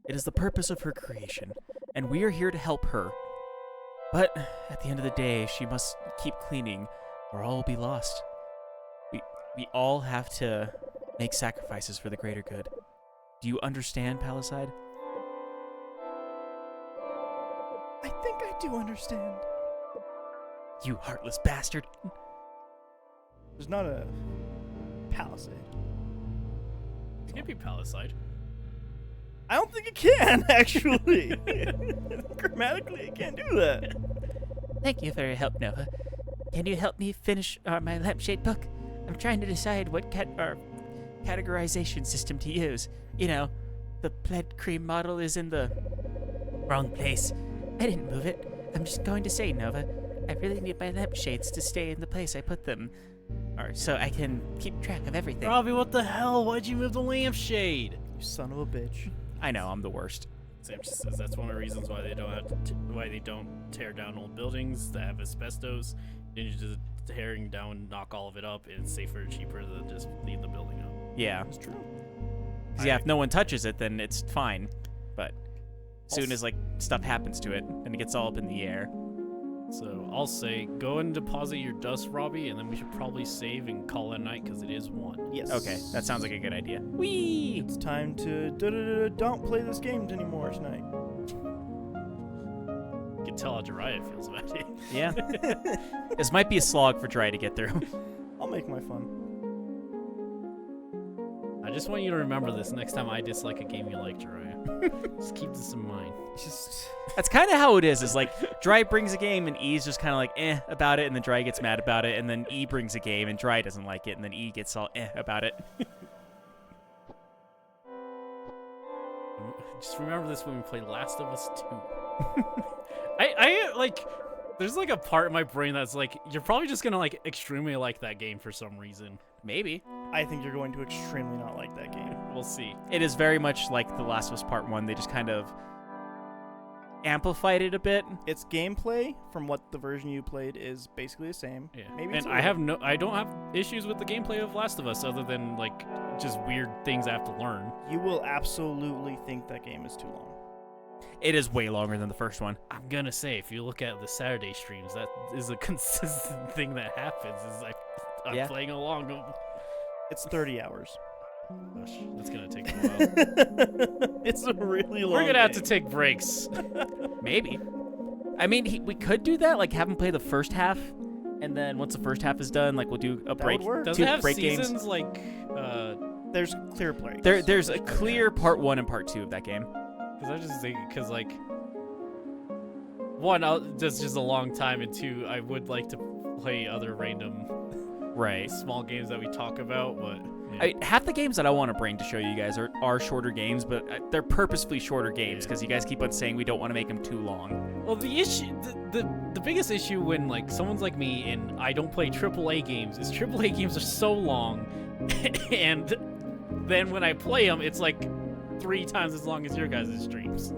It is the purpose of her creation, and we are here to help her. But at the end of the day, she must keep cleaning, or all will be lost. We all have to make sacrifices for the greater good. Do you understand, Palisade? I think I do understand. You heartless bastard. There's not a palisade. It can't be Palisade. I don't think it can, actually. Grammatically, it can't do that. Thank you for your help, Nova. Can you help me finish my lampshade book? I'm trying to decide what categorization system to use. You know, the plaid cream model is in the wrong place. I didn't move it. I'm just going to say, Nova, I really need my lampshades to stay in the place I put them, or so I can keep track of everything. Robbie, what the hell? Why'd you move the lampshade? You son of a bitch. I know, I'm the worst. Sam just says that's one of the reasons why they don't have why they don't tear down old buildings that have asbestos. Then you just tearing down, knock all of it up. It's safer and cheaper than just leave the building up. Yeah. That's true. 'Cause, yeah, if no one touches it, then it's fine. But as soon as like stuff happens to it, and it gets all up in the air, So I'll say go and deposit your dust, Robbie, and then we should probably save and call it a night because it is 1. Yes. Okay, that sounds like a good idea. Whee! It's time to don't play this game anymore tonight. You can tell how Jiraiya feels about it. Yeah. This might be a slog for Dry to get through. I'll make my fun. I just want you to remember this next time I dislike a game you like, Jiraiya. Just keep this in mind. Just That's kind of how it is like Dry brings a game and E's just kind of like about it, and then Dry gets mad about it, and then E brings a game and Dry doesn't like it, and then E gets all about it. Just remember this when we play Last of Us 2. I like, there's like a part in my brain that's like, you're probably just gonna like extremely like that game for some reason. Maybe. I think you're going to extremely not like that game. We'll see. It is very much like The Last of Us Part 1. They just kind of amplified it a bit. Its gameplay from what the version you played is basically the same. Yeah. Maybe And I don't have issues with the gameplay of Last of Us other than like just weird things I have to learn. You will absolutely think that game is too long. It is way longer than the first one. I'm gonna say, if you look at the Saturday streams, that is a consistent thing that happens. Is I'm Yeah. playing along. It's 30 hours. Gosh, that's gonna take a while. It's a really long We're gonna have to game. take breaks. Maybe. I mean, we could do that, like have him play the first half, and then once the first half is done, like we'll do a That break. would work. Does Two it have break seasons games. like? There's clear play. There's a clear part 1 and part 2 of that game. Because I just think, because like, one, that's just a long time, and 2, I would like to play other random Right. small games that we talk about, but. Yeah. Half the games that I want to bring to show you guys are shorter games, but they're purposefully shorter games because you guys keep on saying we don't want to make them too long. Well, the issue, the biggest issue when like someone's like me and I don't play AAA games is AAA games are so long, and then when I play them, it's like 3 times as long as your guys' streams.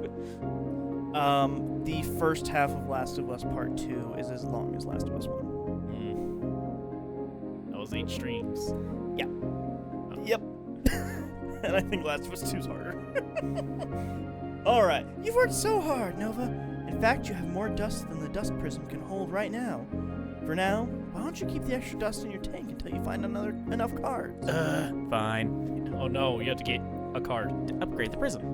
The first half of Last of Us Part 2 is as long as Last of Us 1. That was 8 streams. Yep. And I think Last of Us 2 is harder. Alright. You've worked so hard, Nova. In fact, you have more dust than the dust prism can hold right now. For now, why don't you keep the extra dust in your tank until you find enough cards? Fine. Oh no, you have to get a card. Upgrade the prism.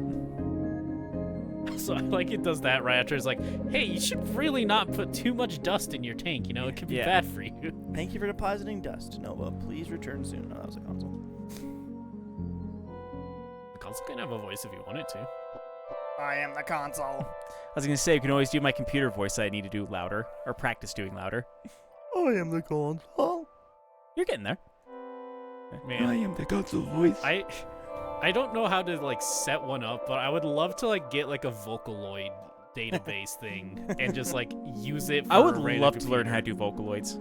So I like it does that right after it's like, hey, you should really not put too much dust in your tank, you know, it could be Yeah. bad for you. Thank you for depositing dust, Nova. Please return soon. Oh, that was a console. The console can have a voice if you want it to. I am the console. I was gonna say you can always do my computer voice that I need to do louder or practice doing louder. I am the console. You're getting there. Man, am the console voice. I don't know how to like set one up, but I would love to like get like a Vocaloid database thing and just like use it for I would a random love to learn how computer. to do Vocaloids.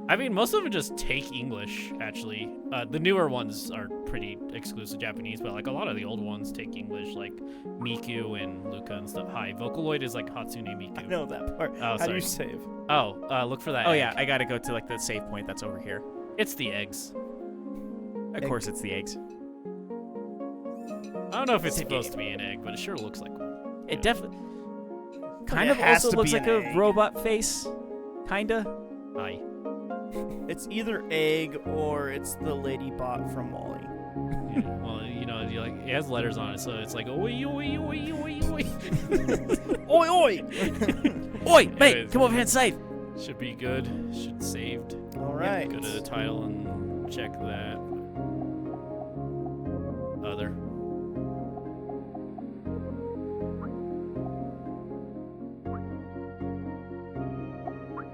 I mean, most of them just take English, actually. The newer ones are pretty exclusive Japanese, but like a lot of the old ones take English, like Miku and Luca and stuff. Hi, Vocaloid is like Hatsune Miku. I know that part. Oh, How do sorry. you save? Oh, look for that Oh egg. yeah, I gotta go to like the save point that's over here. It's the eggs. Of Egg. course, it's the eggs. I don't know if it's Save supposed game. to be an egg, but it sure looks like one. It Yeah. definitely kind It of has also to looks be like an a egg. robot face. Kinda. Hi. It's either egg or it's the lady bot from Wall-E. Yeah, well, you know, it has letters on it, so it's like oi oi oi oi oi. Oi, oi! Oi, mate, Anyways. come over here inside. Should be good. Should saved. All right. Go to the title and check that. Other.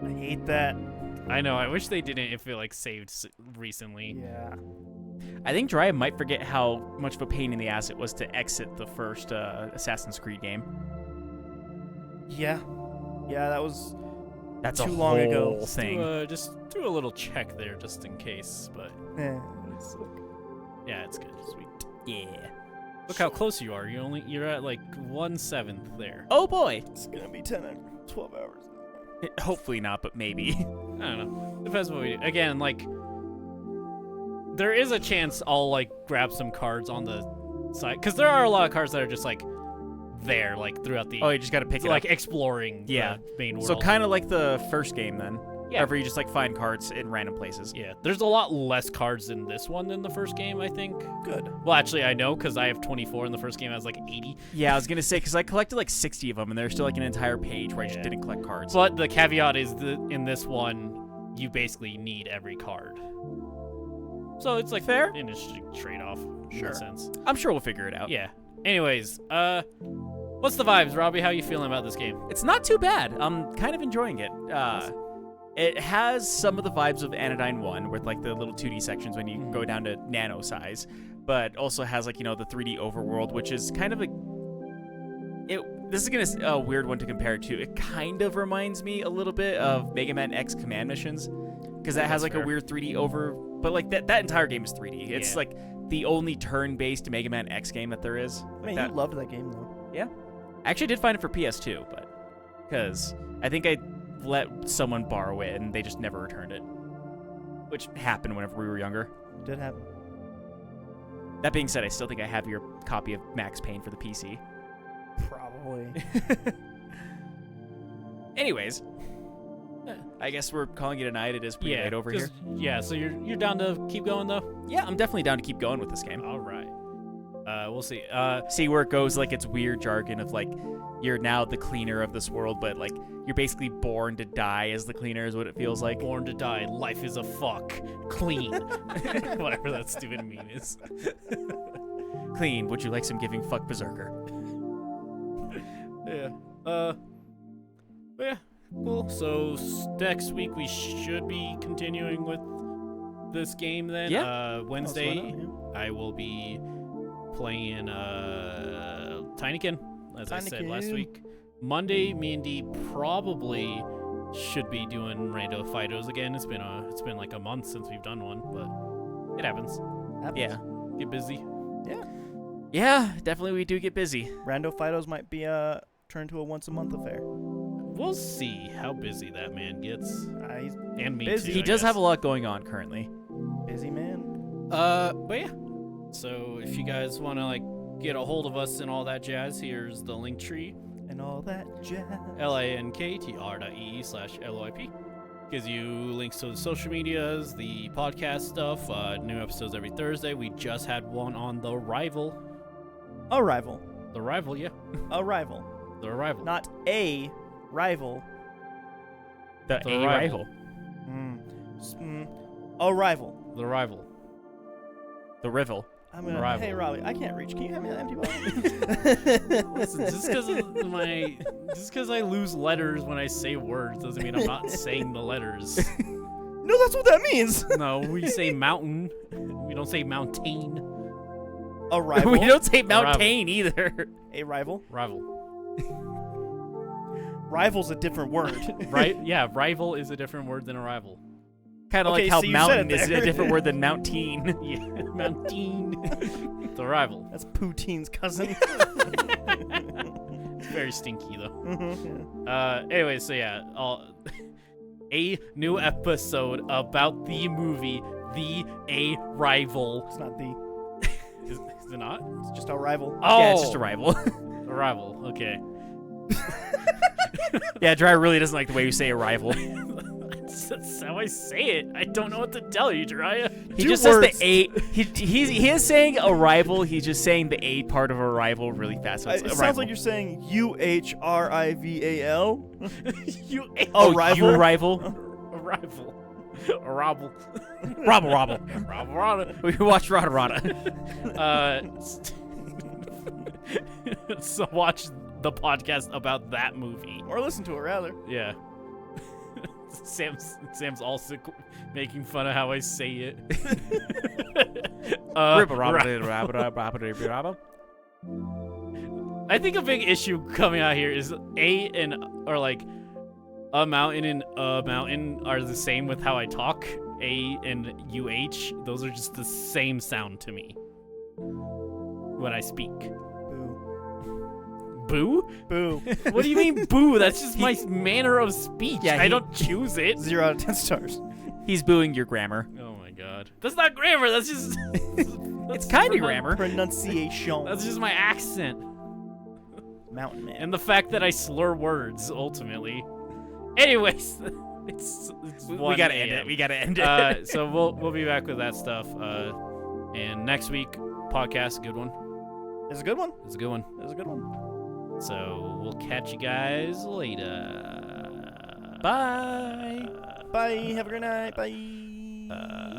I hate that. I know. I wish they didn't. If it like saved recently. Yeah. I think Dry might forget how much of a pain in the ass it was to exit the first Assassin's Creed game. Yeah. Yeah, that was That's Too a long ago. whole thing. Just do a little check there, just in case. But yeah, it's good. Sweet. Yeah. Look how close you are. You're at like 1/7 there. Oh boy. It's gonna be 10 and 12 hours. Hopefully not, but maybe. I don't know. Depends what we do. Again, like, there is a chance I'll, like, grab some cards on the side. Because there are a lot of cards that are just, like, there, like throughout the Oh, you just got to pick it like up. exploring Yeah. the main world. So kind of like the first game then. Yeah. Where you just like find cards in random places. Yeah, there's a lot less cards in this one than the first game, I think. Good. Well, actually, I know because I have 24 and the first game has like 80. Yeah, I was gonna say because I collected like 60 of them, and there's still like an entire page where I just Yeah. didn't collect cards. But the caveat is that in this one, you basically need every card. So it's like Fair. an interesting trade-off in Sure. that sense. I'm sure we'll figure it out. Yeah. Anyways, what's the vibes, Robbie? How you feeling about this game? It's not too bad. I'm kind of enjoying it. It has some of the vibes of Anodyne 1 with like the little 2D sections when you go down to nano size, but also has like, you know, the 3D overworld, which is kind of this is a weird one to compare it to. It kind of reminds me a little bit of Mega Man X Command Missions because that has like fair. a weird 3D but like that entire game is 3D. It's Yeah. like the only turn-based Mega Man X game that there is. I mean, That- you loved that game though. I actually did find it for PS2, but because I think I let someone borrow it and they just never returned it, which happened whenever we were younger. It did happen. That being said, I still think I have your copy of Max Payne for the PC. Probably. Anyways, I guess we're calling it a night. It is pretty late over here. 'cause- Yeah, so you're down to keep going though. Yeah, I'm definitely down to keep going with this game. All right. We'll see. See where it goes, like it's weird jargon of like you're now the cleaner of this world, but like you're basically born to die as the cleaner is what it feels like. Born to die. Life is a fuck. Clean. Whatever that stupid meme is. Clean. Would you like some giving fuck berserker? Yeah. But yeah. Cool. So next week we should be continuing with this game then. Yeah. Wednesday I will be playing Tinykin, as I said last Tinykin. week. Monday, me and Dee probably should be doing Rando Fidos again. It's been like a month since we've done one, but it happens. Yeah. Get busy. Yeah, definitely we do get busy. Rando Fidos might be turned to a once a month affair. We'll see how busy that man gets, He's and me Busy. too. He I does guess. have a lot going on currently. busy man. But yeah. So if you guys want to like get a hold of us and all that jazz, here's the link tree. And all that jazz. linktr.ee/LOIP. Gives you links to the social medias, the podcast stuff, new episodes every Thursday. We just had one on The Rival. Arrival. The Rival, yeah. Arrival. The Rival. Not a rival. The The A rival. Arrival. The Rival. The rival. I'm gonna. Arrival. Hey, Robbie, I can't reach. Can you hand me that empty bottle? Listen, just because I lose letters when I say words doesn't mean I'm not saying the letters. No, that's what that means. No, we say mountain. We don't say mountain. Arrival. We don't say Rival. mountain either. A rival. Rival. Rival's a different word. Right? Yeah, rival is a different word than a rival. Kind of Okay, like how so you said mountain it is a there. different word than mountain. Yeah, mountain. The rival. That's Poutine's cousin. It's very stinky though. Mhm. Anyway, so yeah, a new episode about the movie The Arrival. It's not the. Is it not? It's just Arrival. Oh, Yeah, it's just a rival. Arrival. Okay. Yeah, Dry really doesn't like the way you say arrival. That's how I say it. I don't know what to tell you, Jiraiya. He Two just words. says the A. He is saying arrival. He's just saying the A part of arrival really fast. So it's It arrival. sounds like you're saying UHRIVAL. You Arrival. You rival. Arrival. Arrival. Robble robble. Arrival. We watched Rada Rada. So watch the podcast about that movie. Or listen to it, rather. Yeah. Sam's also making fun of how I say it. Ribba Ra- robble robble. I think a big issue coming out here is a mountain and a mountain are the same with how I talk. A and UH, those are just the same sound to me when I speak. Boo. Boo? Boo. What do you mean boo? That's just my manner of speech. Yeah, I he- don't choose it. 0 out of 10 stars. He's booing your grammar. Oh my god. That's not grammar, that's just It's kind of grammar. Pronunciation. That's just my accent. Mountain Man. And the fact that I slur words ultimately. Anyways, it's We 1 gotta end a.m. it. We gotta end it. So we'll be back with that stuff. And next week podcast, good one. It's a good one. It's a good one. It's a good one. So we'll catch you guys later. Bye. Bye. Have a great night. Bye.